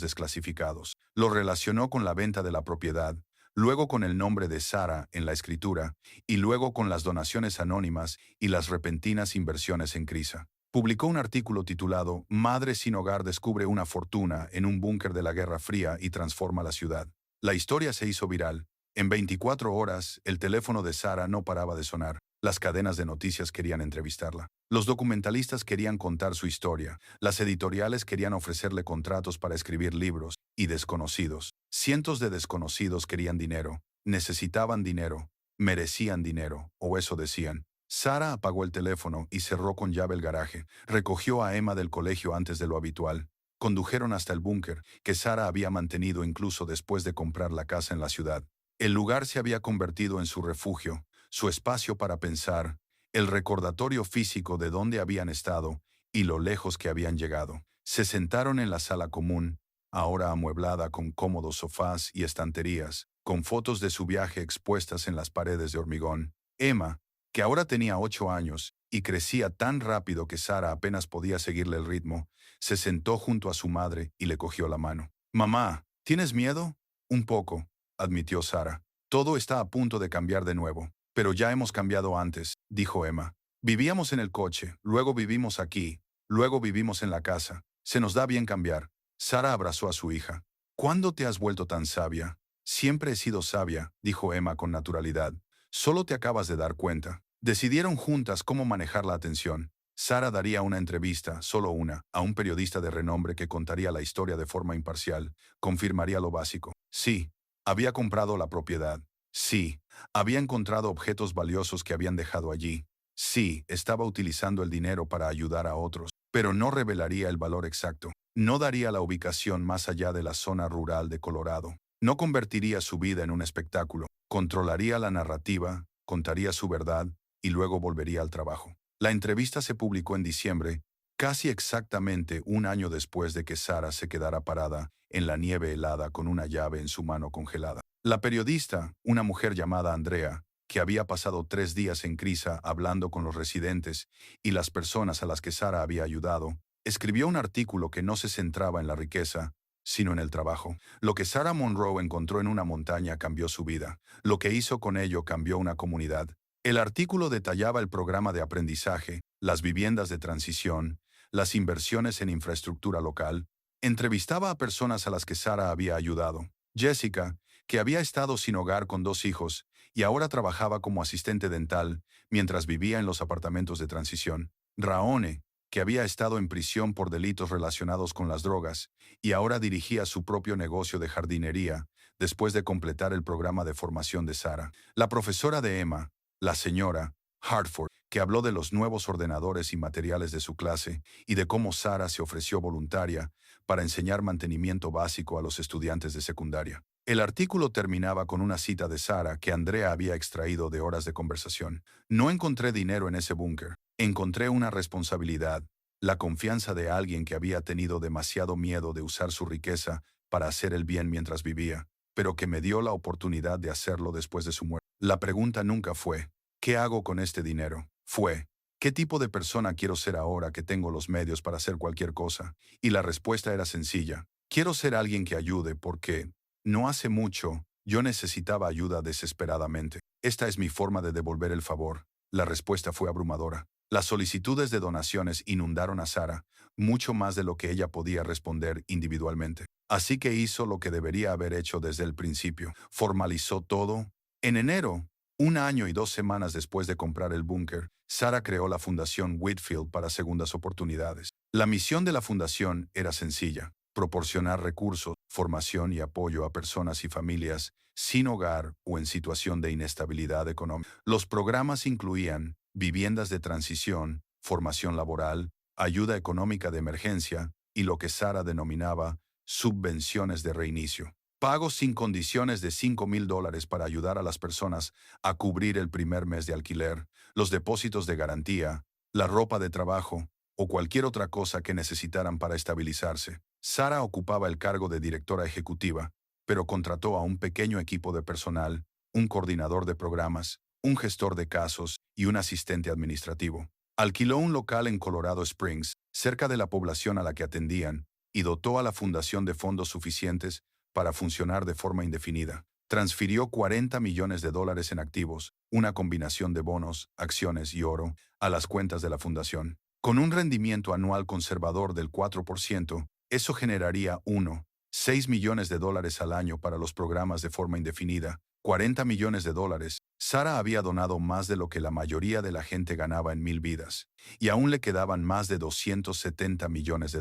desclasificados. Lo relacionó con la venta de la propiedad, luego con el nombre de Sara en la escritura y luego con las donaciones anónimas y las repentinas inversiones en Crisa. Publicó un artículo titulado «Madre sin hogar descubre una fortuna en un búnker de la Guerra Fría y transforma la ciudad». La historia se hizo viral. En 24 horas, el teléfono de Sara no paraba de sonar. Las cadenas de noticias querían entrevistarla. Los documentalistas querían contar su historia. Las editoriales querían ofrecerle contratos para escribir libros. Y desconocidos. Cientos de desconocidos querían dinero. Necesitaban dinero. Merecían dinero. O eso decían. Sara apagó el teléfono y cerró con llave el garaje. Recogió a Emma del colegio antes de lo habitual. Condujeron hasta el búnker, que Sara había mantenido incluso después de comprar la casa en la ciudad. El lugar se había convertido en su refugio, su espacio para pensar, el recordatorio físico de dónde habían estado y lo lejos que habían llegado. Se sentaron en la sala común, ahora amueblada con cómodos sofás y estanterías, con fotos de su viaje expuestas en las paredes de hormigón. Emma, que ahora tenía 8 años y crecía tan rápido que Sara apenas podía seguirle el ritmo, se sentó junto a su madre y le cogió la mano. «Mamá, ¿tienes miedo?» «Un poco», admitió Sara. «Todo está a punto de cambiar de nuevo. Pero ya hemos cambiado antes», dijo Emma. «Vivíamos en el coche, luego vivimos aquí, Luego vivimos en la casa. Se nos da bien cambiar. Sara abrazó a su hija. ¿Cuándo te has vuelto tan sabia? Siempre he sido sabia, dijo Emma con naturalidad. Solo te acabas de dar cuenta. Decidieron juntas cómo manejar la atención. Sara daría una entrevista, solo una, a un periodista de renombre que contaría la historia de forma imparcial. Confirmaría lo básico. Sí, había comprado la propiedad. Sí, había encontrado objetos valiosos que habían dejado allí. Sí, estaba utilizando el dinero para ayudar a otros, pero no revelaría el valor exacto. No daría la ubicación más allá de la zona rural de Colorado. No convertiría su vida en un espectáculo. Controlaría la narrativa, contaría su verdad y luego volvería al trabajo. La entrevista se publicó en diciembre, casi exactamente un año después de que Sara se quedara parada en la nieve helada con una llave en su mano congelada. La periodista, una mujer llamada Andrea, que había pasado 3 días en Crisa hablando con los residentes y las personas a las que Sara había ayudado, escribió un artículo que no se centraba en la riqueza, sino en el trabajo. Lo que Sarah Monroe encontró en una montaña cambió su vida. Lo que hizo con ello cambió una comunidad. El artículo detallaba el programa de aprendizaje, las viviendas de transición, las inversiones en infraestructura local. Entrevistaba a personas a las que Sara había ayudado. Jessica, que había estado sin hogar con 2 hijos y ahora trabajaba como asistente dental mientras vivía en los apartamentos de transición. Raone, que había estado en prisión por delitos relacionados con las drogas y ahora dirigía su propio negocio de jardinería después de completar el programa de formación de Sara. La profesora de Emma, la señora Hartford, que habló de los nuevos ordenadores y materiales de su clase y de cómo Sara se ofreció voluntaria para enseñar mantenimiento básico a los estudiantes de secundaria. El artículo terminaba con una cita de Sara que Andrea había extraído de horas de conversación. No encontré dinero en ese búnker. Encontré una responsabilidad, la confianza de alguien que había tenido demasiado miedo de usar su riqueza para hacer el bien mientras vivía, pero que me dio la oportunidad de hacerlo después de su muerte. La pregunta nunca fue, ¿qué hago con este dinero? Fue, ¿qué tipo de persona quiero ser ahora que tengo los medios para hacer cualquier cosa? Y la respuesta era sencilla. Quiero ser alguien que ayude porque, no hace mucho, yo necesitaba ayuda desesperadamente. Esta es mi forma de devolver el favor. La respuesta fue abrumadora. Las solicitudes de donaciones inundaron a Sara, mucho más de lo que ella podía responder individualmente. Así que hizo lo que debería haber hecho desde el principio. Formalizó todo. En enero, un año y 2 semanas después de comprar el búnker, Sara creó la Fundación Whitfield para segundas oportunidades. La misión de la fundación era sencilla: proporcionar recursos, formación y apoyo a personas y familias sin hogar o en situación de inestabilidad económica. Los programas incluían viviendas de transición, formación laboral, ayuda económica de emergencia y lo que Sara denominaba subvenciones de reinicio. Pagos sin condiciones de $5,000 para ayudar a las personas a cubrir el primer mes de alquiler, los depósitos de garantía, la ropa de trabajo o cualquier otra cosa que necesitaran para estabilizarse. Sara ocupaba el cargo de directora ejecutiva, pero contrató a un pequeño equipo de personal, un coordinador de programas, un gestor de casos y un asistente administrativo. Alquiló un local en Colorado Springs, cerca de la población a la que atendían, y dotó a la fundación de fondos suficientes para funcionar de forma indefinida. Transfirió $40 millones en activos, una combinación de bonos, acciones y oro, a las cuentas de la fundación. Con un rendimiento anual conservador del 4%, eso generaría $6 millones al año para los programas de forma indefinida. $40 millones. Sara había donado más de lo que la mayoría de la gente ganaba en 1000 vidas, y aún le quedaban más de $270 millones.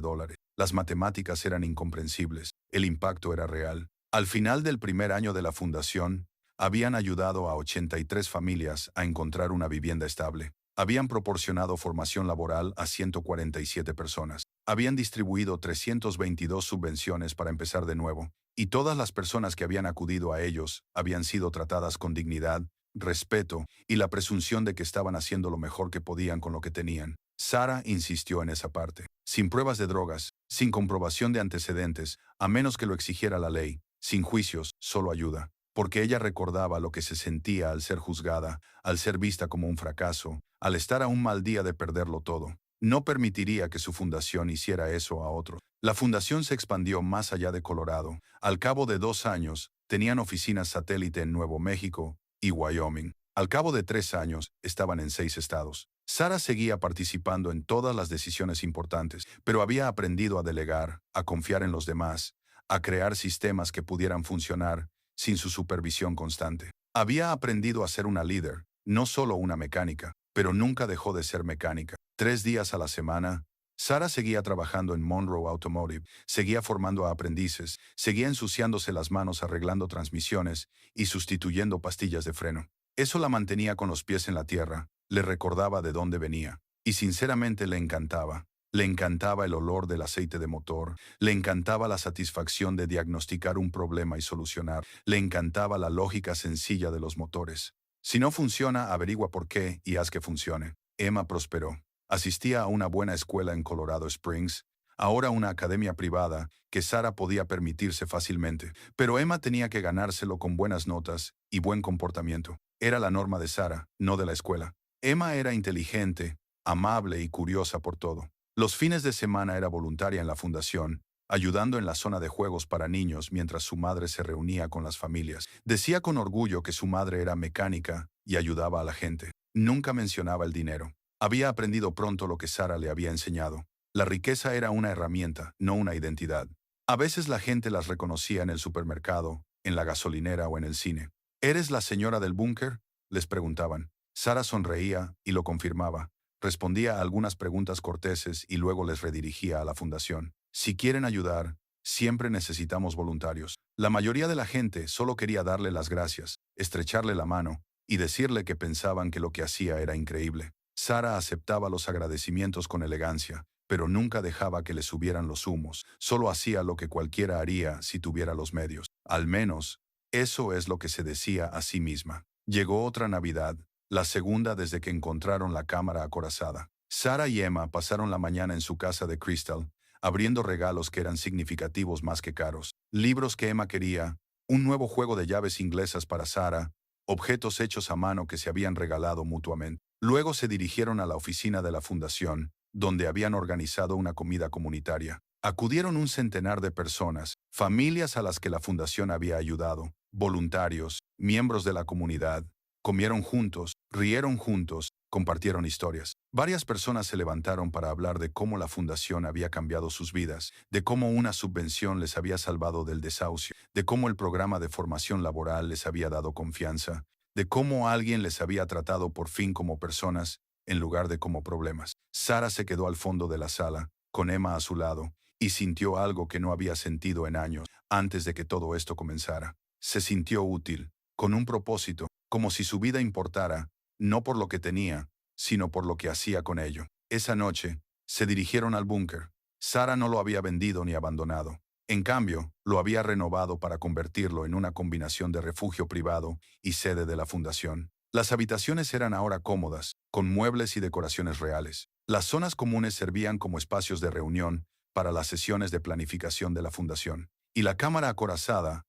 Las matemáticas eran incomprensibles, el impacto era real. Al final del primer año de la fundación, habían ayudado a 83 familias a encontrar una vivienda estable. Habían proporcionado formación laboral a 147 personas. Habían distribuido 322 subvenciones para empezar de nuevo, y todas las personas que habían acudido a ellos habían sido tratadas con dignidad, respeto y la presunción de que estaban haciendo lo mejor que podían con lo que tenían. Sara insistió en esa parte. Sin pruebas de drogas, sin comprobación de antecedentes, a menos que lo exigiera la ley, sin juicios, solo ayuda. Porque ella recordaba lo que se sentía al ser juzgada, al ser vista como un fracaso, al estar a un mal día de perderlo todo. No permitiría que su fundación hiciera eso a otros. La fundación se expandió más allá de Colorado. Al cabo de 2 años, tenían oficinas satélite en Nuevo México y Wyoming. Al cabo de 3 años, estaban en 6 estados. Sara seguía participando en todas las decisiones importantes, pero había aprendido a delegar, a confiar en los demás, a crear sistemas que pudieran funcionar sin su supervisión constante. Había aprendido a ser una líder, no solo una mecánica, pero nunca dejó de ser mecánica. 3 días a la semana, Sara seguía trabajando en Monroe Automotive, seguía formando a aprendices, seguía ensuciándose las manos arreglando transmisiones y sustituyendo pastillas de freno. Eso la mantenía con los pies en la tierra, le recordaba de dónde venía, y sinceramente le encantaba. Le encantaba el olor del aceite de motor, le encantaba la satisfacción de diagnosticar un problema y solucionar, le encantaba la lógica sencilla de los motores. Si no funciona, averigua por qué y haz que funcione. Emma prosperó. Asistía a una buena escuela en Colorado Springs, ahora una academia privada que Sara podía permitirse fácilmente, pero Emma tenía que ganárselo con buenas notas y buen comportamiento. Era la norma de Sara, no de la escuela. Emma era inteligente, amable y curiosa por todo. Los fines de semana era voluntaria en la fundación, ayudando en la zona de juegos para niños mientras su madre se reunía con las familias. Decía con orgullo que su madre era mecánica y ayudaba a la gente. Nunca mencionaba el dinero. Había aprendido pronto lo que Sara le había enseñado. La riqueza era una herramienta, no una identidad. A veces la gente las reconocía en el supermercado, en la gasolinera o en el cine. ¿Eres la señora del búnker?, les preguntaban. Sara sonreía y lo confirmaba. Respondía a algunas preguntas corteses y luego les redirigía a la fundación. Si quieren ayudar, siempre necesitamos voluntarios. La mayoría de la gente solo quería darle las gracias, estrecharle la mano y decirle que pensaban que lo que hacía era increíble. Sara aceptaba los agradecimientos con elegancia, pero nunca dejaba que le subieran los humos. Solo hacía lo que cualquiera haría si tuviera los medios. Al menos, eso es lo que se decía a sí misma. Llegó otra Navidad, la segunda desde que encontraron la cámara acorazada. Sara y Emma pasaron la mañana en su casa de Crystal, abriendo regalos que eran significativos más que caros. Libros que Emma quería, un nuevo juego de llaves inglesas para Sara, objetos hechos a mano que se habían regalado mutuamente. Luego se dirigieron a la oficina de la fundación, donde habían organizado una comida comunitaria. Acudieron un centenar de personas, familias a las que la fundación había ayudado, voluntarios, miembros de la comunidad. Comieron juntos, rieron juntos, compartieron historias. Varias personas se levantaron para hablar de cómo la fundación había cambiado sus vidas, de cómo una subvención les había salvado del desahucio, de cómo el programa de formación laboral les había dado confianza, de cómo alguien les había tratado por fin como personas en lugar de como problemas. Sara se quedó al fondo de la sala, con Emma a su lado, y sintió algo que no había sentido en años antes de que todo esto comenzara. Se sintió útil, con un propósito, como si su vida importara, no por lo que tenía, sino por lo que hacía con ello. Esa noche, se dirigieron al búnker. Sara no lo había vendido ni abandonado. En cambio, lo había renovado para convertirlo en una combinación de refugio privado y sede de la fundación. Las habitaciones eran ahora cómodas, con muebles y decoraciones reales. Las zonas comunes servían como espacios de reunión para las sesiones de planificación de la fundación. Y la cámara acorazada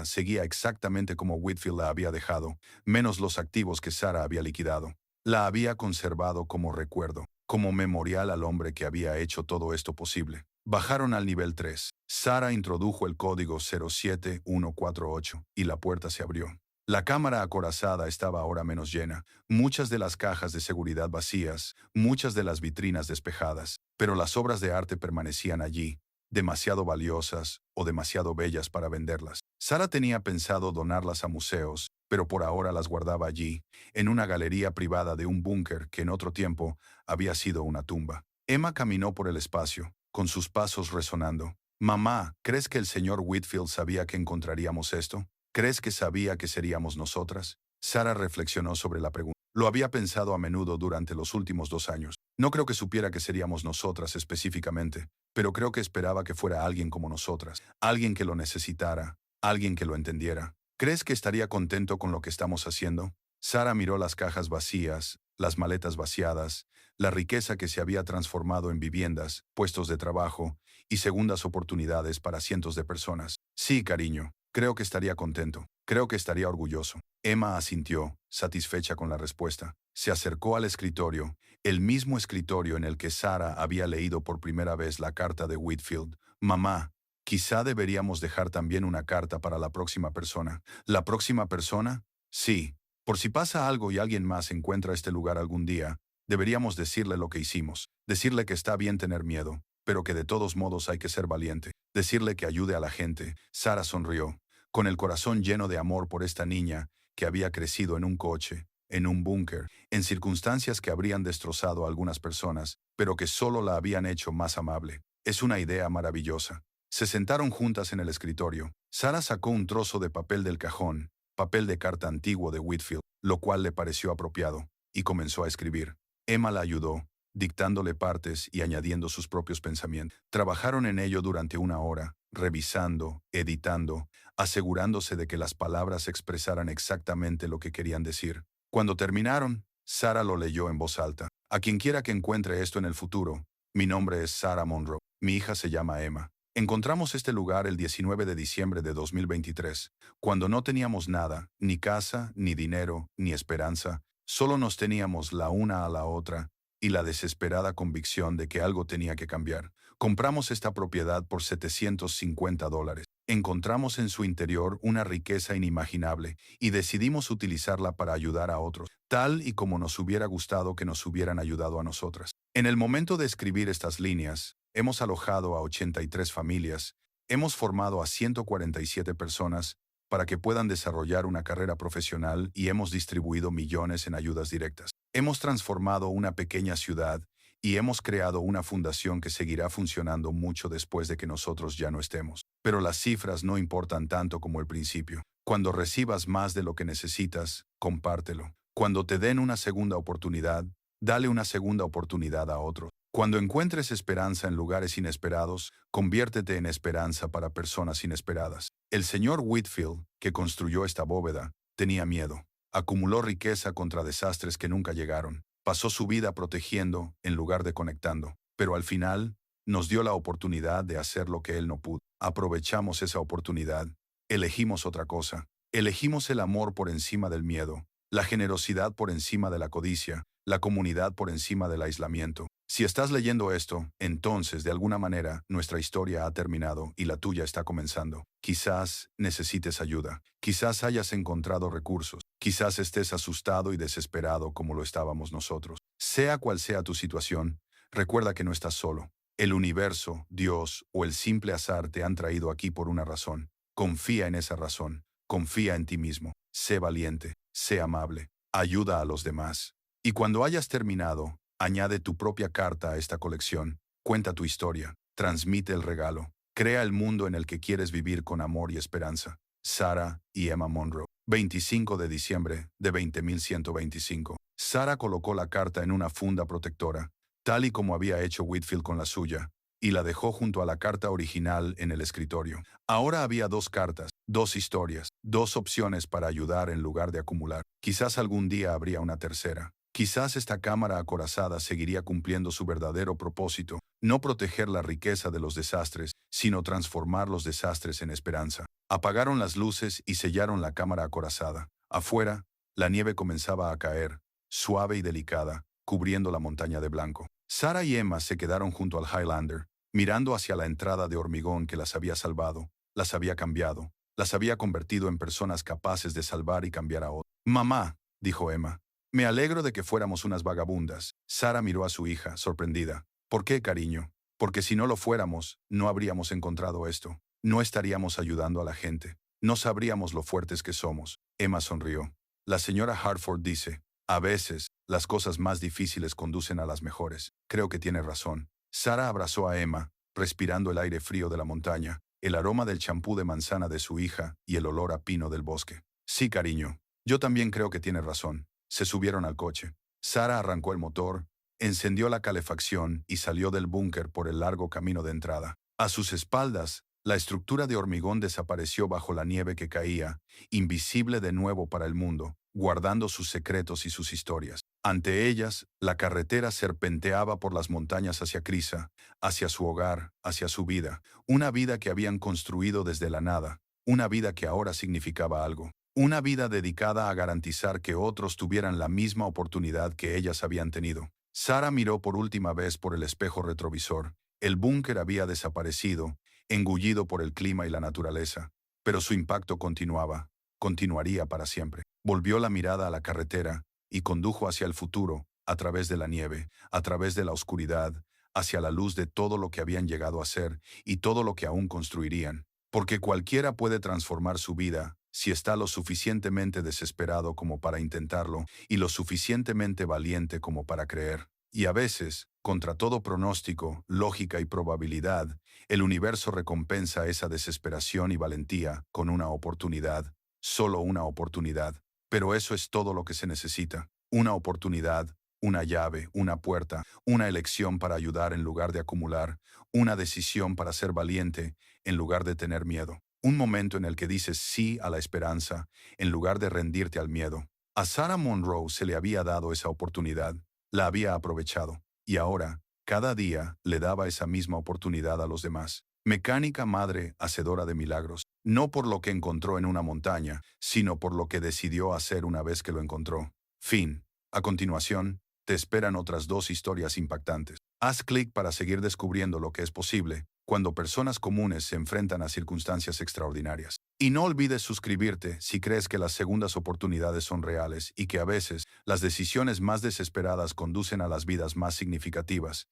seguía exactamente como Whitfield la había dejado, menos los activos que Sara había liquidado. La había conservado como recuerdo, como memorial al hombre que había hecho todo esto posible. Bajaron al nivel 3. Sara introdujo el código 07148 y la puerta se abrió. La cámara acorazada estaba ahora menos llena, muchas de las cajas de seguridad vacías, muchas de las vitrinas despejadas, pero las obras de arte permanecían allí, demasiado valiosas o demasiado bellas para venderlas. Sara tenía pensado donarlas a museos, pero por ahora las guardaba allí, en una galería privada de un búnker que en otro tiempo había sido una tumba. Emma caminó por el espacio, con sus pasos resonando. «Mamá, ¿crees que el señor Whitfield sabía que encontraríamos esto? ¿Crees que sabía que seríamos nosotras?» Sara reflexionó sobre la pregunta. Lo había pensado a menudo durante los últimos 2 años. No creo que supiera que seríamos nosotras específicamente, pero creo que esperaba que fuera alguien como nosotras, alguien que lo necesitara, alguien que lo entendiera. ¿Crees que estaría contento con lo que estamos haciendo? Sara miró las cajas vacías, las maletas vaciadas, la riqueza que se había transformado en viviendas, puestos de trabajo y segundas oportunidades para cientos de personas. Sí, cariño, creo que estaría contento. Creo que estaría orgulloso. Emma asintió, satisfecha con la respuesta. Se acercó al escritorio, el mismo escritorio en el que Sara había leído por primera vez la carta de Whitfield. «Mamá, quizá deberíamos dejar también una carta para la próxima persona». ¿La próxima persona? Sí, Por si pasa algo y alguien más encuentra este lugar algún día, deberíamos decirle lo que hicimos, decirle que está bien tener miedo, pero que de todos modos hay que ser valiente, decirle que ayude a la gente. Sara sonrió, con el corazón lleno de amor por esta niña que había crecido en un coche, en un búnker, en circunstancias que habrían destrozado a algunas personas, pero que solo la habían hecho más amable. Es una idea maravillosa. Se sentaron juntas en el escritorio. Sara sacó un trozo de papel del cajón, papel de carta antiguo de Whitfield, lo cual le pareció apropiado, y comenzó a escribir. Emma la ayudó, dictándole partes y añadiendo sus propios pensamientos. Trabajaron en ello durante una hora, revisando, editando, asegurándose de que las palabras expresaran exactamente lo que querían decir. Cuando terminaron, Sara lo leyó en voz alta. A quien quiera que encuentre esto en el futuro, mi nombre es Sarah Monroe. Mi hija se llama Emma. Encontramos este lugar el 19 de diciembre de 2023, cuando no teníamos nada, ni casa, ni dinero, ni esperanza, solo nos teníamos la una a la otra y la desesperada convicción de que algo tenía que cambiar. Compramos esta propiedad por $750. Encontramos en su interior una riqueza inimaginable y decidimos utilizarla para ayudar a otros, tal y como nos hubiera gustado que nos hubieran ayudado a nosotras. En el momento de escribir estas líneas, hemos alojado a 83 familias, hemos formado a 147 personas para que puedan desarrollar una carrera profesional y hemos distribuido millones en ayudas directas. Hemos transformado una pequeña ciudad y hemos creado una fundación que seguirá funcionando mucho después de que nosotros ya no estemos. Pero las cifras no importan tanto como el principio. Cuando recibas más de lo que necesitas, compártelo. Cuando te den una segunda oportunidad, dale una segunda oportunidad a otros. Cuando encuentres esperanza en lugares inesperados, conviértete en esperanza para personas inesperadas. El señor Whitfield, que construyó esta bóveda, tenía miedo. Acumuló riqueza contra desastres que nunca llegaron. Pasó su vida protegiendo en lugar de conectando. Pero al final, nos dio la oportunidad de hacer lo que él no pudo. Aprovechamos esa oportunidad. Elegimos otra cosa. Elegimos el amor por encima del miedo, la generosidad por encima de la codicia, la comunidad por encima del aislamiento. Si estás leyendo esto, entonces de alguna manera nuestra historia ha terminado y la tuya está comenzando. Quizás necesites ayuda, quizás hayas encontrado recursos, quizás estés asustado y desesperado como lo estábamos nosotros. Sea cual sea tu situación, recuerda que no estás solo. El universo, Dios o el simple azar te han traído aquí por una razón. Confía en esa razón, confía en ti mismo, sé valiente, sé amable, ayuda a los demás. Y cuando hayas terminado, añade tu propia carta a esta colección, cuenta tu historia, transmite el regalo, crea el mundo en el que quieres vivir con amor y esperanza. Sarah y Emma Monroe. 25 de diciembre de 20.125. Sarah colocó la carta en una funda protectora, tal y como había hecho Whitfield con la suya, y la dejó junto a la carta original en el escritorio. Ahora había dos cartas, dos historias, dos opciones para ayudar en lugar de acumular. Quizás algún día habría una tercera. Quizás esta cámara acorazada seguiría cumpliendo su verdadero propósito, no proteger la riqueza de los desastres, sino transformar los desastres en esperanza. Apagaron las luces y sellaron la cámara acorazada. Afuera, la nieve comenzaba a caer, suave y delicada, cubriendo la montaña de blanco. Sarah y Emma se quedaron junto al Highlander, mirando hacia la entrada de hormigón que las había salvado, las había cambiado, las había convertido en personas capaces de salvar y cambiar a otros. «Mamá», dijo Emma, «me alegro de que fuéramos unas vagabundas». Sarah miró a su hija, sorprendida. «¿Por qué, cariño?» «Porque si no lo fuéramos, no habríamos encontrado esto. No estaríamos ayudando a la gente. No sabríamos lo fuertes que somos». Emma sonrió. «La señora Hartford dice, a veces, las cosas más difíciles conducen a las mejores. Creo que tiene razón». Sarah abrazó a Emma, respirando el aire frío de la montaña, el aroma del champú de manzana de su hija y el olor a pino del bosque. «Sí, cariño. Yo también creo que tiene razón». Se subieron al coche. Sarah arrancó el motor, encendió la calefacción y salió del búnker por el largo camino de entrada. A sus espaldas, la estructura de hormigón desapareció bajo la nieve que caía, invisible de nuevo para el mundo, guardando sus secretos y sus historias. Ante ellas, la carretera serpenteaba por las montañas hacia Crisa, hacia su hogar, hacia su vida, una vida que habían construido desde la nada, una vida que ahora significaba algo. Una vida dedicada a garantizar que otros tuvieran la misma oportunidad que ellas habían tenido. Sarah miró por última vez por el espejo retrovisor. El búnker había desaparecido, engullido por el clima y la naturaleza, pero su impacto continuaba, continuaría para siempre. Volvió la mirada a la carretera y condujo hacia el futuro, a través de la nieve, a través de la oscuridad, hacia la luz de todo lo que habían llegado a ser y todo lo que aún construirían. Porque cualquiera puede transformar su vida si está lo suficientemente desesperado como para intentarlo y lo suficientemente valiente como para creer. Y a veces, contra todo pronóstico, lógica y probabilidad, el universo recompensa esa desesperación y valentía con una oportunidad, solo una oportunidad. Pero eso es todo lo que se necesita. Una oportunidad, una llave, una puerta, una elección para ayudar en lugar de acumular, una decisión para ser valiente en lugar de tener miedo. Un momento en el que dices sí a la esperanza en lugar de rendirte al miedo. A Sarah Monroe se le había dado esa oportunidad, la había aprovechado, y ahora, cada día, le daba esa misma oportunidad a los demás. Mecánica madre, hacedora de milagros, no por lo que encontró en una montaña, sino por lo que decidió hacer una vez que lo encontró. Fin. A continuación, te esperan otras dos historias impactantes. Haz clic para seguir descubriendo lo que es posible cuando personas comunes se enfrentan a circunstancias extraordinarias. Y no olvides suscribirte si crees que las segundas oportunidades son reales y que a veces las decisiones más desesperadas conducen a las vidas más significativas.